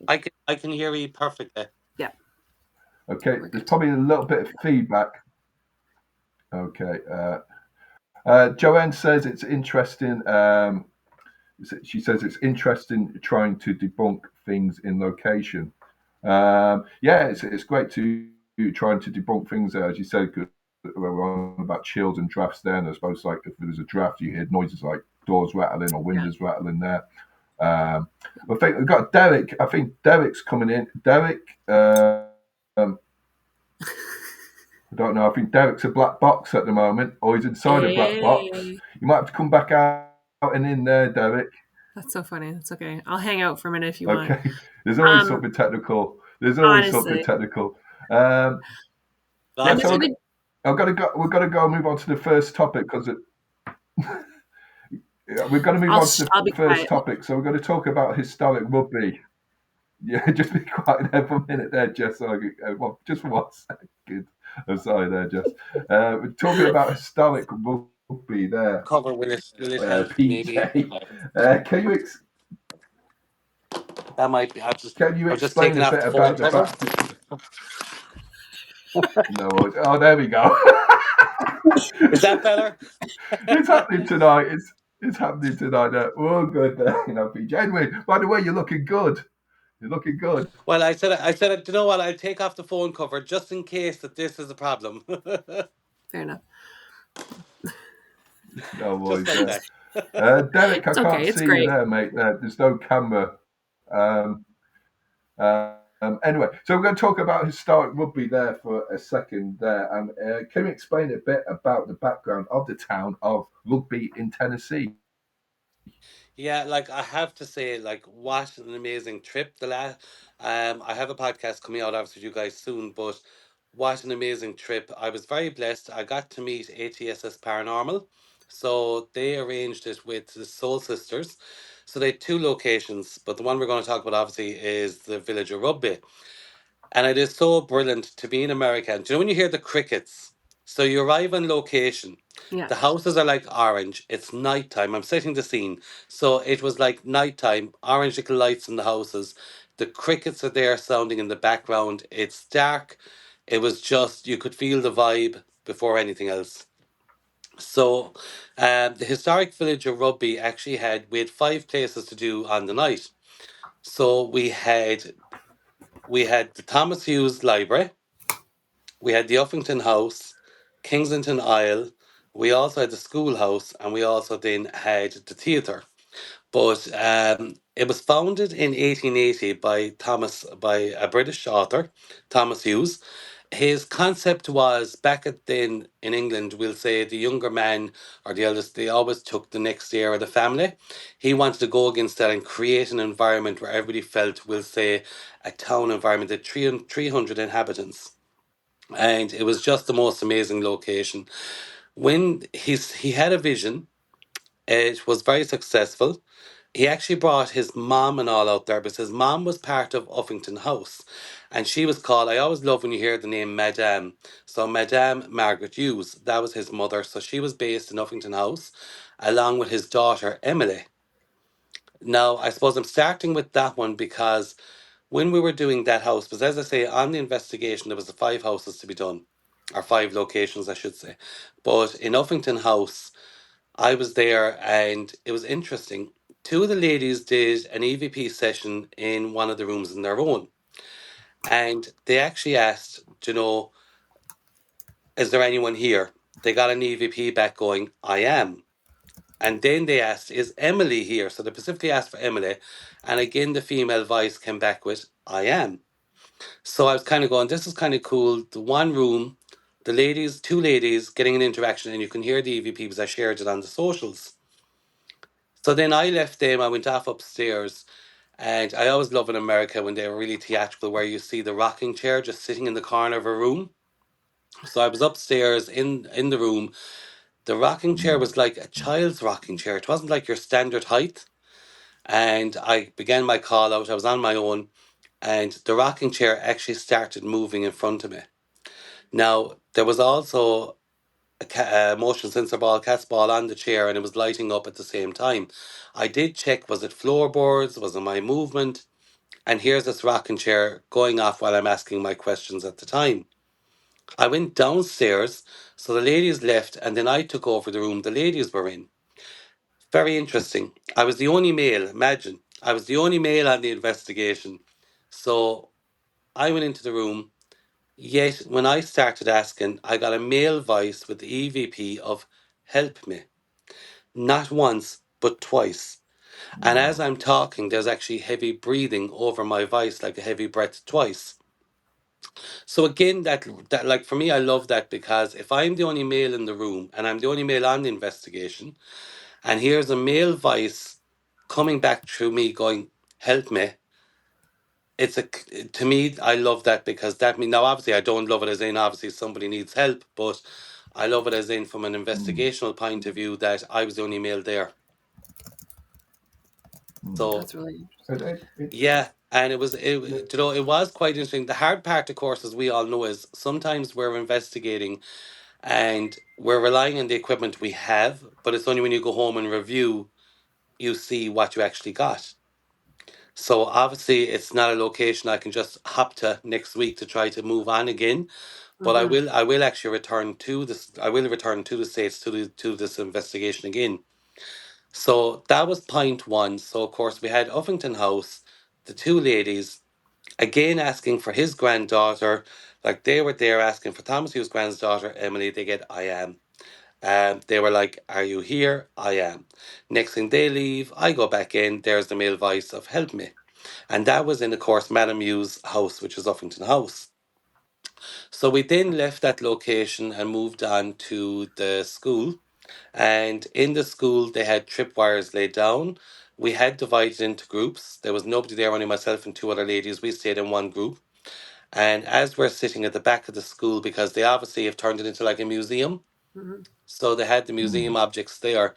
I can hear you perfectly. Yeah. Okay. There's probably a little bit of feedback. Okay. Joanne says it's interesting. She says it's interesting trying to debunk things in location. It's great to trying to debunk things, as you said. We're on about chills and drafts there, and I suppose like if there was a draft, you hear noises like doors rattling or windows rattling there. I think we've got Derek. I think Derek's coming in. Derek. I don't know. I think Derek's a black box at the moment, or he's inside a black box. You might have to come back out and in there, Derek. That's so funny. That's okay. I'll hang out for a minute if you want. Okay. There's always something technical. We've got to go move on to the first topic because we're going to move on to the first topic. So we're going to talk about historic rugby. Yeah, just be quiet there for a minute there, Jess. Just for 1 second. I'm sorry there, Jess. We're talking about historic rugby there, Cover will it help? Maybe PJ. that might be. Can you I was just explain taking a off bit the phone about the cover. back? No worries. Oh, there we go. Is that better? It's happening tonight. It's happening tonight. We're all good there, PJ. Anyway, by the way, you're looking good. You're looking good. Well, I said, you know what? I'll take off the phone cover just in case that this is a problem. Fair enough. No worries. Just like that. Derek, I It's can't okay. It's see great. you there, mate. There's no camera. Anyway, so we're going to talk about historic rugby there for a second there. Can you explain a bit about the background of the town of Rugby in Tennessee? Yeah, like I have to say, like what an amazing trip. I have a podcast coming out obviously with you guys soon, but what an amazing trip. I was very blessed. I got to meet ATSS Paranormal. So they arranged it with the Soul Sisters. So they had two locations, but the one we're going to talk about obviously is the village of Rugby. And it is so brilliant to be in America. And do you know when you hear the crickets? So you arrive on location. Yeah. The houses are like orange. It's nighttime. I'm setting the scene. So it was like nighttime, orange little lights in the houses. The crickets are there sounding in the background. It's dark. It was just, you could feel the vibe before anything else. So the historic village of Rugby actually we had 5 places to do on the night. So we had the Thomas Hughes Library, we had the Uffington House, Kensington Isle, we also had the schoolhouse, and we also then had the theatre. But it was founded in 1880 by a British author, Thomas Hughes. His concept was back at then in England, we'll say the younger man or the eldest, they always took the next heir of the family. He wanted to go against that and create an environment where everybody felt, we'll say, a town environment of 300 inhabitants. And it was just the most amazing location. When he had a vision, it was very successful. He actually brought his mom and all out there because his mom was part of Uffington House. And she was called, I always love when you hear the name Madame. So Madame Margaret Hughes, that was his mother. So she was based in Uffington House along with his daughter Emily. Now, I suppose I'm starting with that one because when we were doing that house, because as I say, on the investigation, there was the 5 houses to be done, or 5 locations, I should say. But in Uffington House, I was there and it was interesting. 2 of the ladies did an EVP session in one of the rooms in their own. And they actually asked, is there anyone here? They got an EVP back going, I am. And then they asked, is Emily here? So they specifically asked for Emily. And again, the female voice came back with, I am. So I was kind of going, this is kind of cool. The one room, the ladies, 2 ladies getting an interaction, and you can hear the EVP because I shared it on the socials. So then I left them, I went off upstairs, and I always love in America when they were really theatrical, where you see the rocking chair just sitting in the corner of a room. So I was upstairs in the room. The rocking chair was like a child's rocking chair. It wasn't like your standard height. And I began my call out. I was on my own, and the rocking chair actually started moving in front of me. Now, there was also a motion sensor ball, cat's ball on the chair, and it was lighting up at the same time. I did check, was it floorboards? Was it my movement? And here's this rocking chair going off while I'm asking my questions at the time. I went downstairs, so the ladies left, and then I took over the room the ladies were in. Very interesting. I was the only male, imagine. I was the only male on the investigation. So I went into the room. Yet, when I started asking, I got a male voice with the EVP of help me. Not once, but twice. And as I'm talking, there's actually heavy breathing over my voice, like a heavy breath twice. So again, that like for me, I love that because if I'm the only male in the room and I'm the only male on the investigation, and here's a male voice coming back through me going, help me, to me, I love that because that means, now obviously I don't love it as in obviously somebody needs help, but I love it as in from an investigational point of view that I was the only male there. So That's really interesting. yeah, And it was quite interesting. The hard part, of course, as we all know, is sometimes we're investigating and we're relying on the equipment we have, but it's only when you go home and review you see what you actually got. So obviously, it's not a location I can just hop to next week to try to move on again. But I will actually return to this. I will return to the states to this investigation again. So that was point one. So of course we had Uffington House, the two ladies again asking for his granddaughter. Like they were there asking for Thomas Hugh's granddaughter Emily. They get I am. They were like, "Are you here?" I am. Next thing they leave, I go back in. There's the male voice of "Help me," and that was in, of course, Madame Hugh's house, which was Uffington House. So we then left that location and moved on to the school. And in the school, they had tripwires laid down. We had divided into groups. There was nobody there, only myself and two other ladies. We stayed in one group. And as we're sitting at the back of the school, because they obviously have turned it into like a museum, so they had the museum objects there.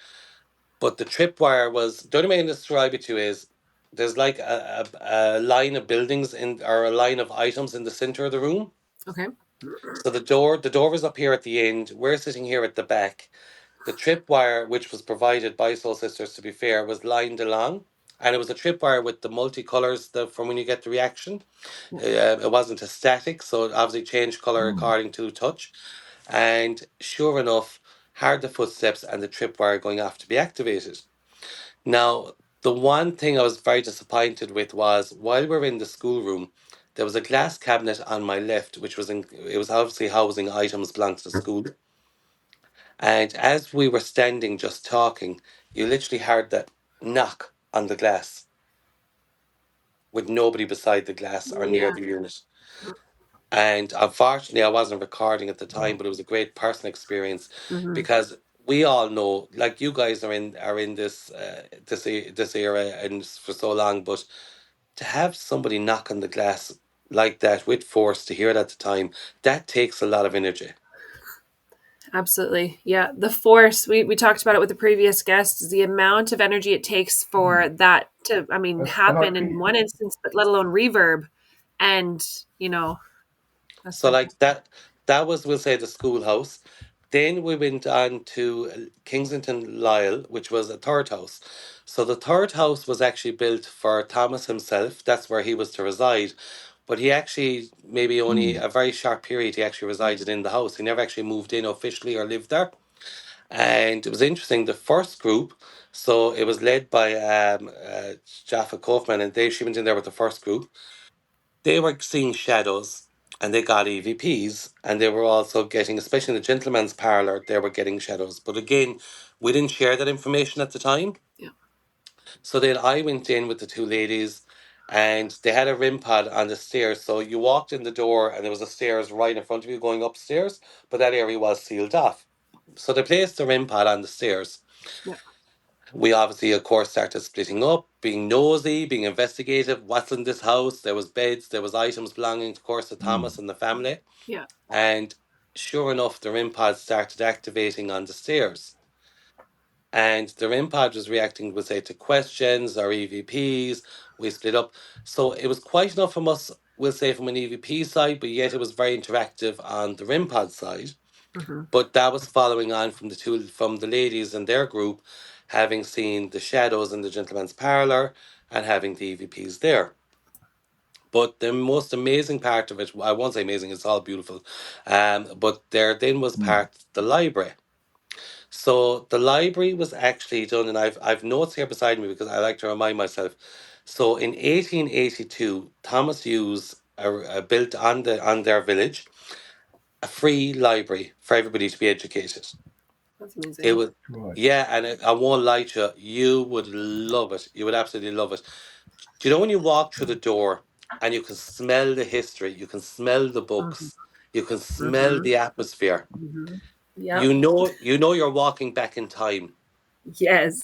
But the tripwire was the only way I can describe it to you is there's like a line of buildings in or a line of items in the center of the room. Okay. So the door was up here at the end. We're sitting here at the back. The tripwire, which was provided by Soul Sisters, to be fair, was lined along, and it was a tripwire with the multicolours from when you get the reaction. It wasn't a static, so it obviously changed colour according to touch. And sure enough, heard the footsteps and the tripwire going off to be activated. Now, the one thing I was very disappointed with was while we were in the schoolroom, there was a glass cabinet on my left, which it was obviously housing items belonging to the school. And as we were standing just talking, you literally heard that knock on the glass with nobody beside the glass or near Yeah. the unit. And unfortunately, I wasn't recording at the time, but it was a great personal experience because we all know, like you guys are in this era and for so long, but to have somebody knock on the glass like that with force to hear it at the time, that takes a lot of energy. Absolutely. Yeah. The force, we talked about it with the previous guests, the amount of energy it takes for that to, happen in one instance, but let alone reverb. And, that's So like that was, we'll say, the schoolhouse. Then we went on to Kingsington Lisle, which was a third house. So the third house was actually built for Thomas himself. That's where he was to reside. But he actually, maybe only a very short period, he actually resided in the house. He never actually moved in officially or lived there. And it was interesting. The first group, so it was led by Jaffa Kaufman, and she went in there with the first group. They were seeing shadows and they got EVPs, and they were also getting, especially in the gentleman's parlor, they were getting shadows. But again, we didn't share that information at the time. Yeah. So then I went in with the two ladies, and they had a RIM pod on the stairs. So you walked in the door and there was a stairs right in front of you going upstairs, but that area was sealed off. So they placed the RIM pod on the stairs. Yeah. We obviously, of course, started splitting up, being nosy, being investigative. What's in this house? There was beds, there was items belonging, of course, to Thomas and the family. Yeah. And sure enough, the RIM pod started activating on the stairs. And the RIM pod was reacting, we'll say, to questions or EVPs. We split up. So it was quite enough from us, we'll say, from an EVP side, but yet it was very interactive on the RIM pod side. But that was following on from the ladies and their group having seen the shadows in the gentleman's parlor and having the EVPs there. But the most amazing part of it, I won't say amazing, it's all beautiful. But there then was part the library. So the library was actually done, and I've notes here beside me because I like to remind myself. So in 1882, Thomas Hughes built on their village a free library for everybody to be educated. That's amazing. It was, yeah, and I won't lie to you, you would love it. You would absolutely love it. Do you know when you walk through the door and you can smell the history, you can smell the books, you can smell the atmosphere. Yeah. You know you're walking back in time. Yes.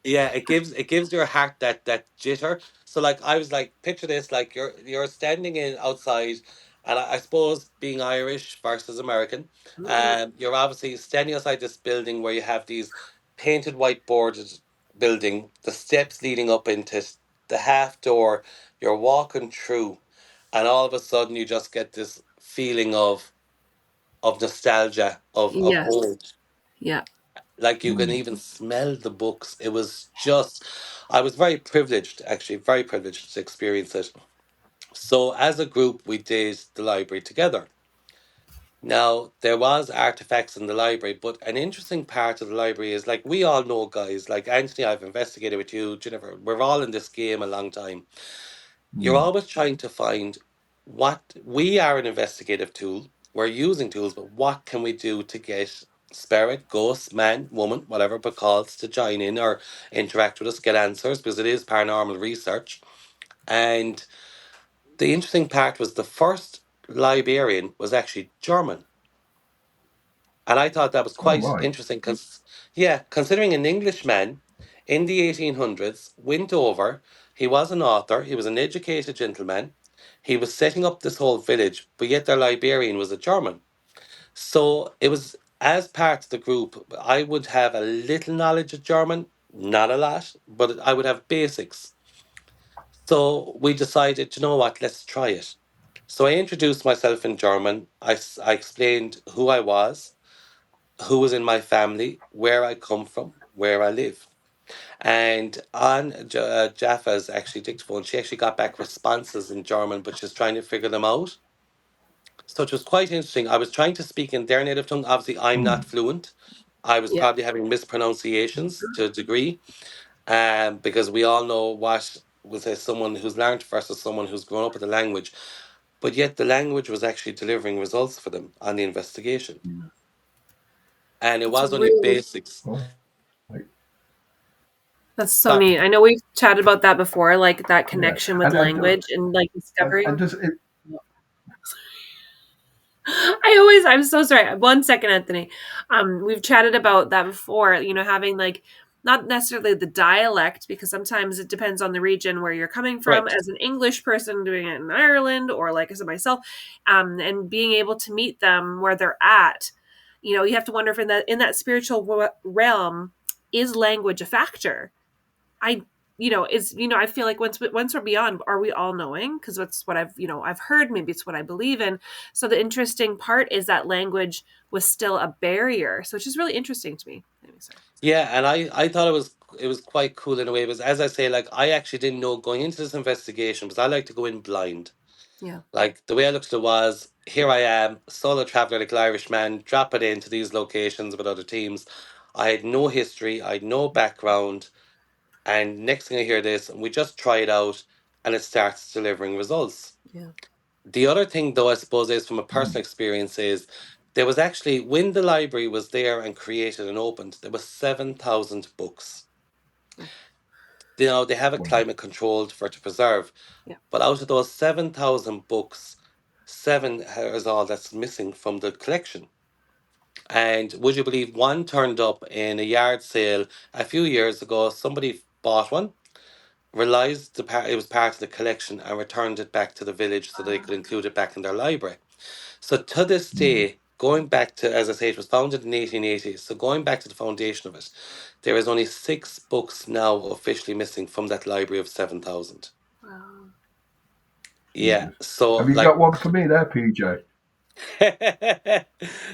Yeah, it gives your heart that jitter. So like I was like, picture this, like you're standing in outside, and I suppose being Irish versus American, you're obviously standing outside this building where you have these painted white boarded building, the steps leading up into the half door, you're walking through, and all of a sudden you just get this feeling of nostalgia, of Yes. home. Yeah. Like you can even smell the books. It was just, I was very privileged, actually, very privileged to experience it. So as a group, we did the library together. Now, there was artifacts in the library, but an interesting part of the library is like we all know, guys, like Anthony, I've investigated with you, Jennifer, we're all in this game a long time. You're always trying to find what we are an investigative tool. We're using tools, but what can we do to get spirit, ghost, man, woman, whatever, but calls to join in or interact with us, get answers, because it is paranormal research. And the interesting part was the first librarian was actually German. And I thought that was Oh, quite right. interesting because, yeah, considering an Englishman in the 1800s went over, he was an author, he was an educated gentleman, he was setting up this whole village, but yet their librarian was a German. So it was as part of the group, I would have a little knowledge of German, not a lot, but I would have basics. So we decided, you know what, let's try it. So I introduced myself in German. I explained who I was, who was in my family, where I come from, where I live. And on Jaffa's actually dictaphone, she actually got back responses in German, but she's trying to figure them out. So it was quite interesting. I was trying to speak in their native tongue. Obviously, I'm not fluent. I was Yeah. probably having mispronunciations to a degree, because we all know what was someone who's learned versus someone who's grown up with the language. But yet the language was actually delivering results for them on the investigation. And it It's was only really basics. Oh, right. That's so But neat. I know we've chatted about that before, like that Yeah. connection with And does, language and like discovering. and does it, I'm so sorry. One second, Anthony. We've chatted about that before, having like not necessarily the dialect, because sometimes it depends on the region where you're coming from correct. as an English person doing it in Ireland or like as myself, and being able to meet them where they're at. You have to wonder if in that spiritual realm, is language a factor? I I feel like once we're beyond, are we all knowing? Because that's what I've heard. Maybe it's what I believe in. So the interesting part is that language was still a barrier. So it's just really interesting to me. Anyway, sorry. Yeah, and I thought it was quite cool in a way. Because as I say, like I actually didn't know going into this investigation because I like to go in blind. Yeah. Like the way I looked at it was, here I am, solo traveler, like Irish man, drop it into these locations with other teams. I had no history, I had no background, and next thing I hear this, and we just try it out, and it starts delivering results. Yeah. The other thing, though, I suppose, is from a personal experience, is there was actually when the library was there and created and opened, there was 7,000 books. They have a wow. climate controlled for to preserve, Yeah. but out of those 7,000 books, seven is all that's missing from the collection. And would you believe one turned up in a yard sale a few years ago? Somebody bought one, realized it was part of the collection, and returned it back to the village so they could include it back in their library. So to this day, going back to, as I say, it was founded in 1880. So going back to the foundation of it, there is only 6 books now officially missing from that library of 7,000. Wow. Yeah. Jesus. So Have you like, got one for me there, PJ?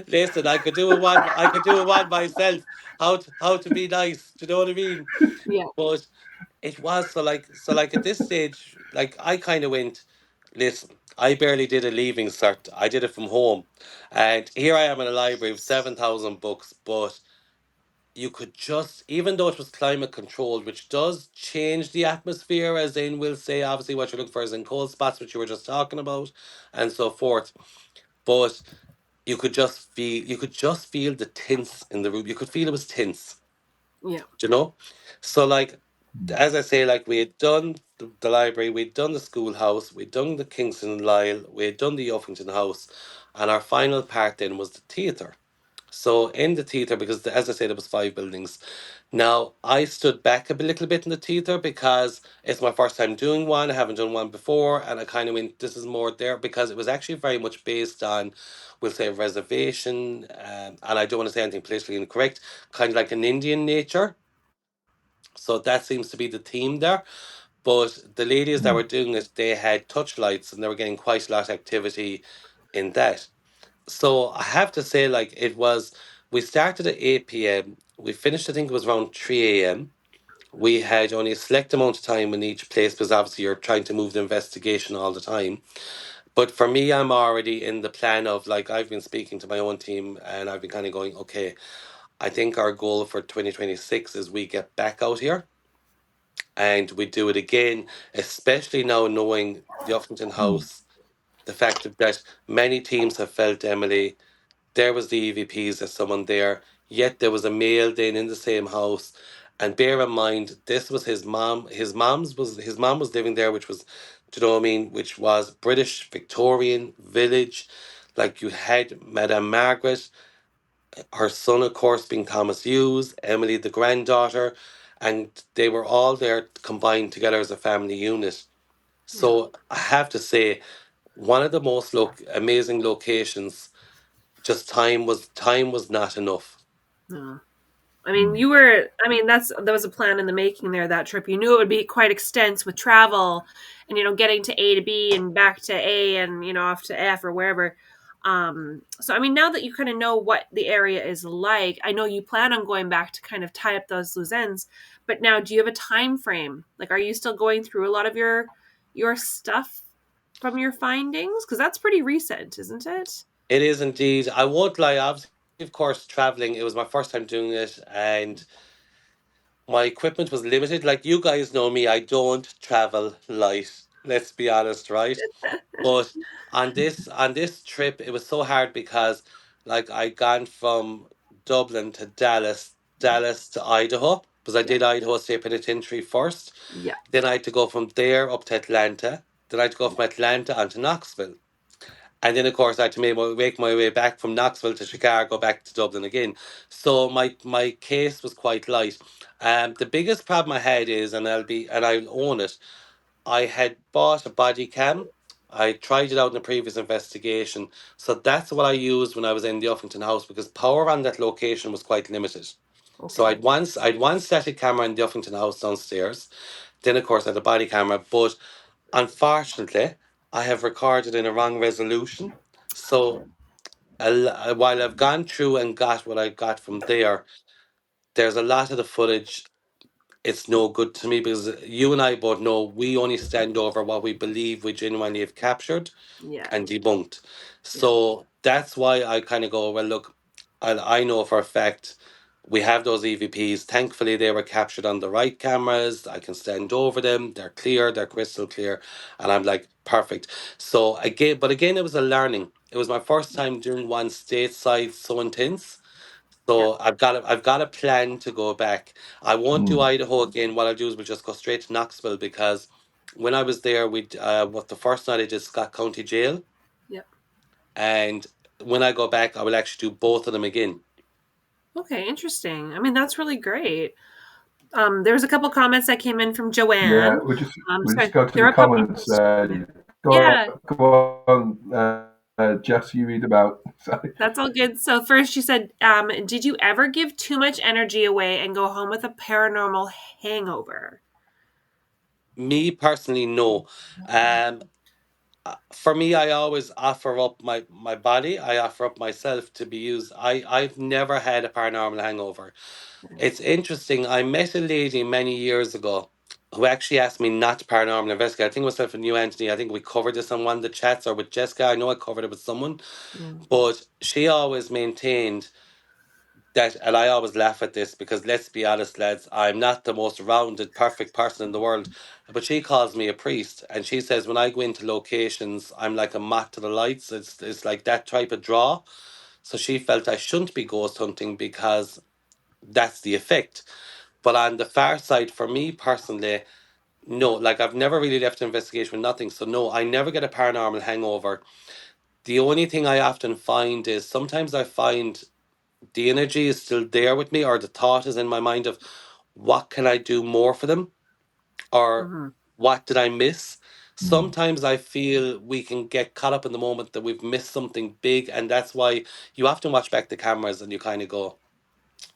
listen, I could do it one. I could do it one myself. How to be nice? Do you know what I mean? Yeah. But it was so like at this stage, like I kind of went, listen, I barely did a leaving cert. I did it from home, and here I am in a library of 7,000 books. But you could just, even though it was climate controlled, which does change the atmosphere, as in we'll say, obviously what you're looking for is in cold spots, which you were just talking about, and so forth. But you could just feel the tense in the room. You could feel it was tense, Yeah. do you know? So like as I say, like we had done the library, we'd done the schoolhouse, we'd done the Kingston and Lyle, we had done the Uffington House, and our final part then was the theatre. So in the theatre, because as I said, there was 5 buildings. Now I stood back little bit in the theatre because it's my first time doing one. I haven't done one before, and I kind of went, this is more there because it was actually very much based on, we'll say, reservation, and I don't want to say anything politically incorrect, kind of like an Indian nature. So that seems to be the theme there. But the ladies that were doing it, they had touch lights and they were getting quite a lot of activity in that. So I have to say, like, we started at 8 p.m. We finished, I think it was around 3 a.m. We had only a select amount of time in each place because obviously you're trying to move the investigation all the time. But for me, I'm already in the plan of, like, I've been speaking to my own team and I've been kind of going, okay, I think our goal for 2026 is we get back out here and we do it again, especially now knowing the Uffington House, the fact that many teams have felt, Emily, there was the EVPs, there's someone there, yet there was a male then in the same house. And bear in mind, this was his mom. His mom was living there, which was, do you know what I mean? Which was British Victorian village. Like you had Madame Margaret, her son, of course, being Thomas Hughes, Emily, the granddaughter, and they were all there combined together as a family unit. Yeah. So I have to say, one of the most amazing locations. Just time was not enough. No. I mean, that was a plan in the making there, that trip. You knew it would be quite extensive with travel and, getting to A to B and back to A and, off to F or wherever. So, I mean, now that you kind of know what the area is like, I know you plan on going back to kind of tie up those loose ends, but now do you have a time frame? Like, are you still going through a lot of your stuff from your findings? Because that's pretty recent, isn't it? It is indeed. I won't lie. Obviously, of course, traveling. It was my first time doing it, and my equipment was limited. Like you guys know me, I don't travel light. Let's be honest, right? But on this trip, it was so hard because, like, I gone from Dublin to Dallas, Dallas to Idaho, because I Yeah. did Idaho State Penitentiary first. Yeah. Then I had to go from there up to Atlanta. Then I had to go from Atlanta onto Knoxville. And then, of course, I had to make my way back from Knoxville to Chicago, back to Dublin again. So my case was quite light. The biggest problem I had is, and I'll own it. I had bought a body cam. I tried it out in a previous investigation, so that's what I used when I was in the Uffington house because power on that location was quite limited. So Okay. I'd one static camera in the Uffington house downstairs. Then, of course, I had a body camera, but unfortunately, I have recorded in a wrong resolution. So while I've gone through and got what I got from there, there's a lot of the footage. It's no good to me because you and I both know we only stand over what we believe we genuinely have captured Yeah. and debunked. Yeah. So that's why I kind of go, well, look, I know for a fact we have those EVPs. Thankfully, they were captured on the right cameras. I can stand over them. They're clear, they're crystal clear. And I'm like, perfect. So again, it was a learning. It was my first time doing one stateside so intense. Yeah. So I've got a plan to go back. I won't do Idaho again. What I'll do is we'll just go straight to Knoxville because when I was there, what the first night I did Scott County Jail, Yep. and when I go back, I will actually do both of them again. Okay, interesting. I mean, that's really great. There was a couple comments that came in from Joanne. Yeah, we just Sorry, go to there the were a couple comments. people. Go Yeah, go on, Jess. You read about. Sorry. that's all good. So first, she said, "Did you ever give too much energy away and go home with a paranormal hangover?" Me personally, no. Um, for me, I always offer up my body. I offer up myself to be used. I've never had a paranormal hangover. It's interesting. I met a lady many years ago who actually asked me not to paranormal investigate. I think it was myself and you, Anthony. I think we covered this on one of the chats or with Jessica. I know I covered it with someone, Yeah. but she always maintained that, and I always laugh at this because let's be honest, lads, I'm not the most rounded, perfect person in the world. But she calls me a priest, and she says when I go into locations, I'm like a moth to the lights. It's like that type of draw. So she felt I shouldn't be ghost hunting because that's the effect. But on the far side, for me personally, no, like I've never really left an investigation with nothing. So no, I never get a paranormal hangover. The only thing I often find is sometimes I find the energy is still there with me, or the thought is in my mind of what can I do more for them, or Mm-hmm. what did I miss. Sometimes I feel we can get caught up in the moment that we've missed something big, and that's why you often watch back the cameras and you kind of go,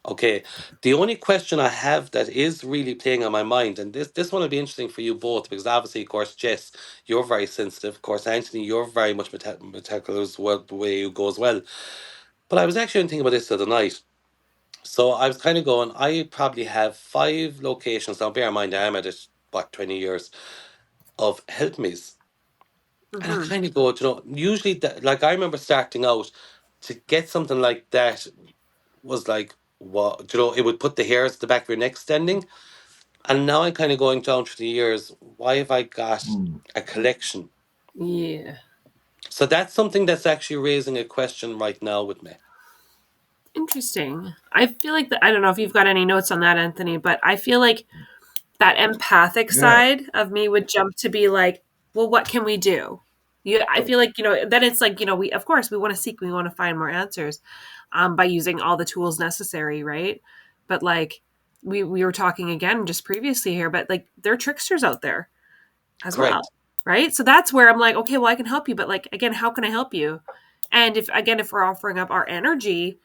Okay, the only question I have that is really playing on my mind, and this one will be interesting for you both, because obviously, of course, Jess, you're very sensitive. Of course, Anthony, you're very much meticulous, well, the way you go as well. But I was actually thinking about this the other night. So I was kind of going, I probably have 5 locations. Now, bear in mind, I am at it, what, 20 years of help me's. And I Mm-hmm. kind of go, usually, like, I remember starting out to get something like that was like, what, it would put the hairs at the back of your neck standing. And now I'm kind of going down through the years, why have I got a collection? Yeah. So that's something that's actually raising a question right now with me. Interesting. I feel like I don't know if you've got any notes on that, Anthony, but I feel like that empathic side of me would jump to be like, well, what can we do? I feel like, then it's like, we, of course, we want to find more answers by using all the tools necessary, right? But like, we were talking again just previously here, but like, there are tricksters out there as well, Correct. right? So that's where I'm like, okay, well, I can help you, but like, again, how can I help you? And if we're offering up our energy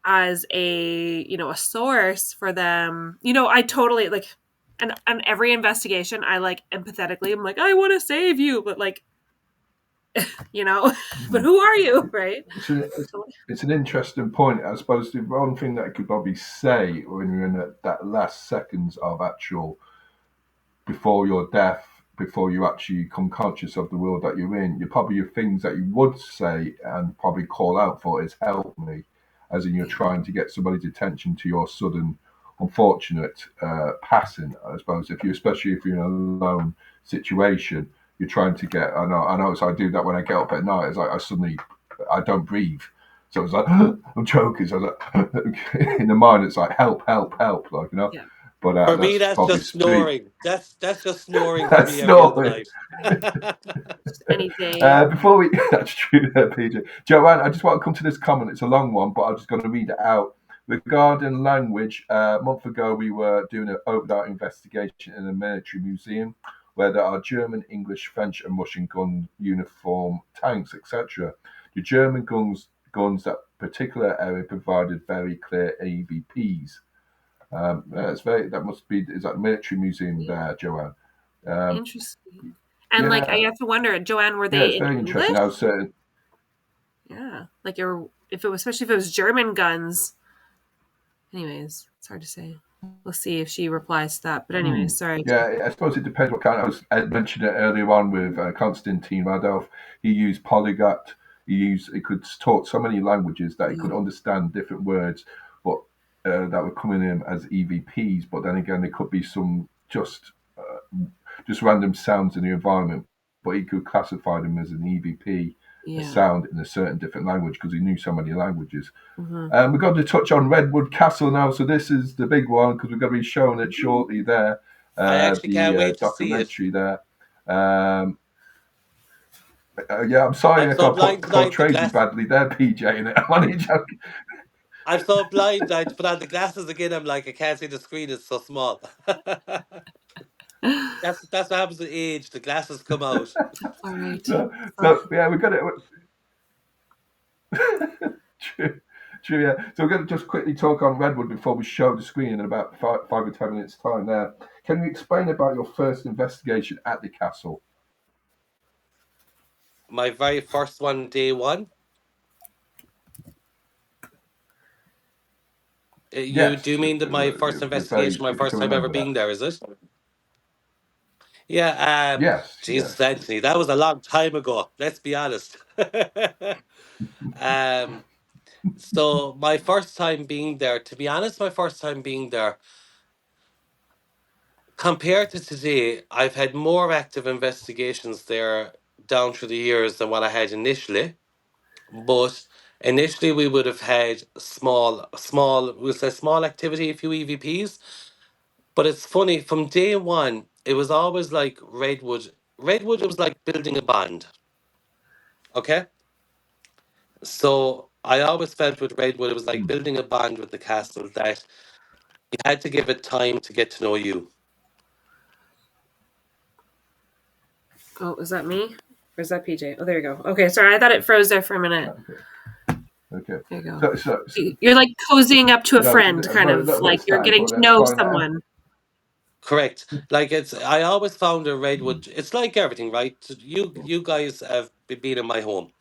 as a source for them, I totally like, and on every investigation I like empathetically, I'm like, I want to save you, but like, but who are you, right? It's an interesting point. I suppose the one thing that I could probably say when you're in that last seconds of actual before your death, before you actually become conscious of the world that you're in, your things that you would say and probably call out for is help me, as in you're trying to get somebody's attention to your sudden, unfortunate passing. I suppose especially if you're in a lone situation, you're trying to get. I know. So I do that when I get up at night. It's like I don't breathe. So it's like I'm choking. So it's like, in the mind, it's like help, help, help. Like Yeah. For that's me, that's probably just spirit. snoring. That's just snoring for That's me every other snoring. night. Any day. Before we, that's true there, PJ. Joanne, I just want to come to this comment. It's a long one, but I'm just going to read it out. Regarding language, a month ago we were doing an overnight investigation in a military museum where there are German, English, French, and Russian gun uniform, tanks, etc. The German guns that particular area provided very clear EVPs. That must be is that military museum there, Joanne? Interesting. And like, I Yeah, have to wonder, Joanne, were yeah, they it's in very English? interesting. I was saying. Yeah, like if it was, especially if it was German guns. Anyways, it's hard to say. We'll see if she replies to that. But anyways, sorry. Yeah, I suppose it depends what kind. I mentioned it earlier on with Konstantin Radov. He used polyglot. He could talk so many languages that he could understand different words, but that were coming in as EVPs. But then again, there could be some just random sounds in the environment. But he could classify them as an EVP, a sound in a certain different language because he knew so many languages. We've got to touch on Redwood Castle now. So this is the big one because we're going to be showing it shortly there. I actually can't The wait to see it. documentary there. Yeah, I'm sorry I'm if so I blind tonight. The portrayed you glass. badly there, PJ. In it, I'm only joking. I'm so blind. I had to put on the glasses again. I'm like, I can't see the screen. It's so small. That's what happens with age. The glasses come out. All right. So yeah, we got it. True, true, yeah. So we're going to just quickly talk on Redwood before we show the screen in about 5 or 10 minutes' time. Now, can you explain about your first investigation at the castle? My very first one, day one. You Yes, do mean that my first investigation, my if you first can time ever remember that. being there, is it? Yeah. Yes, Jesus, yes. Anthony, that was a long time ago. Let's be honest. um. So my first time being there, to be honest, my first time being there, compared to today, I've had more active investigations there down through the years than what I had initially. But initially, we would have had we'll say small activity, a few EVPs. But it's funny, from day one, it was always like Redwood. Redwood, it was like building a bond. Okay? So I always felt with Redwood, it was like building a bond with the castle that you had to give it time to get to know you. Oh, is that me? Or is that PJ? Oh, there you go. Okay, sorry. I thought it froze there for a minute. Okay. Okay. There you go. So You're like cozying up to a no, friend, kind a of little bit like you're static, getting but to that's know fine. someone. Correct. Like I always found a Redwood. It's like everything, right? You guys have been in my home.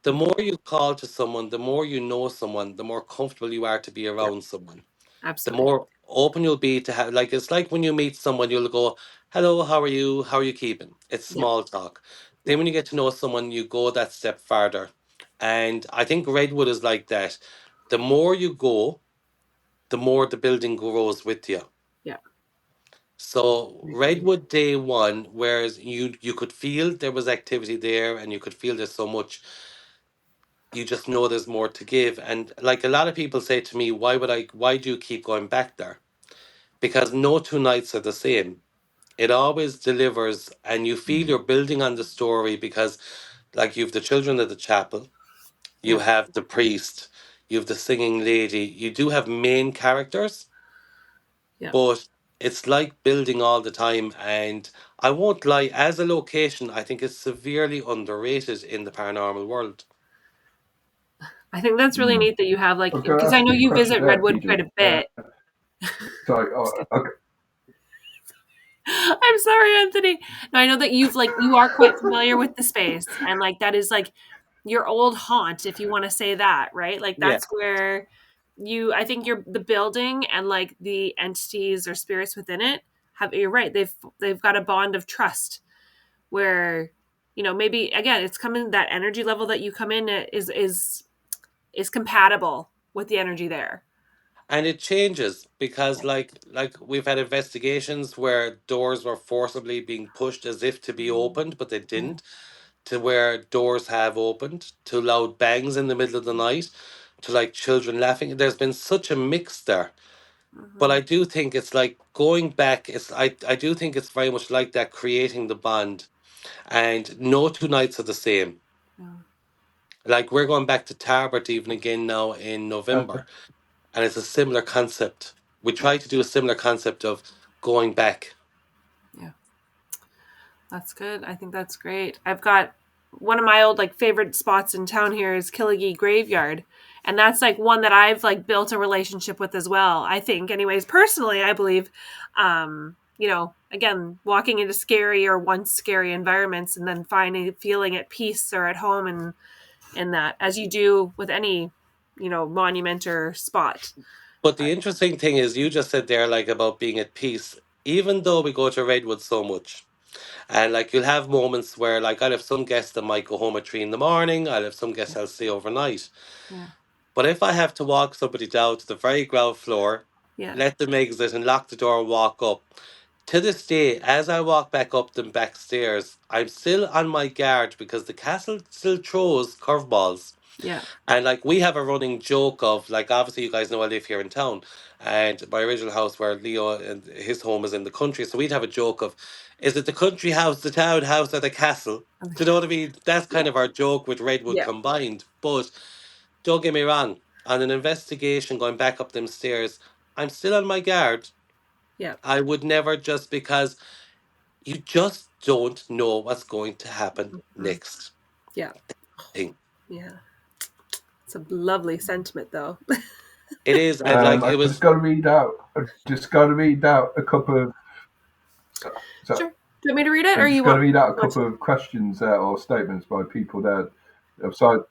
The more you call to someone, the more you know someone, the more comfortable you are to be Yeah, around someone. The absolutely. more open you'll be to have, like, it's like when you meet someone, you'll go, "Hello, how are you? How are you keeping?" It's Yeah, small talk. yeah, Then when you get to know someone, you go that step farther. And I think Redwood is like that. The more you go, the more the building grows with you. yeah. So I agree. Redwood day one, whereas you could feel there was activity there and you could feel there's so much, you just know there's more to give. And like a lot of people say to me, why do you keep going back there? Because no two nights are the same. It always delivers and you feel you're building on the story because like you've the children of the chapel, you Yeah, have the priest, you have the singing lady, you do have main characters, yeah. but it's like building all the time. And I won't lie, as a location, I think it's severely underrated in the paranormal world. I think that's really neat that you have like, I'm going to because I ask know you a you question visit there, Redwood PJ. quite a bit. Sorry. Okay. I'm sorry, Anthony. No, I know that you are quite familiar with the space, and like that is like your old haunt, if you want to say that, right? Like Yeah. that's where I think you're the building and like the entities or spirits within it have. You're right. They've got a bond of trust where maybe again it's coming that energy level that you come in at is compatible with the energy there. And it changes because like we've had investigations where doors were forcibly being pushed as if to be opened, but they Yeah. didn't, to where doors have opened, to loud bangs in the middle of the night, to like children laughing. There's been such a mix there. But Mm-hmm. I do think it's like going back, I do think it's very much like that, creating the bond. And no two nights are the same. Yeah. Like we're going back to Tarbert even again now in November, and it's a similar concept. We try to do a similar concept of going back. Yeah. That's good. I think that's great. I've got one of my old like favorite spots in town here is Killigee Graveyard. And that's like one that I've like built a relationship with as well. I think anyways, personally, I believe again, walking into scary or once scary environments and then feeling at peace or at home and in that as you do with any, monument or spot. But the interesting thing is, you just said there, like about being at peace, even though we go to Redwood so much. And like you'll have moments where, like, I'll have some guests that might go home at 3 in the morning, I'll have some guests Yeah. I'll stay overnight. Yeah. But if I have to walk somebody down to the very ground floor, Yeah. let them exit and lock the door and walk up, to this day, as I walk back up them back stairs, I'm still on my guard because the castle still throws curveballs. Yeah. And like we have a running joke of like, obviously you guys know I live here in town, and my original house where Leo and his home is in the country, so we'd have a joke of, is it the country house, the town house, or the castle? Do you know what I mean? That's kind Yeah. of our joke with Redwood Yeah. combined. But don't get me wrong, on an investigation going back up them stairs, I'm still on my guard. Yeah. I would never, just because you just don't know what's going to happen Mhm. next Yeah. thing. Yeah. It's a lovely sentiment though. It is, and like I it was. just got to read out. I just got to read out a couple of. So Sure. Do you want me to read it, I'm or just you going to want? read out a You want couple to? of questions or statements by people that. So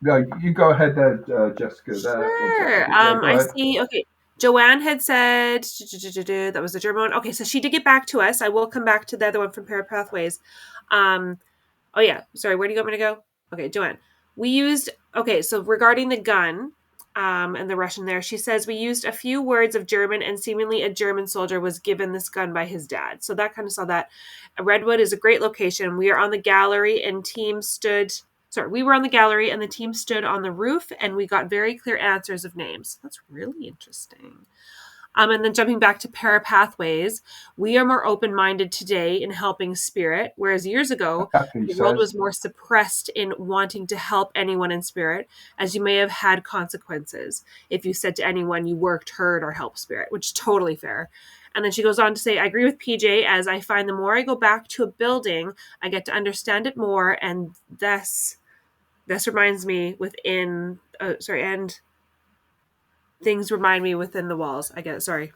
no, you go ahead there, Jessica. There, one second. Sure. Yeah, go I ahead. see. Okay. Joanne had said that was the German one. Okay, so she did get back to us. I will come back to the other one from Parapathways. Um, Oh yeah, sorry. Where do you want me to go? Okay, Joanne. We used so regarding the gun, and the Russian there, she says we used a few words of German, and seemingly a German soldier was given this gun by his dad. So that kind of saw that. Redwood is a great location. We are on the gallery, and team stood. Sorry, we were on the gallery, and the team stood on the roof, and we got very clear answers of names. That's really interesting. And then jumping back to Parapathways, we are more open minded today in helping spirit, whereas years ago, Happy the world says. was more suppressed in wanting to help anyone in spirit, as you may have had consequences if you said to anyone you worked, heard, or helped spirit, which is totally fair. And then she goes on to say, I agree with PJ, as I find the more I go back to a building, I get to understand it more, and this reminds me within and things remind me within the walls. I guess. Sorry.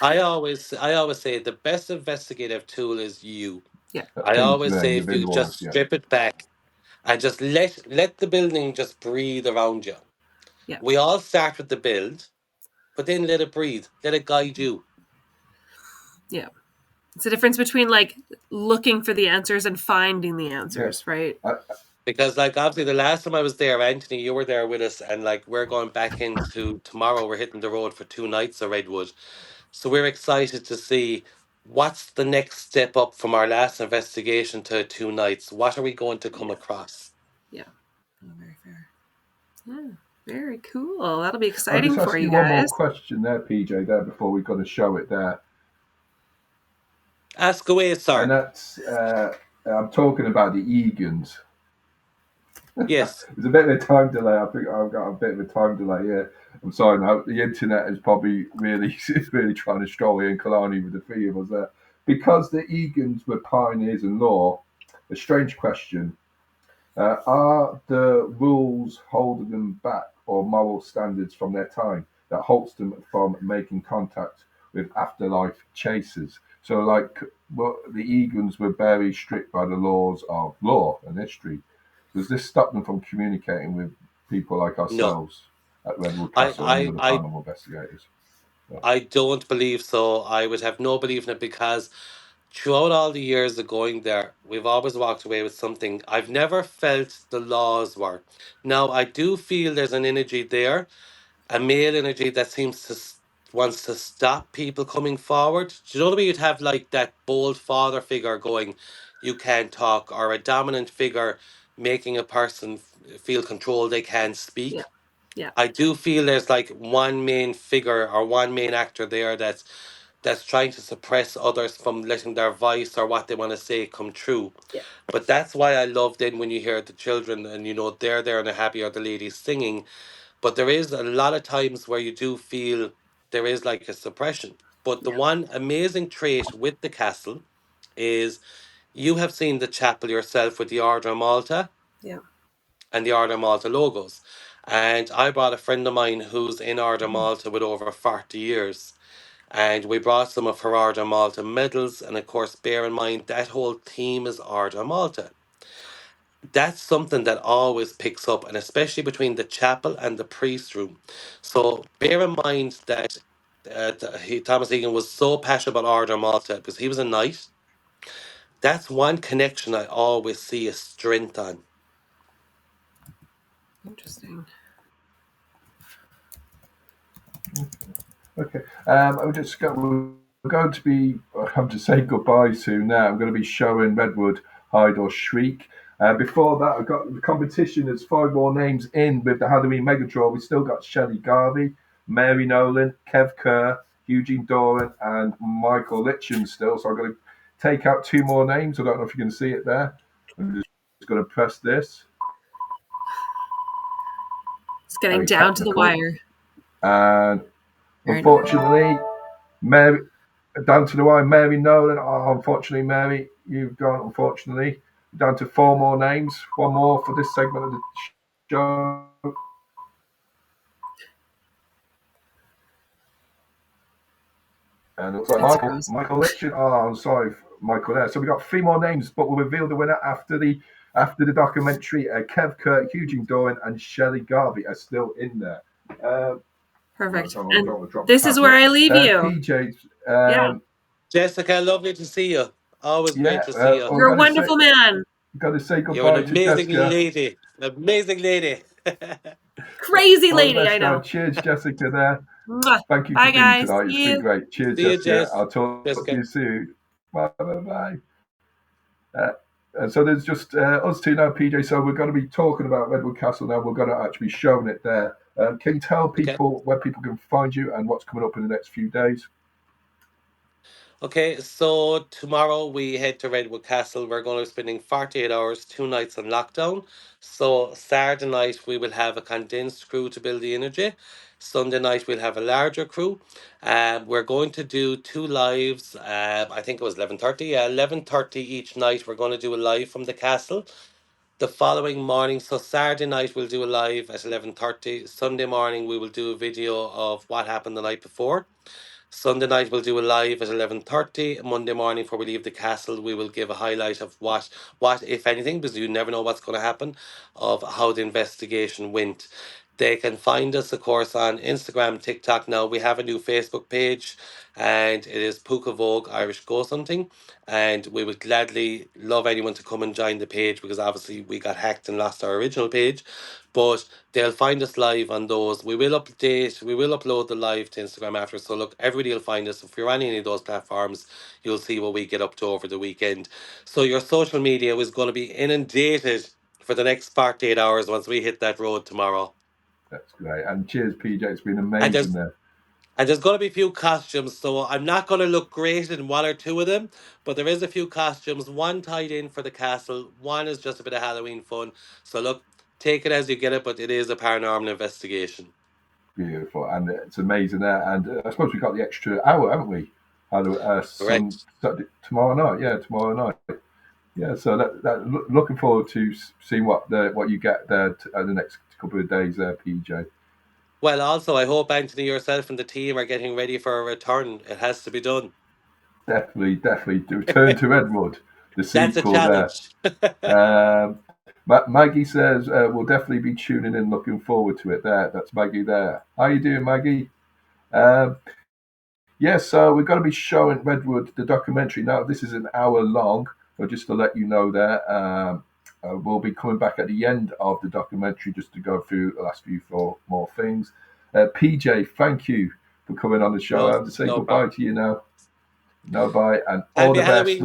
I always say the best investigative tool is you. Yeah. I always say if within you the just walls, yeah. strip it back and just let the building just breathe around you. Yeah. We all start with the build, but then let it breathe. Let it guide you. Yeah. It's the difference between like looking for the answers and finding the answers, right? Because like obviously the last time I was there, Anthony, you were there with us, and like we're going back into tomorrow. We're hitting the road for 2 nights of Redwood, so we're excited to see what's the next step up from our last investigation to 2 nights. What are we going to come across? Yeah. Oh, very fair. Yeah. Very cool. That'll be I'll exciting just for ask you you one more guys. question there, PJ, there before we've got to show it there. Ask away, sir. And that's, I'm talking about the Egans. Yes. There's a bit of a time delay. I think I've got a bit of a time delay here. I'm sorry. Now the internet is probably really, really trying to stroll in Killarney with the three of us there. Because the Egans were pioneers in law, a strange question. Are the rules holding them back or moral standards from their time that halts them from making contact with afterlife chasers? So, like, well, the Egans were very strict by the laws of law and history. Does this stop them from communicating with people like No. ourselves at Redwood I Castle and I other I paranormal investigators? I don't believe so. I would have no belief in it because throughout all the years of going there, we've always walked away with something. I've never felt the laws were. Now, I do feel there's an energy there, a male energy that seems to wants to stop people coming forward. Do you know what I mean? You'd have like that bold father figure going, "You can't talk," or a dominant figure making a person feel controlled. They can't Yeah. speak. Yeah. I do feel there's like one main figure or one main actor there that's trying to suppress others from letting their voice or what they want to say come true. Yeah. But that's why I love then when you hear the children and you know they're there and they're happy or the ladies singing. But there is a lot of times where you do feel there is like a suppression. But the Yeah. one amazing trait with the castle is you have seen the chapel yourself with the Order of Malta Yeah. and the Order of Malta logos. And I brought a friend of mine who's in Order of Malta with over 40 years. And we brought some of her Order of Malta medals. And of course, bear in mind that whole theme is Order of Malta. That's something that always picks up, and especially between the chapel and the priest room. So bear in mind that Thomas Egan was so passionate about Order of Malta because he was a knight. That's one connection I always see a strength on. Interesting. Okay. We're going to be, I'm to say goodbye soon now. I'm going to be showing Redwood, Hide or Shriek. Before that, I've got the competition. There's 5 more names in with the Halloween Mega Draw. We've still got Shelley Garvey, Mary Nolan, Kev Kerr, Eugene Doran, and Michael Litchin still. So I'm going to take out 2 more names. I don't know if you can see it there. I'm just going to press this. It's getting Very down to the technical. wire. And Very unfortunately, Mary, down to the wire, Mary Nolan. Oh, unfortunately, Mary, you've gone, unfortunately. Down to 4 more names. 1 more for this segment of the show. And it looks like That's Michael, gross. Michael Litchin. Oh, I'm sorry, Michael there. So we've got 3 more names, but we'll reveal the winner after the documentary. Kev Kurt, Eugene Doran, and Shelley Garvey are still in there. Perfect. I And don't want to drop this the is tab where yet. I leave you. PJ, Yeah. Jessica, lovely to see you. Always great yeah, to see you. You're a wonderful man. Got to say You're an goodbye to amazing Jessica. lady. An amazing lady. Crazy All the lady, best I now. know. Cheers, Jessica. There. Mwah. Thank you Bye, for being guys. tonight. It's See been you. great. Cheers, See you, Jessica. Jess. I'll talk to Jessica. you soon. Bye, bye, bye. And so there's just us two now, PJ. So we're going to be talking about Redwood Castle now. We're going to actually be showing it there. Can you tell people where people can find you and what's coming up in the next few days? Okay, so tomorrow we head to Redwood Castle. We're going to be spending 48 hours, 2 nights on lockdown. So Saturday night we will have a condensed crew to build the energy. Sunday night we'll have a larger crew. We're going to do 2 lives. I think it was 11:30. Yeah, 11:30 each night. We're going to do a live from the castle. the following morning. So Saturday night we'll do a live at 11:30. Sunday morning we will do a video of what happened the night before. Sunday night we'll do a live at 11:30. Monday morning before we leave the castle, we will give a highlight of what if anything, because you never know what's going to happen, of how the investigation went. They can find us, of course, on Instagram, TikTok now. We have a new Facebook page, and it is Púca Vogue Irish Ghost Hunting. And we would gladly love anyone to come and join the page, because obviously we got hacked and lost our original page. But they'll find us live on those. We will upload the live to Instagram after. So look, everybody will find us. If you're on any of those platforms, you'll see what we get up to over the weekend. So your social media is going to be inundated for the next 48 hours once we hit that road tomorrow. That's great. And cheers, PJ. It's been And amazing there. there's going to be a few costumes, so I'm not going to look great in one or two of them, but there is a few costumes. One tied in for the castle, one is just a bit of Halloween fun. So look, take it as you get it, but it is a paranormal investigation. Beautiful. And it's amazing there. And I suppose we've got the extra hour, haven't we? Tomorrow night. Yeah, tomorrow night. Yeah, so looking forward to seeing what you get there the next couple of days there, PJ. Well, also, I hope, Anthony, yourself and the team are getting ready for a return. It has to be done. Definitely. To return to Redwood, the sequel. That's a challenge. Maggie says we'll definitely be tuning in, looking forward to it. That's Maggie there. How you doing, Maggie? Yes, so we're going to be showing Redwood, the documentary. Now, this is an hour long, but just to let you know there, we'll be coming back at the end of the documentary just to go through the last few more things. PJ, thank you for coming on the show. I have to say goodbye to you now. No bye, and all the best.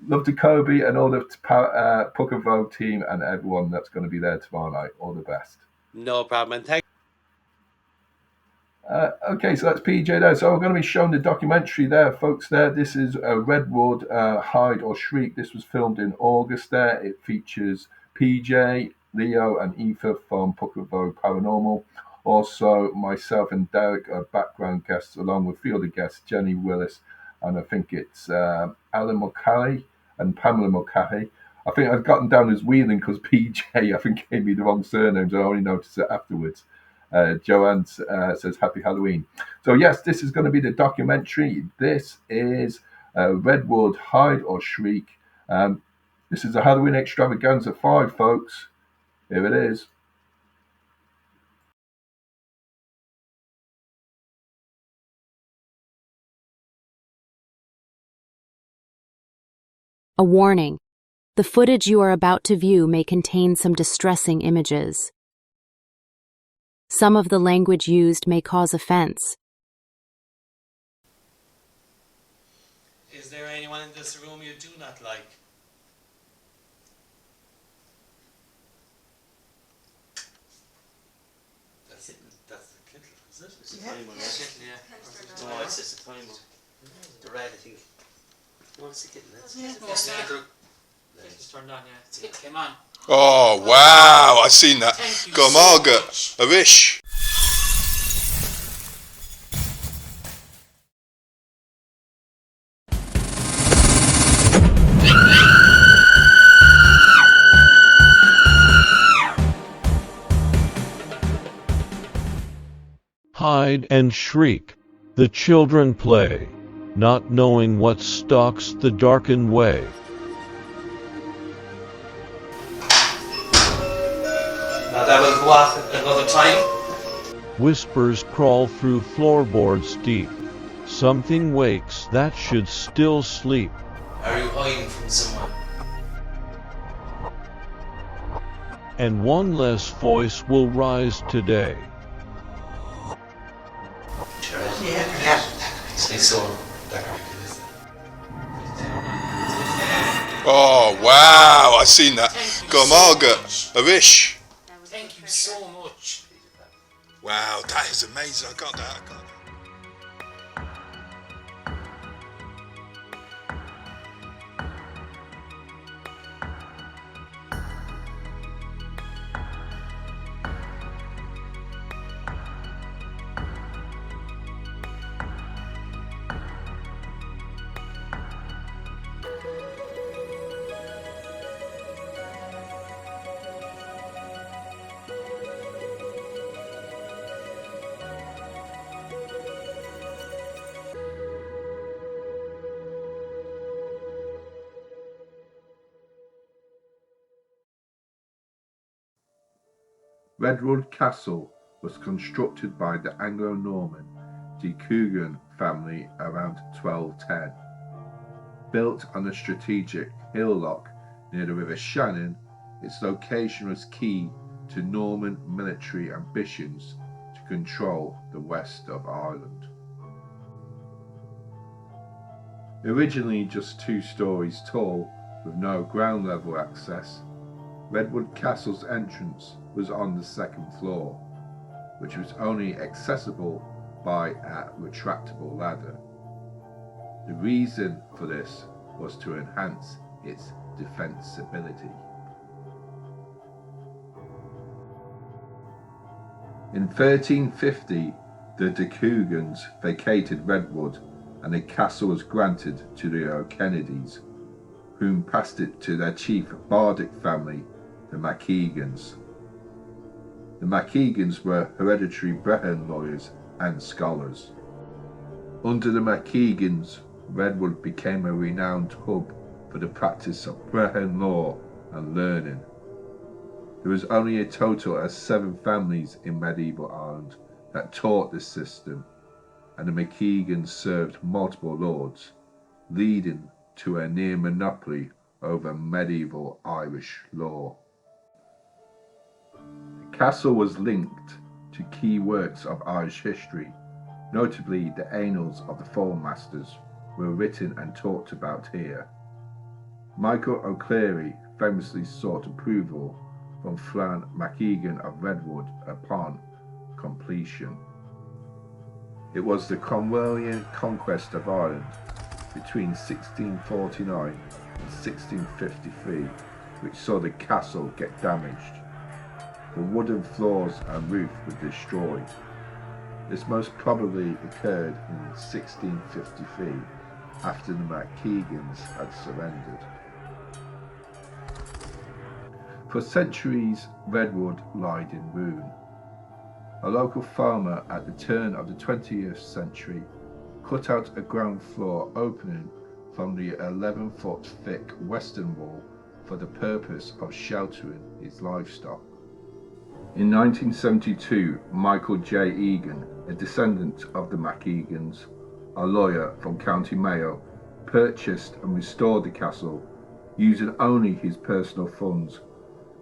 Love to Kobe and all the Púca Vogue team and everyone that's going to be there tomorrow night. All the best. No problem. And thank. Okay, so that's PJ there. So we're going to be showing the documentary there, folks. This is Redwood, Hide or Shriek. This was filmed in August there. It features PJ, Leo, and Aoife from Púca Vogue Paranormal. Also, myself and Derek are background guests, along with 3 other guests, Jenny Willis, and I think it's Alan Mulcahy and Pamela Mulcahy. I think I've gotten down as Wheeling because PJ, I think, gave me the wrong surnames. I only noticed it afterwards. Joanne says, Happy Halloween. So, yes, this is going to be the documentary. This is Redwood, Hide or Shriek. This is a Halloween Extravaganza V, folks. Here it is. A warning. The footage you are about to view may contain some distressing images. Some of the language used may cause offense. Is there anyone in this room you do not like? That's the kettle, is it? It's a timer, right? Yeah. No, it's a timer. The red, I think. No, it's a kitten. It's turned on, yeah. It came on. Oh, wow, I seen that. Go Margaret, a wish. Hide and shriek. The children play, not knowing what stalks the darkened way. Now that was what, another time? Whispers crawl through floorboards deep. Something wakes that should still sleep. Are you hiding from someone? And one less voice will rise today. Yeah. So, oh, wow, I seen that. Go Margaret, a wish. Thank you so much. Wow, that is amazing. I got that. Redwood Castle was constructed by the Anglo-Norman de Coogans family around 1210. Built on a strategic hillock near the River Shannon, its location was key to Norman military ambitions to control the west of Ireland. Originally just 2 stories tall with no ground level access, Redwood Castle's entrance was on the 2nd floor, which was only accessible by a retractable ladder. The reason for this was to enhance its defensibility. In 1350, the de Coogans vacated Redwood and the castle was granted to the O'Kennedys, whom passed it to their chief bardic family, the Mac Egans. The Mac Egans were hereditary Brehon lawyers and scholars. Under the Mac Egans, Redwood became a renowned hub for the practice of Brehon law and learning. There was only a total of 7 families in medieval Ireland that taught this system, and the Mac Egans served multiple lords, leading to a near monopoly over medieval Irish law. The castle was linked to key works of Irish history, notably the Annals of the Four Masters were written and talked about here. Michael O'Clery famously sought approval from Flann Mac Egan of Redwood upon completion. It was the Cromwellian conquest of Ireland between 1649 and 1653 which saw the castle get damaged. The wooden floors and roof were destroyed. This most probably occurred in 1653 after the Mac Egans had surrendered. For centuries, Redwood lied in ruin. A local farmer at the turn of the 20th century cut out a ground floor opening from the 11-foot thick western wall for the purpose of sheltering his livestock. In 1972, Michael J. Egan, a descendant of the Mac Egans, a lawyer from County Mayo, purchased and restored the castle using only his personal funds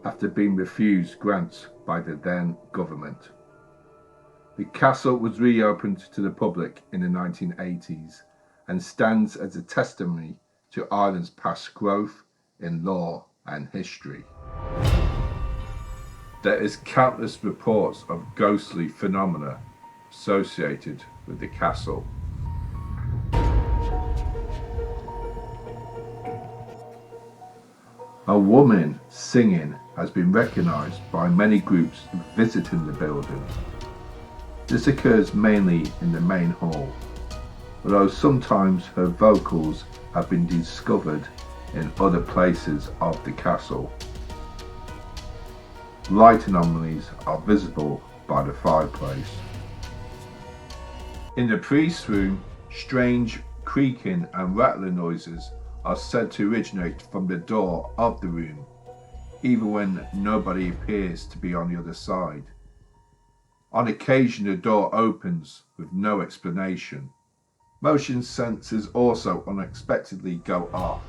after being refused grants by the then government. The castle was reopened to the public in the 1980s and stands as a testimony to Ireland's past growth in law and history. There is countless reports of ghostly phenomena associated with the castle. A woman singing has been recognised by many groups visiting the building. This occurs mainly in the main hall, although sometimes her vocals have been discovered in other places of the castle. Light anomalies are visible by the fireplace. In the priest's room, strange creaking and rattling noises are said to originate from the door of the room, even when nobody appears to be on the other side. On occasion, the door opens with no explanation. Motion sensors also unexpectedly go off.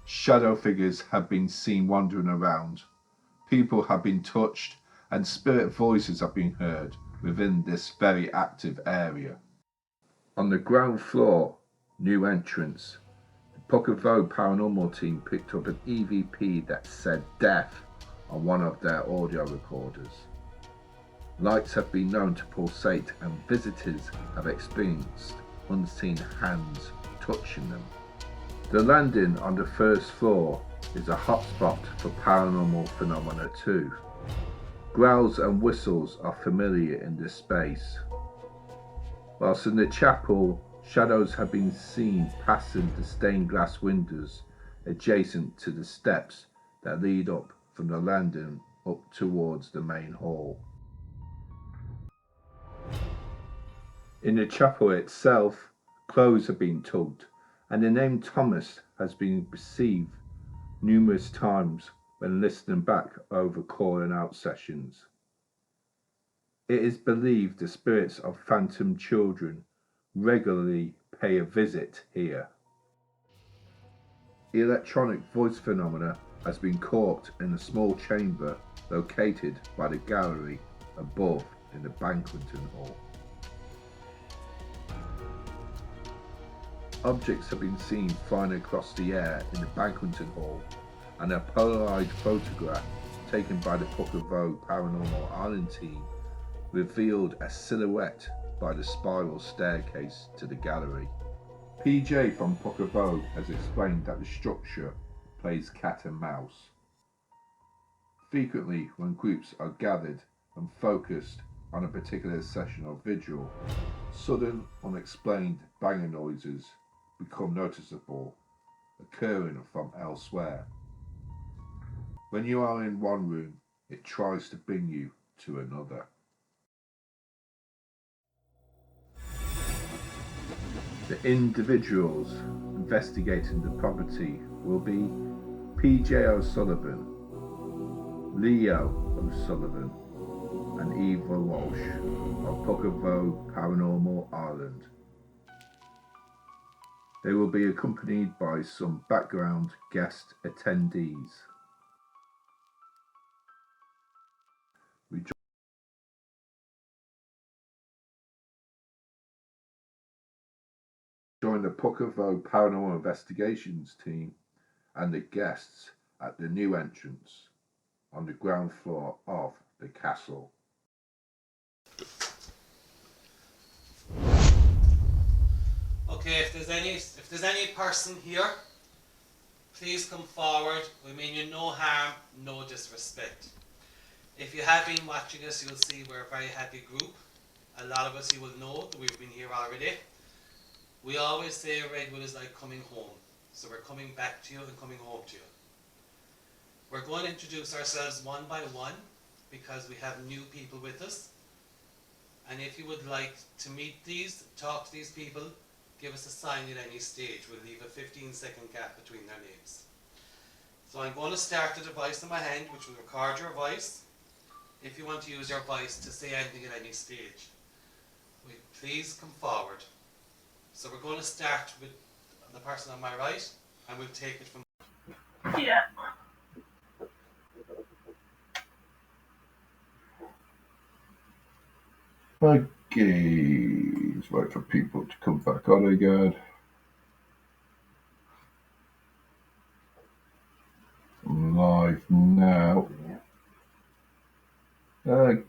Shadow figures have been seen wandering around. People have been touched and spirit voices have been heard within this very active area. On the ground floor, new entrance, the Púca Vogue Paranormal team picked up an EVP that said death on one of their audio recorders. Lights have been known to pulsate and visitors have experienced unseen hands touching them. The landing on the first floor is a hotspot for paranormal phenomena too. Growls and whistles are familiar in this space. Whilst in the chapel, shadows have been seen passing the stained glass windows adjacent to the steps that lead up from the landing up towards the main hall. In the chapel itself, clothes have been tugged, and the name Thomas has been received numerous times when listening back over calling out sessions. It is believed the spirits of phantom children regularly pay a visit here. Electronic voice phenomena has been caught in a small chamber located by the gallery above in the banqueting hall. Objects have been seen flying across the air in the banqueting hall, and a Polaroid photograph taken by the Púca Vogue Paranormal Island team revealed a silhouette by the spiral staircase to the gallery. PJ from Púca Vogue has explained that the structure plays cat and mouse. Frequently, when groups are gathered and focused on a particular session or vigil, sudden, unexplained banging noises become noticeable, occurring from elsewhere. When you are in one room, it tries to bring you to another. The individuals investigating the property will be PJ O'Sullivan, Leo O'Sullivan, and Eva Walsh of Púca Vogue Paranormal Ireland. They will be accompanied by some background guest attendees. We join the Púca Vogue Paranormal Investigations team and the guests at the new entrance on the ground floor of the castle. Okay, if there's any person here, please come forward. We mean you no harm, no disrespect. If you have been watching us, you'll see we're a very happy group. A lot of us you will know that we've been here already. We always say Redwood is like coming home. So we're coming back to you and coming home to you. We're going to introduce ourselves one by one because we have new people with us. And if you would like to meet talk to these people, give us a sign at any stage. We'll leave a 15-second gap between their names. So I'm going to start the device in my hand, which will record your voice. If you want to use your voice to say anything at any stage, please come forward. So we're going to start with the person on my right, and we'll take it from Yeah. Okay, let's wait for people to come back on again. I'm live now. Okay.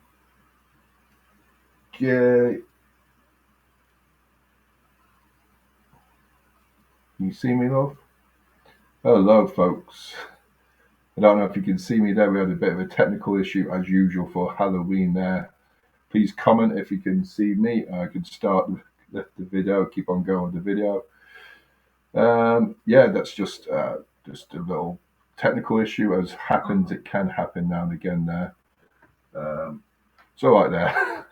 Can you see me, love? Hello, folks. I don't know if you can see me there. We had a bit of a technical issue as usual for Halloween there. Please comment if you can see me. I can start the video, keep on going with the video. Yeah, that's just a little technical issue as happens. It can happen now and again there. So like that.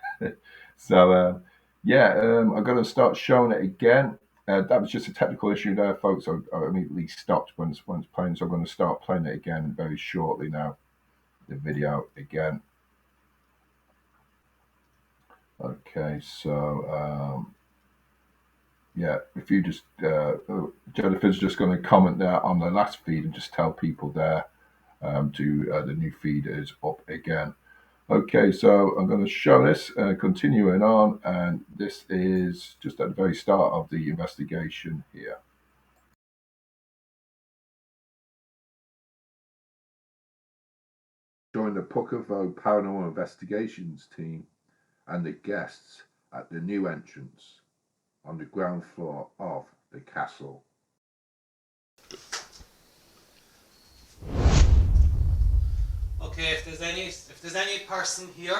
So yeah, I'm going to start showing it again. That was just a technical issue there, folks. I immediately stopped when it's playing, so I'm going to start playing it again very shortly now. The video again. Okay, so yeah, if you just Jennifer's just going to comment there on the last feed and just tell people there the new feed is up again. Okay, so I'm going to show this, continuing on, and this is just at the very start of the investigation here. Join the Púca Vogue Paranormal Investigations team and the guests at the new entrance on the ground floor of the castle. Okay, if there's any person here,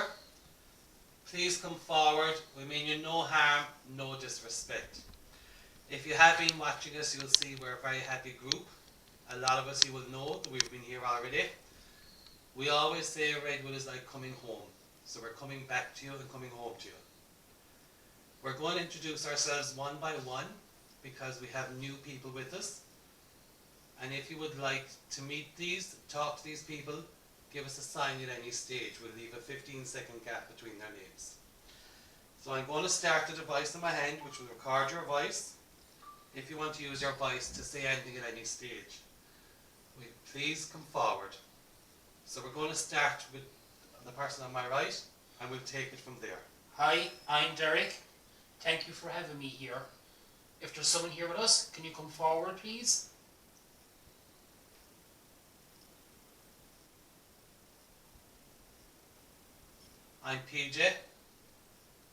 please come forward. We mean you no harm, no disrespect. If you have been watching us, you'll see we're a very happy group. A lot of us you will know that we've been here already. We always say Redwood is like coming home. So we're coming back to you and coming home to you. We're going to introduce ourselves one by one because we have new people with us. And if you would like to meet talk to these people, give us a sign at any stage. We'll leave a 15-second gap between their names. So I'm going to start the device in my hand, which will record your voice. If you want to use your voice to say anything at any stage, please come forward. So we're going to start with the person on my right, and we'll take it from there. Hi, I'm Derek. Thank you for having me here. If there's someone here with us, can you come forward, please? I'm PJ.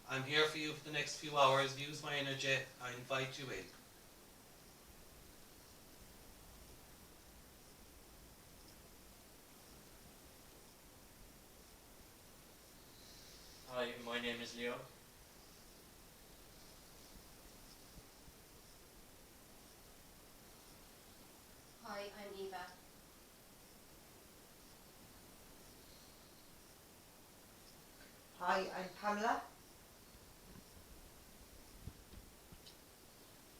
I'm here for you for the next few hours. Use my energy. I invite you in. Hi, my name is Leo. Hi, I'm Eva. Hi, I'm Pamela.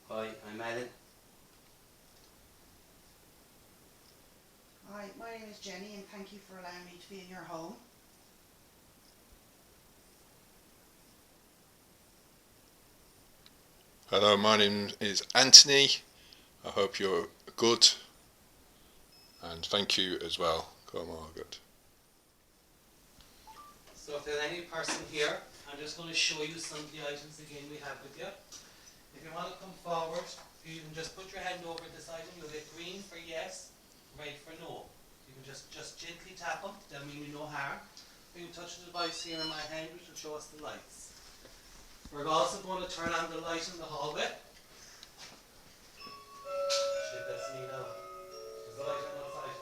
Hi, I'm Alan. Hi, my name is Jenny, and thank you for allowing me to be in your home. Hello, my name is Anthony. I hope you're good. And thank you as well. Come on, good. So if there's any person here, I'm just going to show you some of the items again we have with you. If you want to come forward, you can just put your hand over this item. You'll get green for yes, red for no. You can just gently tap them. That'll mean you no harm. You can touch the device here in my hand, which will show us the lights. We're also going to turn on the light in the hallway. Shit, that's me now. Is the light on outside?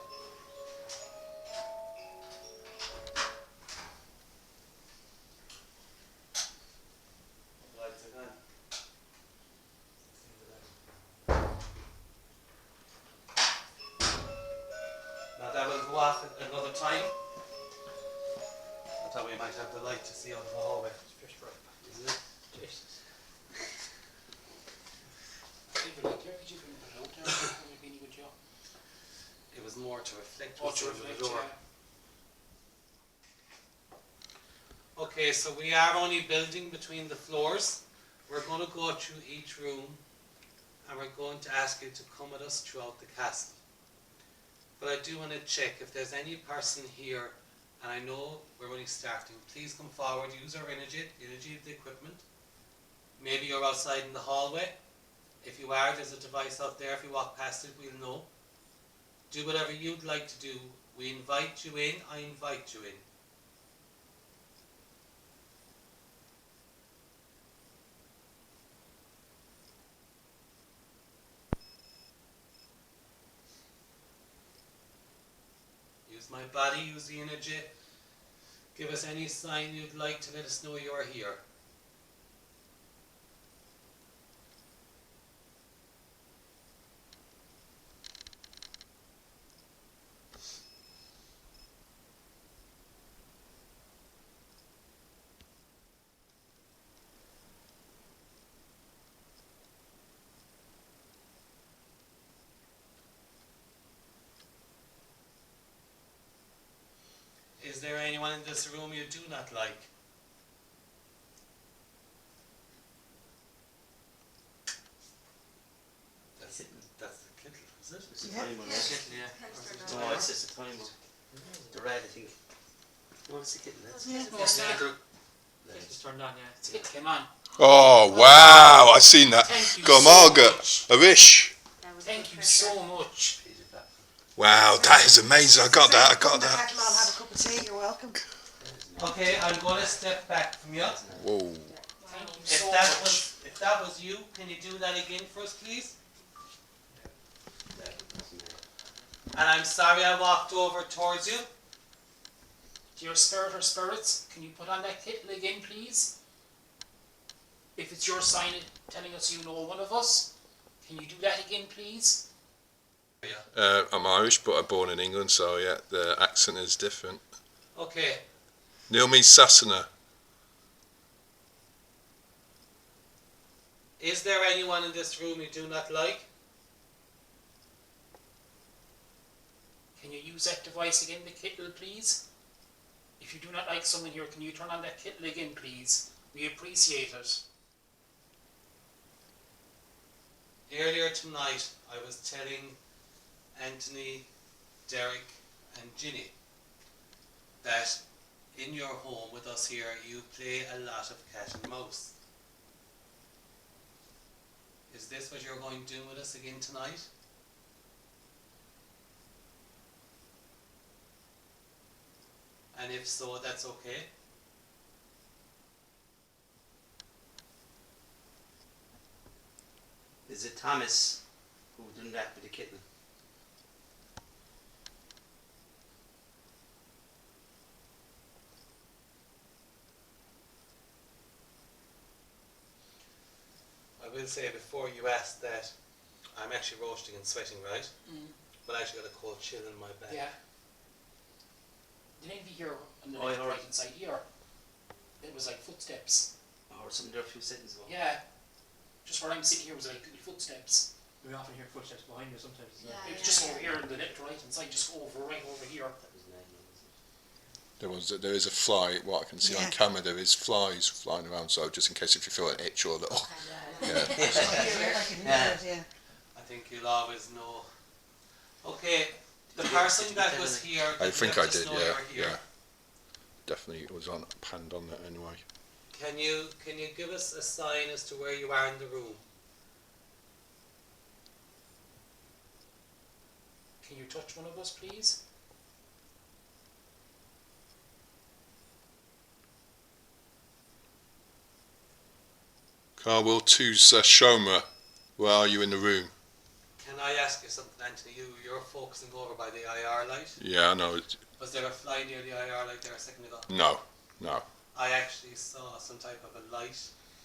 The lights are gone. Now that will go off at another time. I thought we might have the light to see out of the hallway. Isn't it? Jesus. It was more to reflect. Oh, to reflect, yeah. Okay, so we are only building between the floors. We're going to go through each room, and we're going to ask you to come with us throughout the castle. But I do want to check if there's any person here, and I know we're only starting. Please come forward, use our energy of the equipment. Maybe you're outside in the hallway. If you are, there's a device out there. If you walk past it, we'll know. Do whatever you'd like to do. We invite you in. I invite you in. Use my body, use the energy. Give us any sign you'd like to let us know you are here. Is there anyone in this room you do not like? That's the kettle, is it? It's a Yeah. timer, right? Yeah. No, it's a timer. The red, I think. No, it's a kitten. That's Yeah. It's turned on, yeah. It came on. Oh, wow, I seen that. Thank you Go so Margaret, much. a wish. Thank you so much. Wow, that is amazing. I got that. Kettle on, have a cup of tea. You're welcome. Okay, I'm going to step back from you. Whoa. Thank you so much. If that was you, can you do that again for us, please? And I'm sorry I walked over towards you. Dear spirit or spirits, can you put on that kettle again, please? If it's your sign telling us you know one of us, can you do that again, please? I'm Irish, but I'm born in England, so yeah, the accent is different. Okay. Naomi Sassana. Is there anyone in this room you do not like? Can you use that device again, the kettle, please? If you do not like someone here, can you turn on that kettle again, please? We appreciate it. Earlier tonight, I was telling Anthony, Derek, and Ginny that in your home with us here, you play a lot of cat and mouse. Is this what you're going to do with us again tonight? And if so, that's okay. Is it Thomas who done that with the kitten? I will say before you ask that, I'm actually roasting and sweating, right? But I actually got a cold chill in my back. Yeah. Did anybody hear on the Oh, I left, heard. right hand side here? It was like footsteps. Or something there a few seconds ago. Yeah. Just where I'm sitting here was like little footsteps. We often hear footsteps behind you sometimes. It was just over here on the left, right hand side, just right over here. There is a fly. What I can see on camera, there is flies flying around. So just in case if you feel an itch or a little, I can hear it, yeah. I think you'll always know. Okay, the person that was here. I think I let us did. know Yeah, you're here. yeah. Definitely, it was on panned on that anyway. Can you give us a sign as to where you are in the room? Can you touch one of us, please? Carl, will choose Shoma. Where are you in the room? Can I ask you something, Anthony? You're focusing over by the IR light. Yeah, I know. Was there a fly near the IR light there a second ago? No. I actually saw some type of a light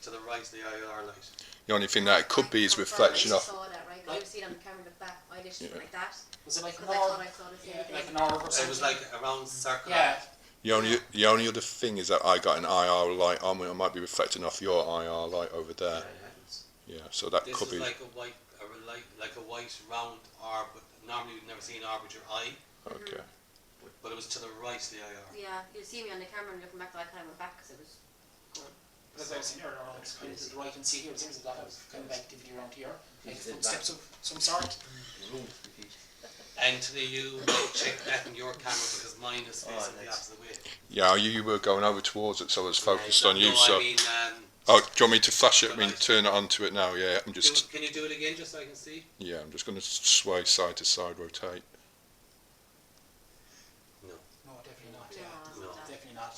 to the right of the IR light. The only thing that it could be is reflection I of. saw that, right? I see it on the camera in the back. I literally like that. Was it like an Because I orb? thought I saw the same thing. Like an orb or something? It was like a round circle. Yeah. The only other thing is that I got an IR light on, it might be reflecting off your IR light over there. Yeah, so that This could is be. like a white round orb, but normally you'd never see an orb with your eye. Okay. But it was to the right of the IR. Yeah, you see me on the camera and looking back, I kind of went back because it was going. Because I was sitting here, it's kind of to the right and see here, it seems a lot of kind of activity around here. Like footsteps of some sort. Anthony, you check that in your camera because mine is facing the opposite way. Yeah, you were going over towards it, so I was focused on you. No, So. I mean, Oh, do you want me to flash it? I mean, turn it onto it now. Yeah, I'm just. Can you do it again, just so I can see? Yeah, I'm just going to sway side to side, rotate. No, definitely not. No, Definitely not.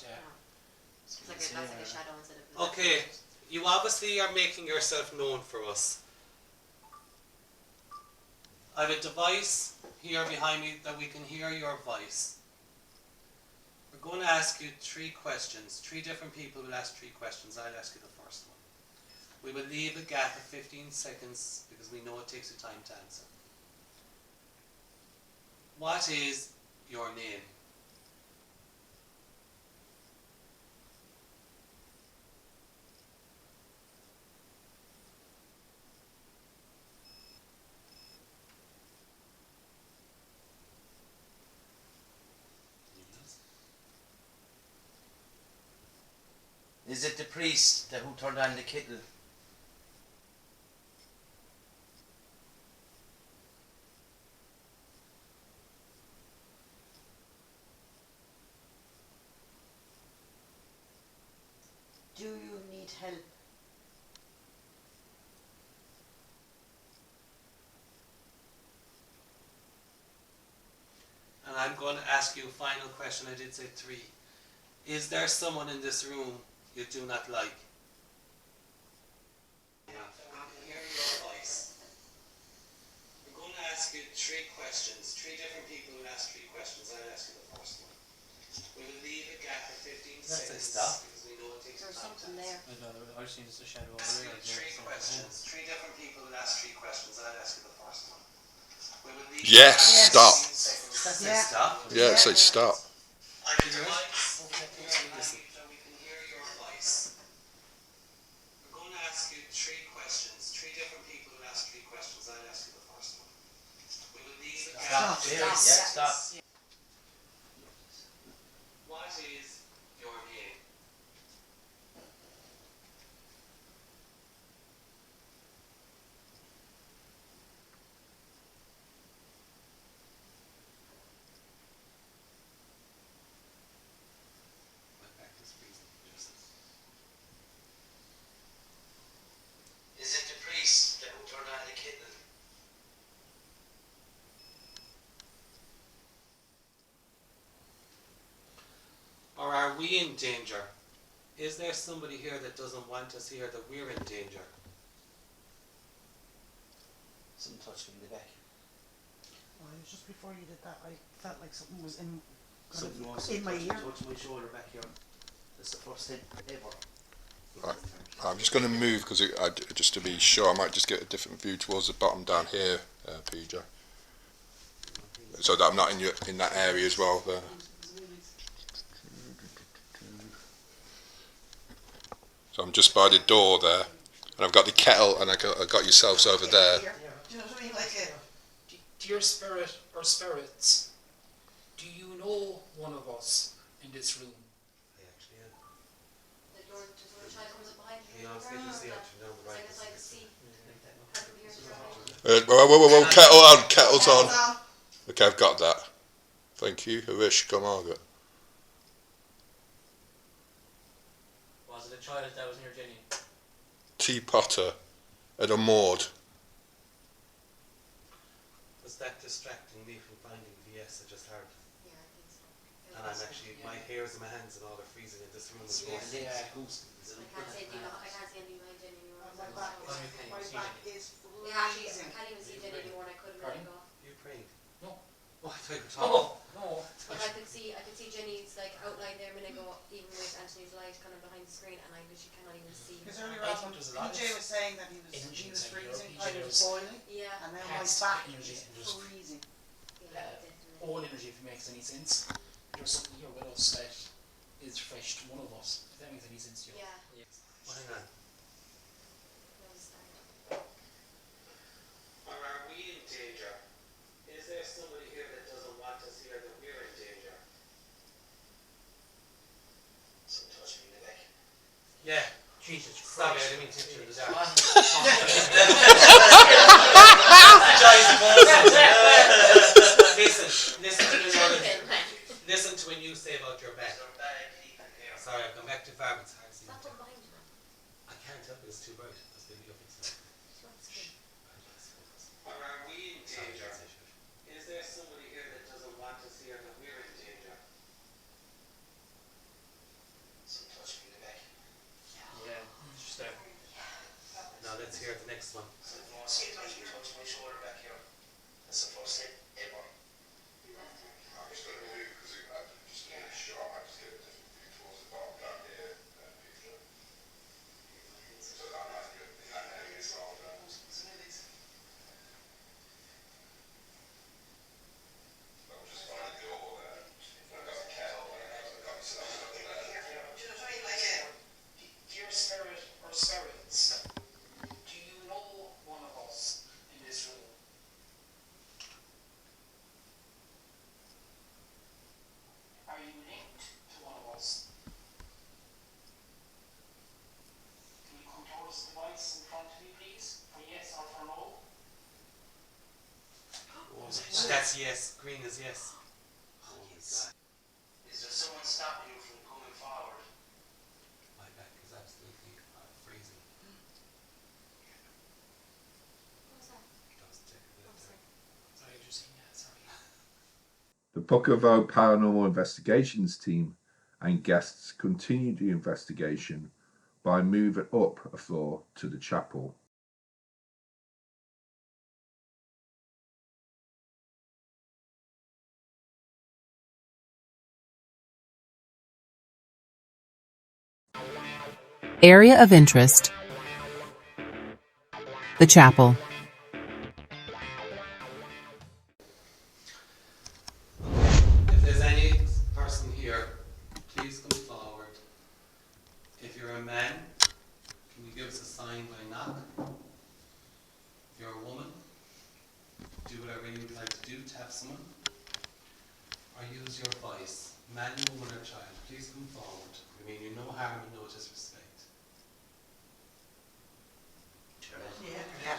It's like that's like a shadow instead of. Okay, you obviously are making yourself known for us. I have a device here behind me that we can hear your voice. We're going to ask you 3 questions. 3 different people will ask 3 questions. I'll ask you the first one. We will leave a gap of 15 seconds because we know it takes you time to answer. What is your name? Is it the priest who turned on the kettle? Do you need help? And I'm going to ask you a final question. I did say 3. Is there someone in this room you do not like? Hear your voice. We're going to ask you 3 questions. 3 different people will ask 3 questions. I'll ask you the first one. We will leave a gap of 15 seconds because we know it takes There's time. something there. I know, I just need a shadow over Ask there. you 3 questions. 3 different people will ask 3 questions. I'll ask you the first one. We will leave Yes, a gap of stop. 15 seconds. That's Yeah. stop. Yeah, it says stop. I can do it. Listen. We can hear your voice. We're going to ask you 3 questions. 3 different people will ask 3 questions. I'll ask you the first one. We will leave a gap Stop. Stop. What is your name? Is it the priest that will turn on the kitten? Or are we in danger? Is there somebody here that doesn't want us here, that we're in danger? Something touched me in the back. Oh, it was just before you did that, I felt like something was in my Something ear. touched my shoulder back here. That's the first time ever. Right. I'm just going to move because just to be sure, I might just get a different view towards the bottom down here, PJ, so that I'm not in that area as well. There. So I'm just by the door there, and I've got the kettle, and I got yourselves over there. Do you know what I mean? Like Dear spirit or spirits, do you know one of us in this room? I actually am. The child comes up behind you. Yeah, I was getting to see it down the right. It's like a sea. Whoa, kettle on, kettle's on. Okay, I've got that. Thank you, Harishka Margaret. Was it a child that was near Jenny? T. Potter and a Maud. Was that distracting me from finding the yes I just heard? Yeah, I think so. And I'm actually, my hairs and my hands and all are freezing in this room as well. Yeah. I can't see anything behind Jenny anymore. my back is Yeah, actually, freezing. I can't even see Jenny anymore, and I couldn't let it go. You praying? No. Oh, I thought you were talking. No. But I could see Jenny's like outline there a minute ago, even with Anthony's light kind of behind the screen, and I literally cannot even see. Because earlier I on, think there's a lot PJ of was saying that he was energy inside here, freezing, PJ I was was- boiling, Yeah. and now my Has back energy is and just- freezing. Yeah, definitely. all energy, if it makes any sense. There's something here with us that is fresh to one of us, if that makes any sense to you. Yeah. Well, hang on. That was starting. Or are we in danger? Is there somebody here that doesn't want us here, that we're in danger? Something touched me in the back. Yeah. Jesus Sorry, I Christ. didn't mean to hit you in the dark. Listen to when you say about your back. Sorry, I've gone back to farm. It's hard to see. Stop them behind you. I can't help it, it's too bright. That's the video fix. Or are we in danger? Is there somebody here that doesn't want us here, that we're in danger? Something touched me in the back. Yeah, just there. Now let's hear the next one. Something touched my shoulder back here. That's the first time ever. I'm just going to move because I'm just to be sure, I might just get a different view towards the bottom down here, PJ. So that I'm not in that area as well. I'm just by the door there. I've got the kettle and I've got myself over there. Do you know what I mean? Like Dear spirit or spirits, do you know one of us in this room? Are you linked to one of us? Can you come towards the device in front of me, please? For yes or for no? That's yes. Green is yes. Oh, yes. Is there someone stopping you from coming forward? My back is absolutely freezing. What was that? That was Sorry, I just saying that, sorry. The Púca Vogue Paranormal Investigations team and guests continued the investigation by moving up a floor to the chapel. Area of interest: the chapel. If there's any person here, please come forward. If you're a man, can you give us a sign by knock? If you're a woman, do whatever whatever you'd like to do, tap someone, or use your voice. Man, woman, or child, please come forward. We mean you no harm and no disrespect. Yeah.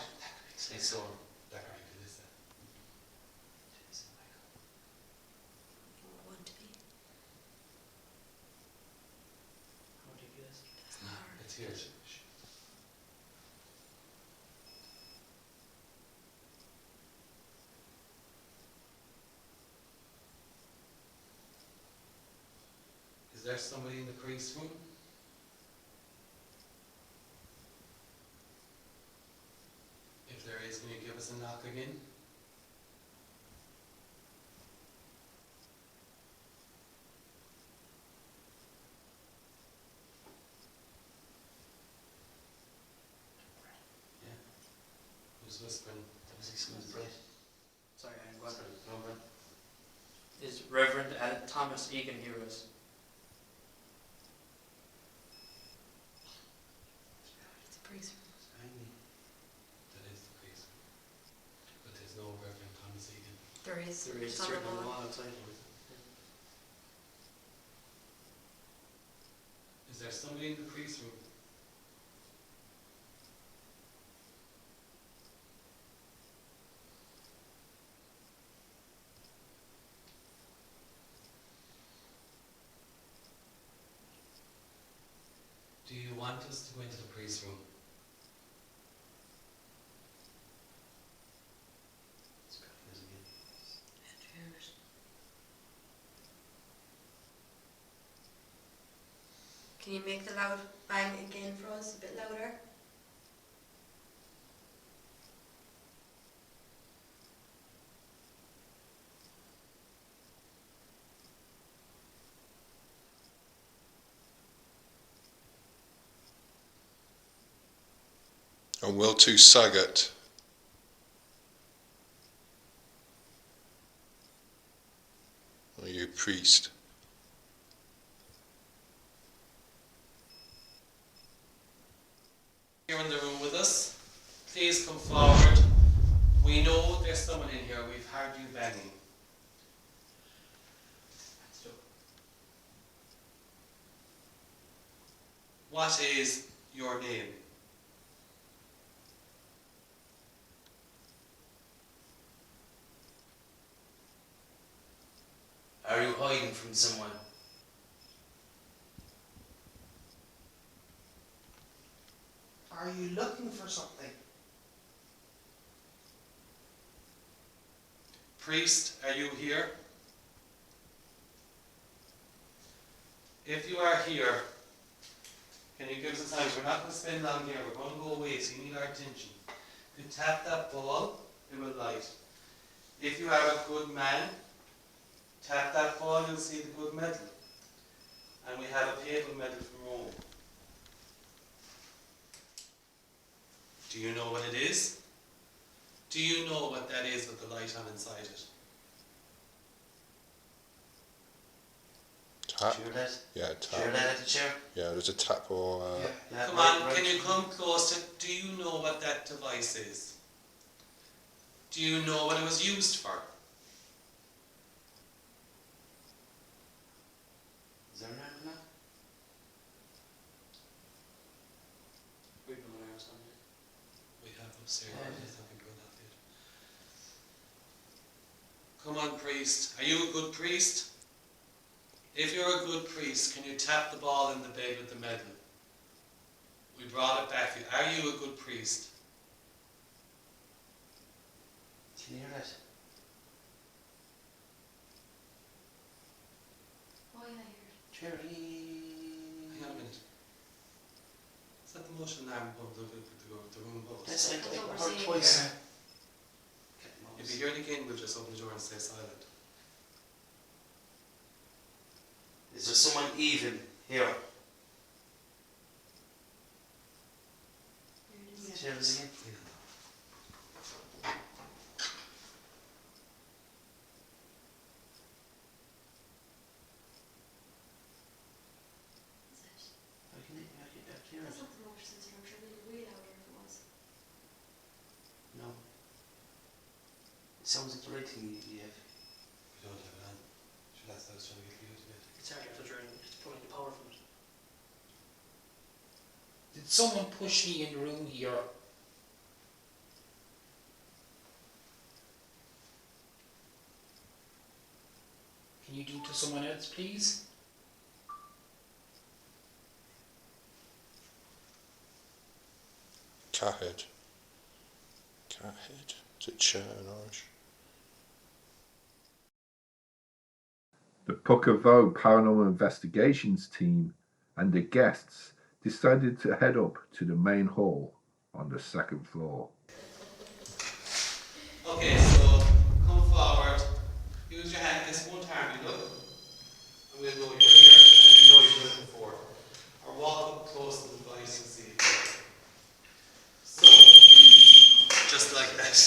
Say so. That right, it is that. Want to be. How ridiculous. It's here. Is there somebody in the priest room? If there is, can you give us a knock again? Yeah. Who's whispering? That was excellent, Brett. Sorry, I'm going. No, Brett. Is Reverend Thomas Egan here with us? It's a priest. That is the priest. But there's no Reverend Thomas Egan. There is. There is. It's It's on the written on the wall. wall outside. Is there somebody in the priest room? Do you want us to go into the priest room? It's cracking us again. Can you make the loud bang again for us, a bit louder? And will to Sagat. Are you priest? Here in the room with us, please come forward. We know there's someone in here. We've heard you banging. What is your name? Are you hiding from someone? Are you looking for something? Priest, are you here? If you are here, can you give us a sign? We're not going to spend long here. We're going to go away, so you need our attention. If you tap that ball, it will light. If you are a good man, tap that ball, you'll see the good medal. And we have a papal medal from Rome. Do you know what it is? Do you know what that is with the light on inside it? Tap? Sure that? Yeah, tap. Sure that at the chair? Yeah, there's a tap or... Come on, can you come close to... Do you know what that device is? Do you know what it was used for? Is there an arm now? We've been aware of something. We have upstairs. Yeah. There's nothing good enough yet. Come on, priest. Are you a good priest? If you're a good priest, can you tap the ball in the bed with the medal? We brought it back for you. Are you a good priest? Can you hear that? Oh yeah, I heard. Cherry. Hang on a minute. Is that the motion alarm above the room above us? That's it. That's what we're I heard seeing. twice. If you hear it again, we'll just open the door and stay silent. Is there someone even here? Cherries again. How can you hear That's it? not the motion sensor. I'm sure it'd be way louder if it was. No. sounds like the right thing you have. We don't have it on. Sure, that's what I was trying to get you to get. It's hard to turn. It's pulling the power from it. Did someone push me in the room here? Can you do it to someone else, please? Cathead. Cathead. Is it chair in Irish? The Púca Vogue Paranormal Investigations team and the guests decided to head up to the main hall on the second floor. Okay, so come forward. Use your hand. This one time you look. And we'll know you're here. And we know you're looking for. Or walk up close to the device and see it. So, just like that.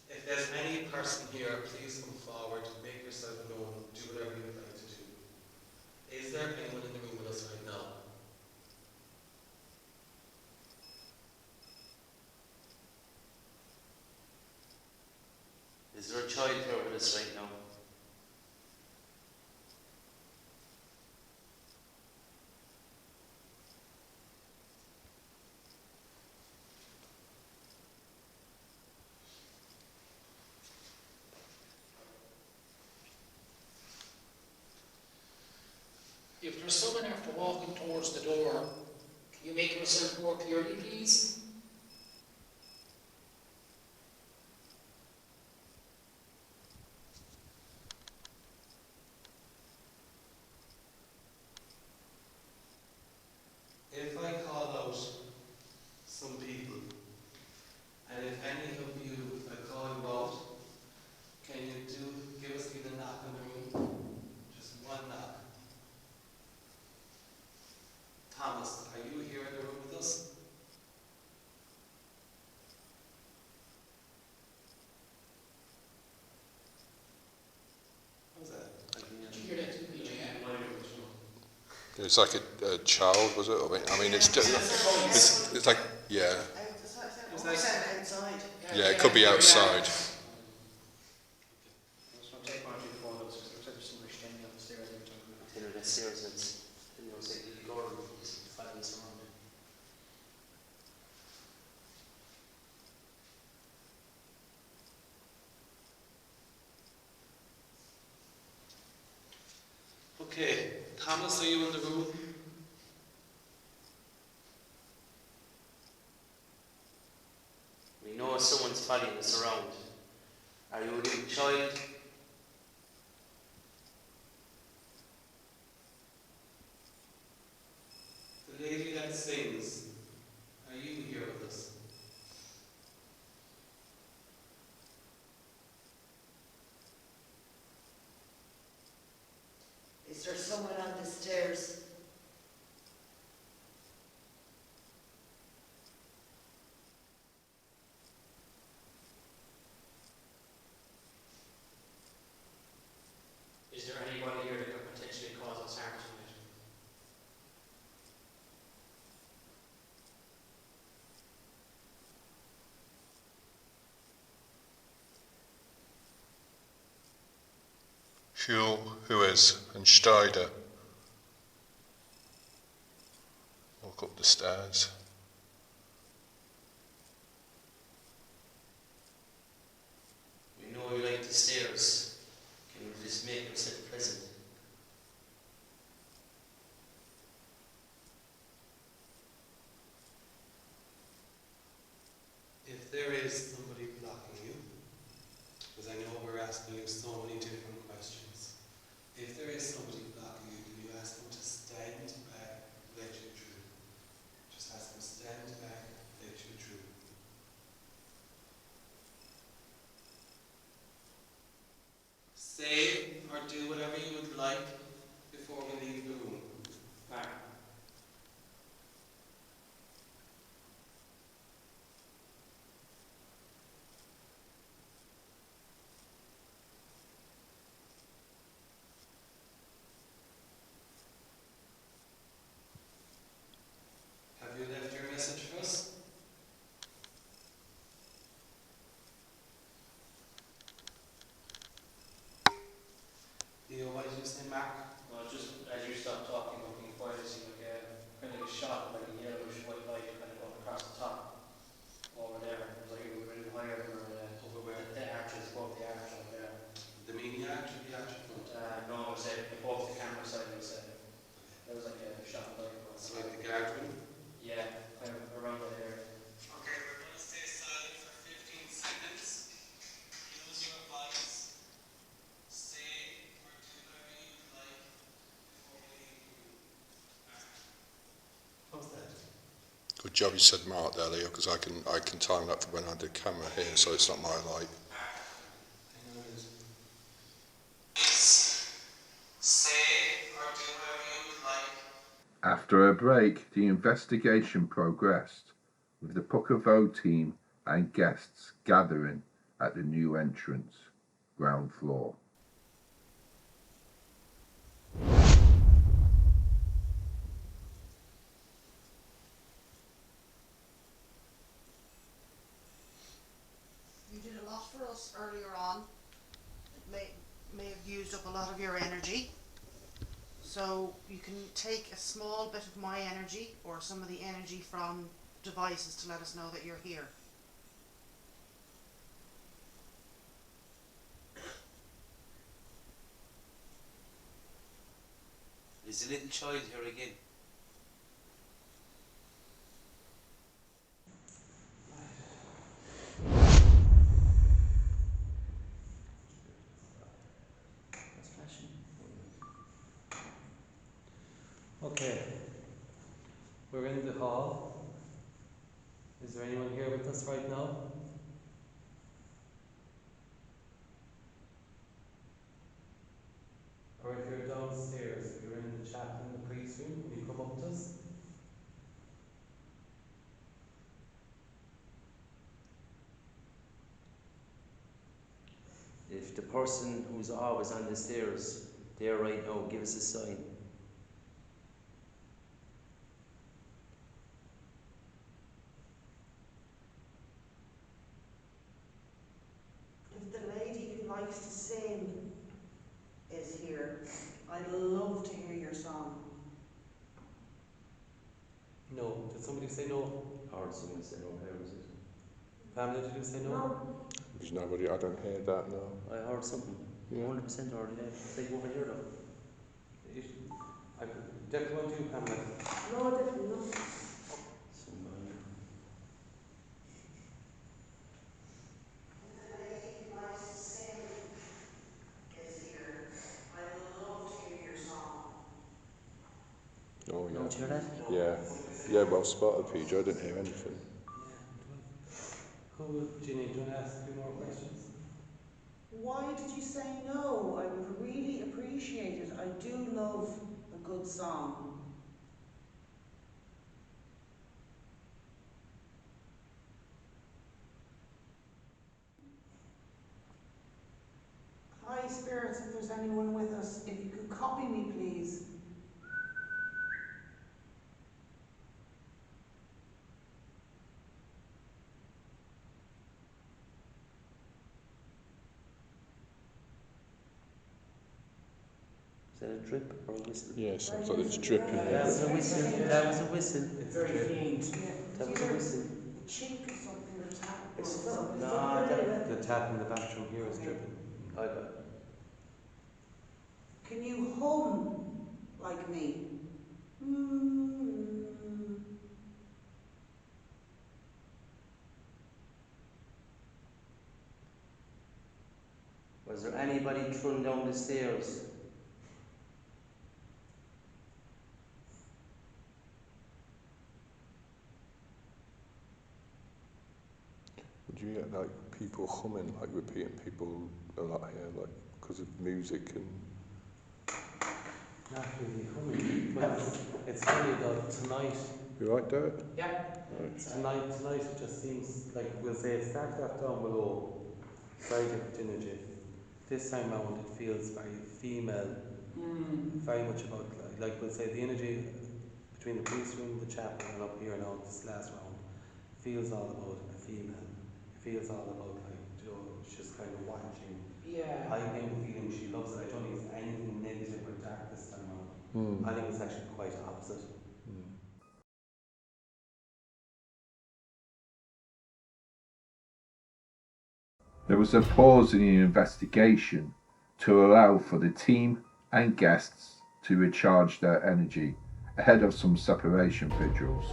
If there's any person here, please come forward, make yourself known, do whatever you would like to do. Is there anyone in the room with us right now? Is there a child here with us right now? If there's someone after walking towards the door, can you make yourself more clearly, please? If I call out some people, and if any of you, I call you out, can you give us a knock on the room? Just one knock. Thomas, are you here in the room with us? How's that? Did you hear that too, PJ? It's like a child, was it? I mean, it's like, yeah. It's like outside. Yeah, it could be outside. The stairs, it's, say, the door is flattens around. Okay, Thomas, are you in the room? We know someone's following us around. Are you a little child? The lady that sings, are you here with us? Is there someone on the stairs? Is there anybody here that could potentially cause us harm tonight? Huel, Hues, and Steider walk up the stairs. We know you like the stairs. Can you just make yourself present? If there is somebody blocking you, because I know we're asking you so many different questions. If there is somebody blocking you, can you ask them to stand back, let you through? Just ask them to stand back, let you through. Say or do whatever you would like before we leave the room. Back. Have you left your message for us? Mac? No, just as you stop talking, looking quiet, I see like a kind of like a shot of like a yellowish white light kind of going across the top over there. It was like it was a bit higher than Over where? the arches, above the arch over there. The main arch or the arch in front? No, I was saying above the camera side. I was saying there was like a shot of light going. So like the guardrail? Yeah, kind of around that area. Okay, we're going to stay silent for 15 seconds. Use your voice. Say or do whatever you like before we leave the room. How's that? Good job you said Mark there, Leo, because I can time that for when I do camera here, so it's not my light. Say or do whatever you would like. After a break, the investigation progressed, with the Púca Vogue team and guests gathering at the new entrance, ground floor. You did a lot for us earlier on. It may have used up a lot of your energy. So you can take a small bit of my energy or some of the energy from devices to let us know that you're here. There's a little child here again. Okay, we're in the hall. Is there anyone here with us right now? Or if you're downstairs, if you're in the chapel in the priest room, will you come up to us? If the person who's always on the stairs there right now, give us a sign. If the lady who likes to sing is here, I'd love to hear your song. No. Did somebody say no? I heard someone say no. Where was it? Pamela, did you say no? There's nobody, I don't hear that, no. I heard something. 100% heard it. It's like over here though. I could definitely want you, Pamela. No, definitely not. Somebody. If the lady who likes to sing is here, I'd love to hear your song. Oh, yeah. Don't you hear that? Yeah. Yeah, well spotted, PJ. I didn't hear anything. Cool. Ginny, do you want to ask a few more questions? Why did you say no? I would really appreciate it. I do love a good song. Hi, spirits, if there's anyone with us, if you could copy me, please. Is that a drip or a whistle? Yes, I thought it was dripping. That was a whistle. That was a whistle. It's Very drip. faint. That was a whistle. A chink or something, or tap. It's Or no, The tap in the bathroom here is dripping. I got it. Can you hum like me? Was there anybody thrown down the stairs? Would you get like people humming, like repeating people a lot here, like because of music and? Not really humming. Well, it's funny though, tonight. You like that? Yeah. Right. Tonight it just seems like we'll say it started off down below, very different energy. This time round it feels very female, very much about like we'll say the energy between the priest room, the chapel, and up here now this last round feels all about a female. It feels all about like she's kind of watching Yeah. I kind of feeling she loves it. I don't think it's anything negative or dark this time around. Hmm. I think it's actually quite opposite. There was a pause in the investigation to allow for the team and guests to recharge their energy ahead of some separation vigils.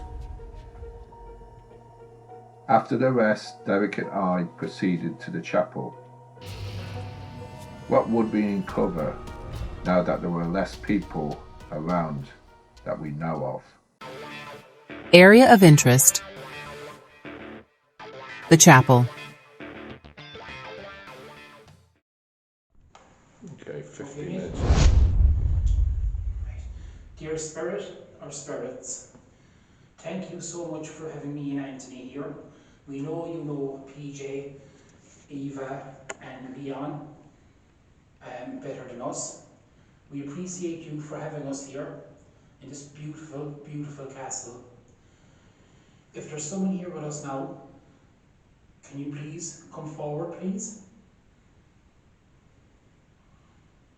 After the rest, Derek and I proceeded to the chapel. What would we uncover now that there were less people around that we know of? Area of interest. The chapel. Okay, 50 Okay. minutes. Dear Spirit, or spirits, thank you so much for having me and Anthony here. We know you know PJ, Eva, and Leon better than us. We appreciate you for having us here in this beautiful, beautiful castle. If there's someone here with us now, can you please come forward, please?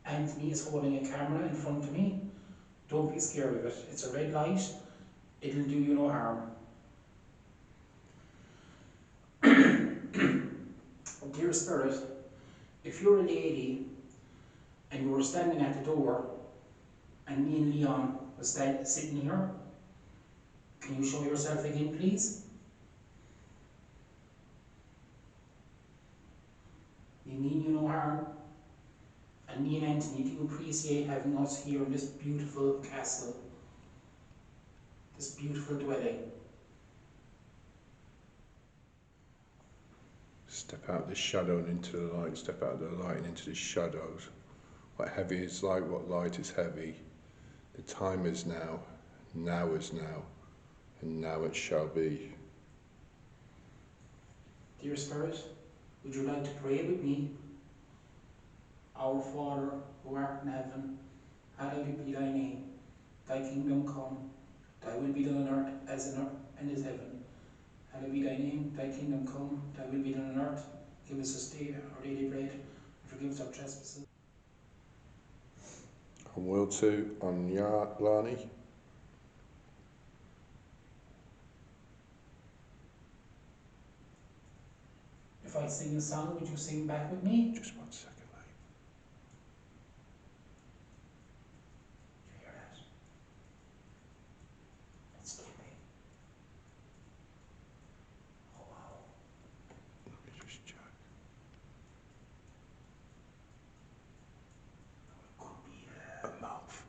Anthony is holding a camera in front of me. Don't be scared of it. It's a red light. It'll do you no harm. Dear Spirit, if you're a lady and you were standing at the door and me and Leon were sitting here, can you show yourself again, please? We mean you no harm. And me and Anthony do appreciate having us here in this beautiful castle, this beautiful dwelling. Step out of the shadow and into the light. Step out of the light and into the shadows. What heavy is light, what light is heavy. The time is now. Now is now. And now it shall be. Dear Spirit, would you like to pray with me? Our Father, who art in heaven, hallowed be thy name. Thy kingdom come, thy will be done on earth as in heaven. Hallowed be thy name, thy kingdom come, thy will be done on earth. Give us this day our daily bread, and forgive us our trespasses. And will to on Lani. If I sing a song, would you sing back with me? Just 1 second, mate. Did you hear that? It's clipping. Oh wow. Let me just check. Could be A moth.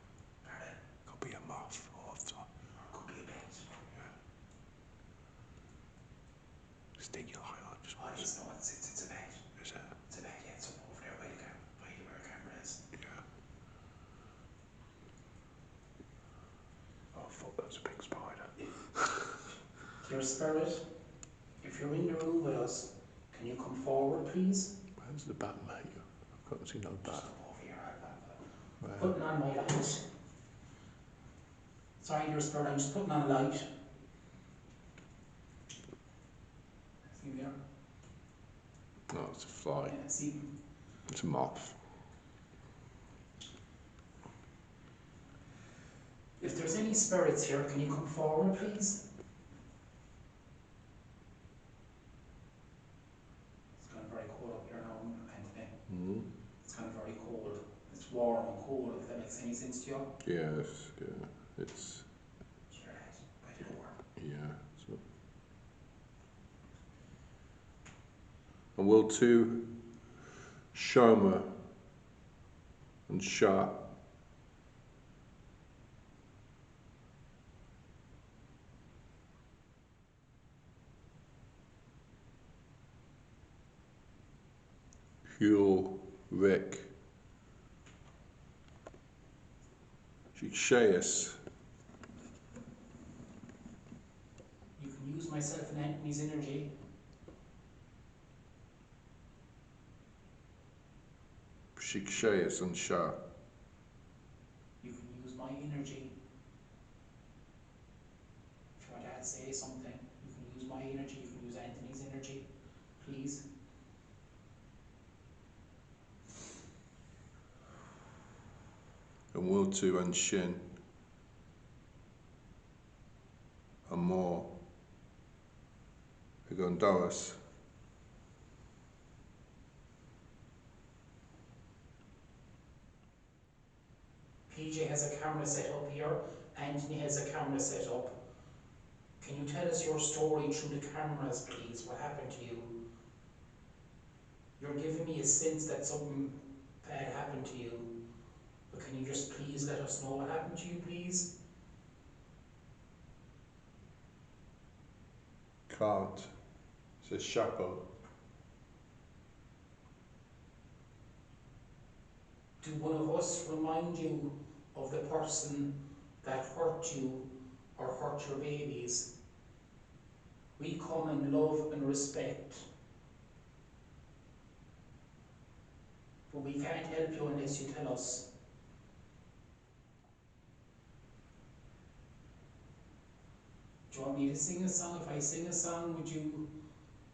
pardon? Could be a moth. Or Could be a bet. stick your eye on. Just Oh, 1 it's second. not. It's a bet. Is it? It's a bet. Yeah, it's up over there by the camera, by where the camera is. Yeah. Oh, I thought that was a big spider. Dear Spirit, if you're in the room with us, can you come forward, please? Where's the bat, mate? I can't see no bat. Just up over here. Where? Putting on my light. Sorry, dear Spirit, I'm just putting on a light. See there? Oh, it's a fly. Yeah, see? It's a moth. If there's any spirits here, can you come forward, please? It's kind of very cold up here now, Anthony. Mm-hmm. It's kind of very cold. It's warm and cold, if that makes any sense to you. Yes, yeah. It's. Sure, right. By the door. Yeah. So. And will to Shoma and Shah. Hul Rick. Shayas. You can use myself and Anthony's energy. Shayas and Shah. You can use my energy. If you want to say something, you can use my energy, you can use Anthony's energy. Please. and Will 2 and Shin and more are going to do us. PJ has a camera set up here. Anthony has a camera set up. Can you tell us your story through the cameras, please? What happened to you? You're giving me a sense that something bad happened to you. But can you just please let us know what happened to you, please? Can't. It's a shackle. Do one of us remind you of the person that hurt you or hurt your babies? We come in love and respect. But we can't help you unless you tell us. Do you want me to sing a song? If I sing a song, would you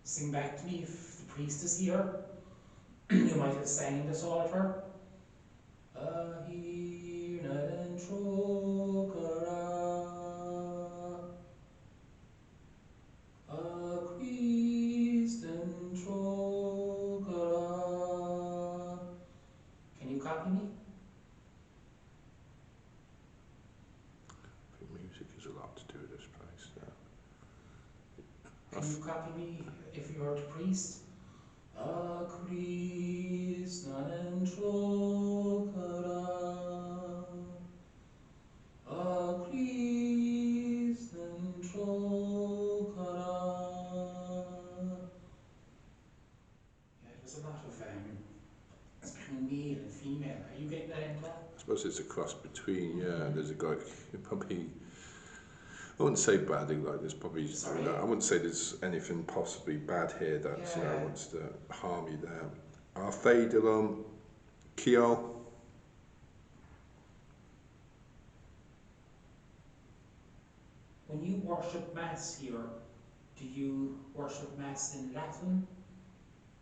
sing back to me if the priest is here? You might have sang in this altar. Ahir nadan trokara, a Christen trokara. Can you copy me? I think music is a lot to do with this place now. Can you copy me if you are the priest? A Christen trokara, a Christen trokara. Yeah, there's a lot of it's between male and female. Are you getting that into? I suppose it's a cross between, yeah, there's a guy, probably, I wouldn't say badly, like there's probably, I wouldn't say there's anything possibly bad here that, you know, wants to harm you there. Arthedilum, Keo. When you worship Mass here, do you worship Mass in Latin,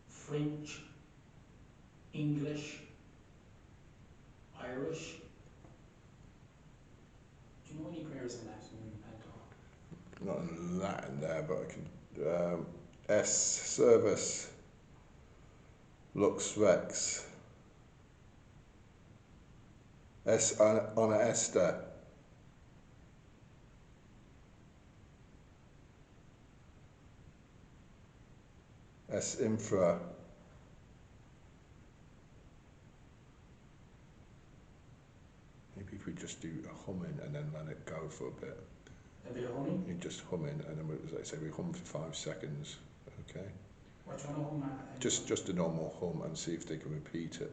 French, English, Irish? Do you know any prayers in Latin, Anton? Not in Latin there, but I can. S Servus, Lux Rex, S Honor Esther, S Infra, maybe if we just do a humming and then let it go for a bit. A bit of humming? You just humming, and then let's say we hum for 5 seconds, okay? What do you want to hum at? Just a normal hum and see if they can repeat it.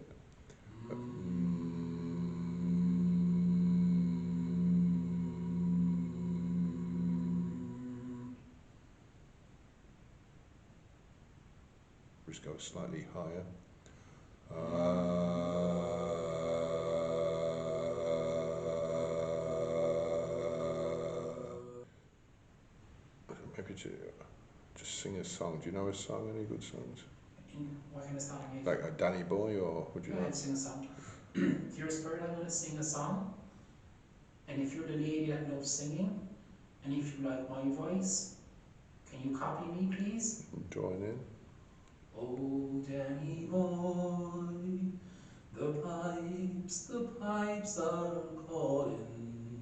Just go slightly higher. Maybe just sing a song. Do you know a song? Any good songs? What kind of song? Like a Danny Boy, or would you know? Sing a song. Dear Spirit, I'm going to sing a song. And if you're the lady that loves singing, and if you like my voice, can you copy me, please? Join in. Oh, Danny boy, the pipes are calling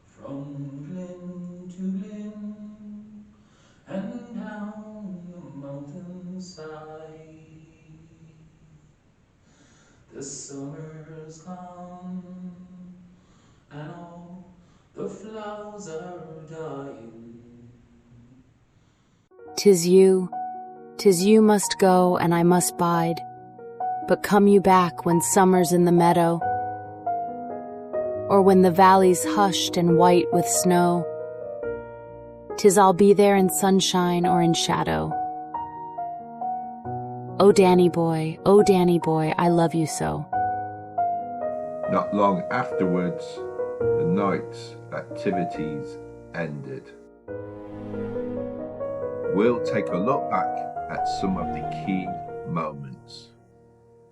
from glen to glen and down the mountainside. The summer's gone and all the flowers are dying. 'Tis you must go and I must bide, but come you back when summer's in the meadow, or when the valley's hushed and white with snow. 'Tis I'll be there in sunshine or in shadow. Oh Danny boy, I love you so. Not long afterwards, the night's activities ended. We'll take a look back at some of the key moments.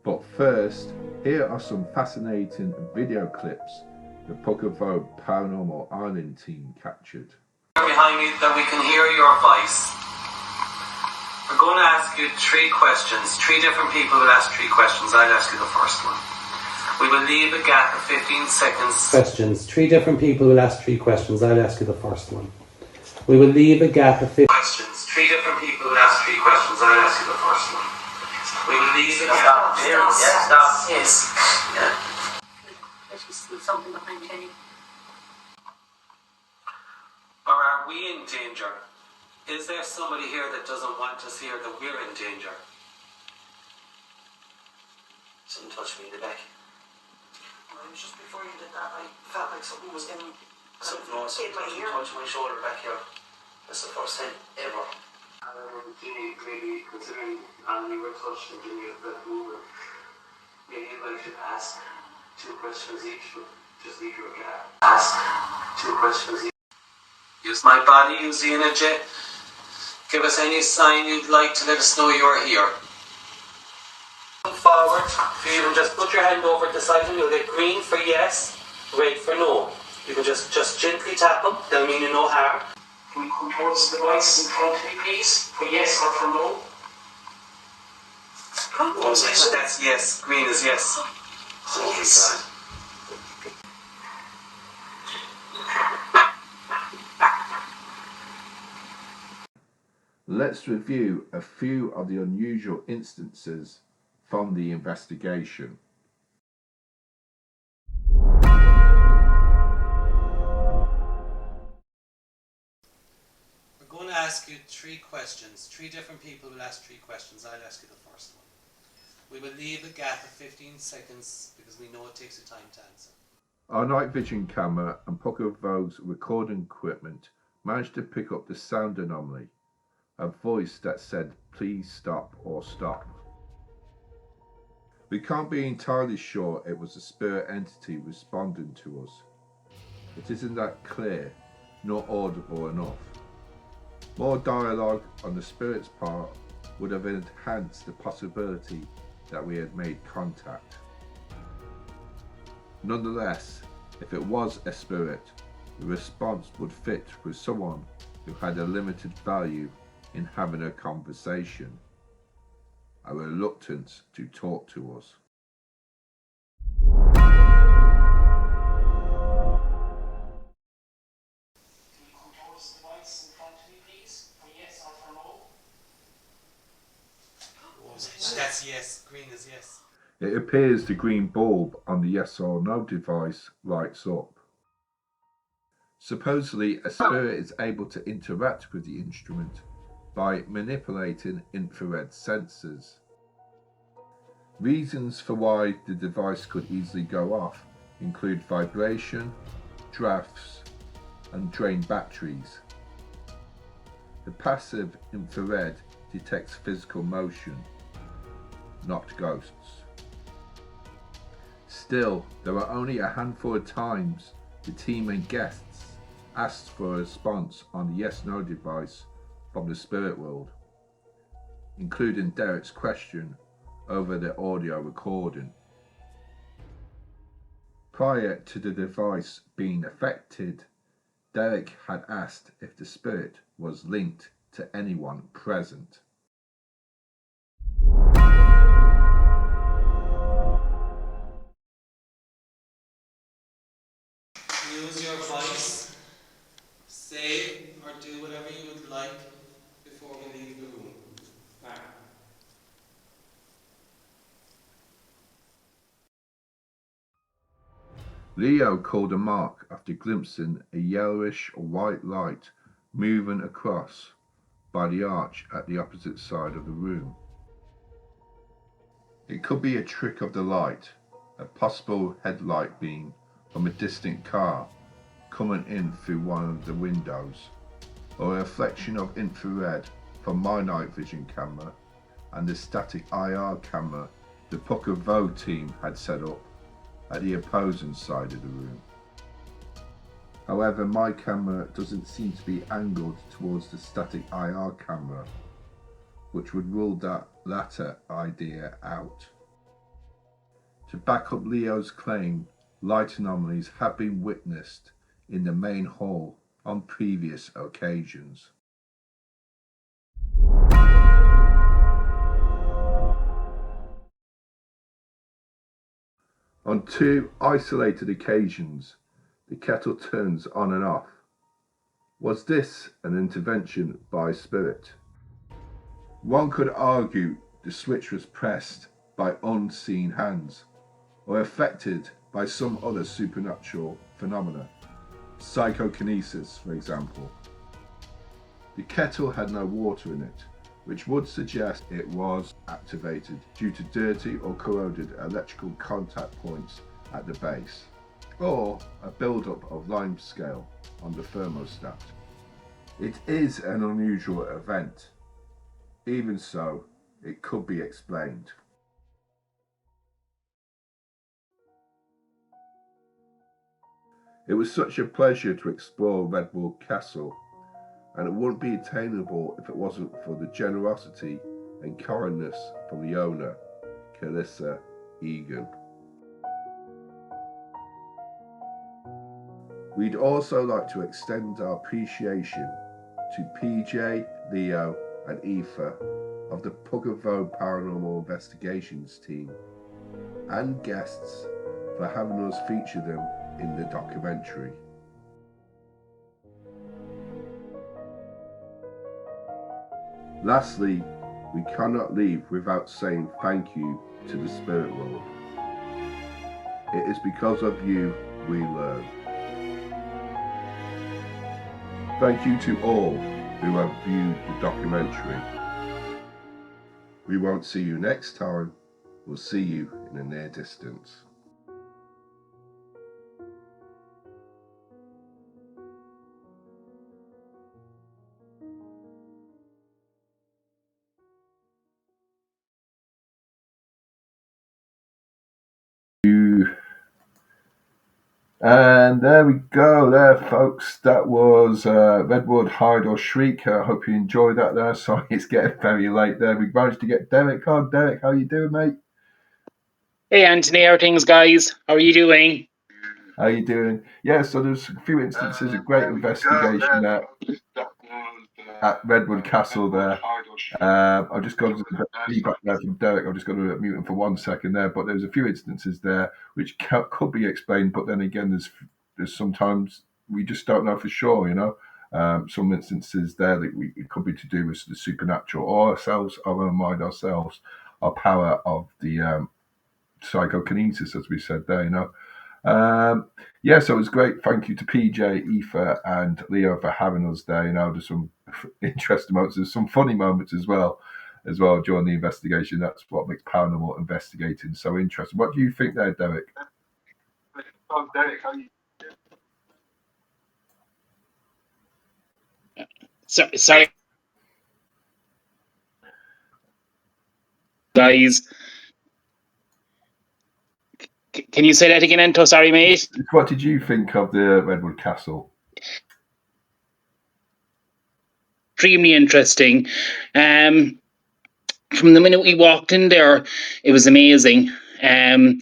But first, here are some fascinating video clips the Púca Vogue Paranormal Ireland team captured. Behind me that we can hear your voice. We're going to ask you 3 questions. 3 different people will ask 3 questions. I'll ask you the first one. We will leave a gap of 15 seconds. Questions. 3 different people will ask 3 questions. I'll ask you the first one. We will leave a gap of 15 questions. 3 different people will ask 3 questions. I'll ask you the first one. We will leave a gap. Stop. Yeah, stop. Yes. Yeah. There's something behind Kenny. Or are we in danger? Is there somebody here that doesn't want us here that we're in danger? Something touched me in the back. Well, it was just before you did that, I felt like something was in Something my ear. touched my shoulder back here. That's the first time ever. Ginny, maybe considering you were touched and Ginny was that movement, maybe I should ask 2 questions each, but just leave your gap. Ask 2 questions each. Use my body, use the energy. Give us any sign you'd like to let us know you're here. Come forward, feel and just put your hand over the side and you'll get green for yes, red for no. You can just gently tap them, they'll mean you no harm. Can you come towards the device in front of me, please? For yes or for no? That's yes, green is yes. Yes. Let's review a few of the unusual instances from the investigation. We're going to ask you 3 questions. 3 different people will ask 3 questions. I'll ask you the first one. We will leave a gap of 15 seconds because we know it takes you time to answer. Our night vision camera and Púca Vogue's recording equipment managed to pick up the sound anomaly, a voice that said please stop or stop. We can't be entirely sure it was a spirit entity responding to us. It isn't that clear, nor audible enough. More dialogue on the spirit's part would have enhanced the possibility that we had made contact. Nonetheless, if it was a spirit, the response would fit with someone who had a limited value in having a conversation, a reluctance to talk to us. Can you come towards the device in front of me, please? For yes or for no? That's yes, green is yes. It appears the green bulb on the yes or no device lights up. Supposedly, a spirit is able to interact with the instrument by manipulating infrared sensors. Reasons for why the device could easily go off include vibration, drafts, and drained batteries. The passive infrared detects physical motion, not ghosts. Still, there were only a handful of times the team and guests asked for a response on the yes-no device from the spirit world, including Derek's question over the audio recording. Prior to the device being affected, Derek had asked if the spirit was linked to anyone present. Use your voice, say or do whatever you would like before we leave the room. Leo called a mark after glimpsing a yellowish or white light moving across by the arch at the opposite side of the room. It could be a trick of the light, a possible headlight beam from a distant car coming in through one of the windows, or a reflection of infrared from my night vision camera and the static IR camera the Púca Vogue team had set up at the opposing side of the room. However, my camera doesn't seem to be angled towards the static IR camera, which would rule that latter idea out. To back up Leo's claim, light anomalies have been witnessed in the main hall on previous occasions. On 2 isolated occasions, the kettle turns on and off. Was this an intervention by spirit? One could argue the switch was pressed by unseen hands, or affected by some other supernatural phenomena, psychokinesis for example. The kettle had no water in it, which would suggest it was activated due to dirty or corroded electrical contact points at the base, or a build-up of limescale on the thermostat. It is an unusual event. Even so, it could be explained. It was such a pleasure to explore Redwood Castle, and it wouldn't be attainable if it wasn't for the generosity and kindness from the owner, Mac Egan. We'd also like to extend our appreciation to PJ, Leo and Aoife of the Púca Vogue Paranormal Investigations team and guests for having us feature them in the documentary. Lastly, we cannot leave without saying thank you to the spirit world. It is because of you we learn. Thank you to all who have viewed the documentary. We won't see you next time, we'll see you in the near distance. And there we go there, folks. That was Redwood, Hide or Shriek. I hope you enjoyed that there. Sorry, it's getting very late there. We managed to get Derek on. Derek, how you doing, mate? Hey, Anthony, how are things, guys? How are you doing? How you doing? Yeah, so there's a few instances of great investigation there at Redwood Castle there. I've just got feedback there from Derek. I've just got to mute him for 1 second there. But there's a few instances there which could be explained, but then again, there's sometimes we just don't know for sure. You know, some instances there that it could be to do with the supernatural or ourselves, our mind, ourselves, our power of the psychokinesis, as we said there. You know. Yeah, so it was great. Thank you to PJ, Aoife, and Leo for having us there. You know, there's some interesting moments. There's some funny moments as well during the investigation. That's what makes paranormal investigating so interesting. What do you think there, Derek? Derek, how are you? Sorry, guys. Can you say that again, Ento? Sorry, mate. What did you think of the Redwood Castle? Extremely interesting. From the minute we walked in there, it was amazing. From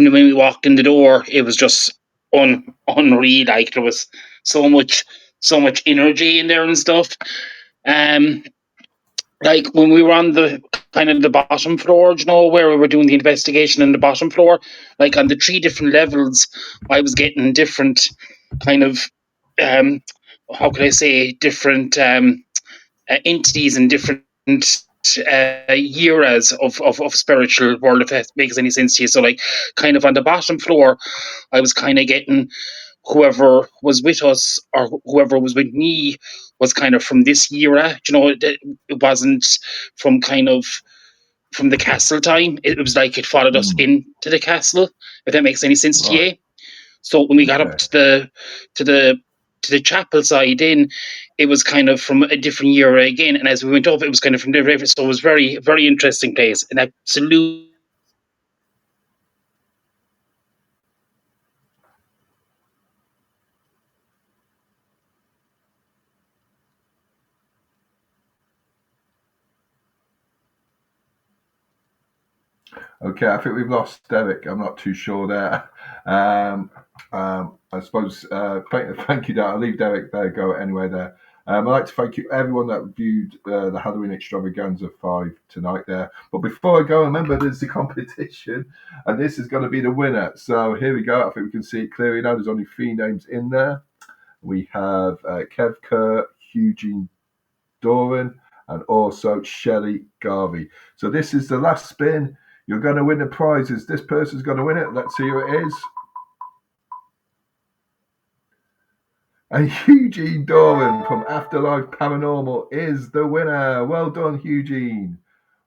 the minute we walked in the door, it was just unreal. Like there was so much energy in there and stuff. Like when we were on the kind of the bottom floor, you know, where we were doing the investigation in the bottom floor, like on the 3 different levels, I was getting different kind of how can I say, different entities and different eras of spiritual world, if that makes any sense to you. So like kind of on the bottom floor, I was kind of getting whoever was with us or whoever was with me was kind of from this era. You know, it wasn't from kind of from the castle time. It was like it followed us into the castle, if that makes any sense to you. So when we got up to the chapel side in, it was kind of from a different era again. And as we went up, it was kind of from the river. So it was very, very interesting place. And absolutely. Okay, I think we've lost Derek. I'm not too sure there. I suppose, thank you, Derek. I'll leave Derek there, go anyway there. I'd like to thank you, everyone that viewed the Halloween Extravaganza 5 tonight there. But before I go, remember there's the competition, and this is going to be the winner. So here we go. I think we can see it clearly now. There's only 3 names in there. We have Kev Kerr, Eugene Doran, and also Shelley Garvey. So this is the last spin. You're going to win the prizes. This person's going to win it. Let's see who it is. And Eugene Doran from Afterlife Paranormal is the winner. Well done, Eugene.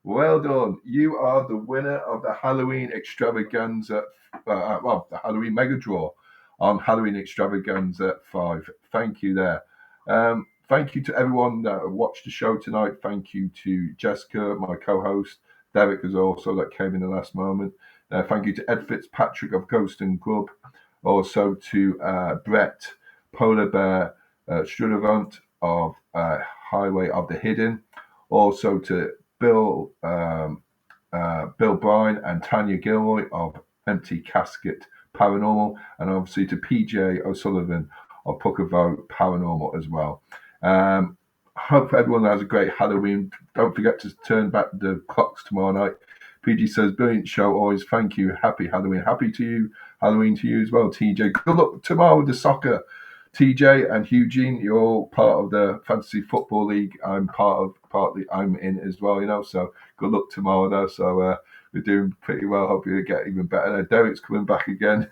Well done. You are the winner of the Halloween Extravaganza, the Halloween Mega Draw on Halloween Extravaganza 5. Thank you there. Thank you to everyone that watched the show tonight. Thank you to Jessica, my co-host. Derek is also that came in the last moment. Thank you to Ed Fitzpatrick of Ghost and Grub. Also to Brett Polar Bear Strudavant of Highway of the Hidden. Also to Bill Bryan and Tanya Gilroy of Empty Casket Paranormal, and obviously to PJ O'Sullivan of Púca Vogue Paranormal as well. Hope everyone has a great Halloween. Don't forget to turn back the clocks tomorrow night. PG says, brilliant show, always. Thank you. Happy Halloween. Happy to you. Halloween to you as well, TJ. Good luck tomorrow with the soccer. TJ and Eugene, you're all part of the Fantasy Football League. I'm I'm in as well, so good luck tomorrow though. So we're doing pretty well. Hope you get even better. Derek's coming back again.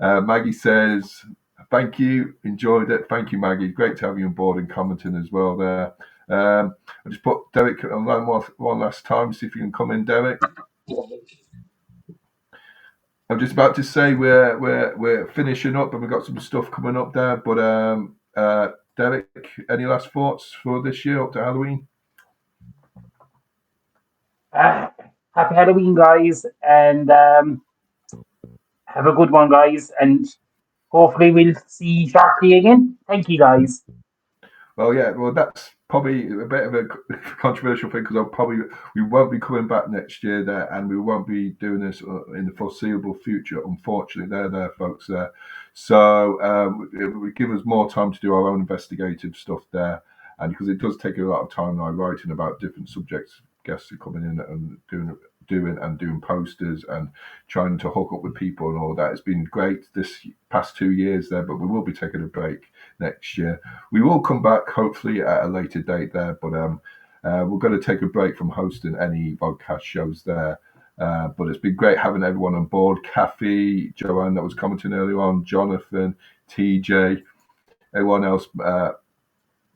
Maggie says, thank you, enjoyed it. Thank you, Maggie. Great to have you on board and commenting as well there. I'll just put Derek on one last time, see if you can come in, Derek. I'm just about to say we're finishing up and we've got some stuff coming up there. But Derek, any last thoughts for this year up to Halloween? Happy Halloween, guys, and have a good one, guys, and hopefully we'll see shortly again. Thank you, guys. Well, yeah, that's probably a bit of a controversial thing because we won't be coming back next year there, and we won't be doing this in the foreseeable future. Unfortunately, there, folks there. So it would give us more time to do our own investigative stuff there, and because it does take a lot of time now writing about different subjects, guests are coming in and doing posters and trying to hook up with people and all that. It's been great this past 2 years there, but we will be taking a break next year. We will come back hopefully at a later date there, but we're going to take a break from hosting any podcast shows there. But it's been great having everyone on board. Kathy, Joanne that was commenting earlier on, Jonathan, TJ, everyone else,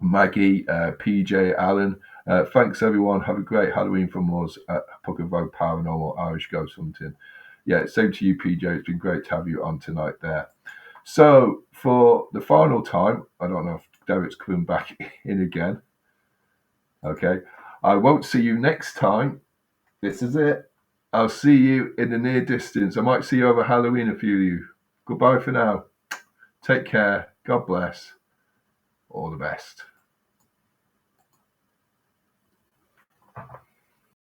Maggie, PJ, Alan. Thanks everyone. Have a great Halloween from us at Púca Vogue Paranormal Irish Ghost Hunting. Yeah, same to you, PJ. It's been great to have you on tonight there. So for the final time, I don't know if Derek's coming back in again. Okay. I won't see you next time. This is it. I'll see you in the near distance. I might see you over Halloween, a few of you. Goodbye for now. Take care. God bless. All the best.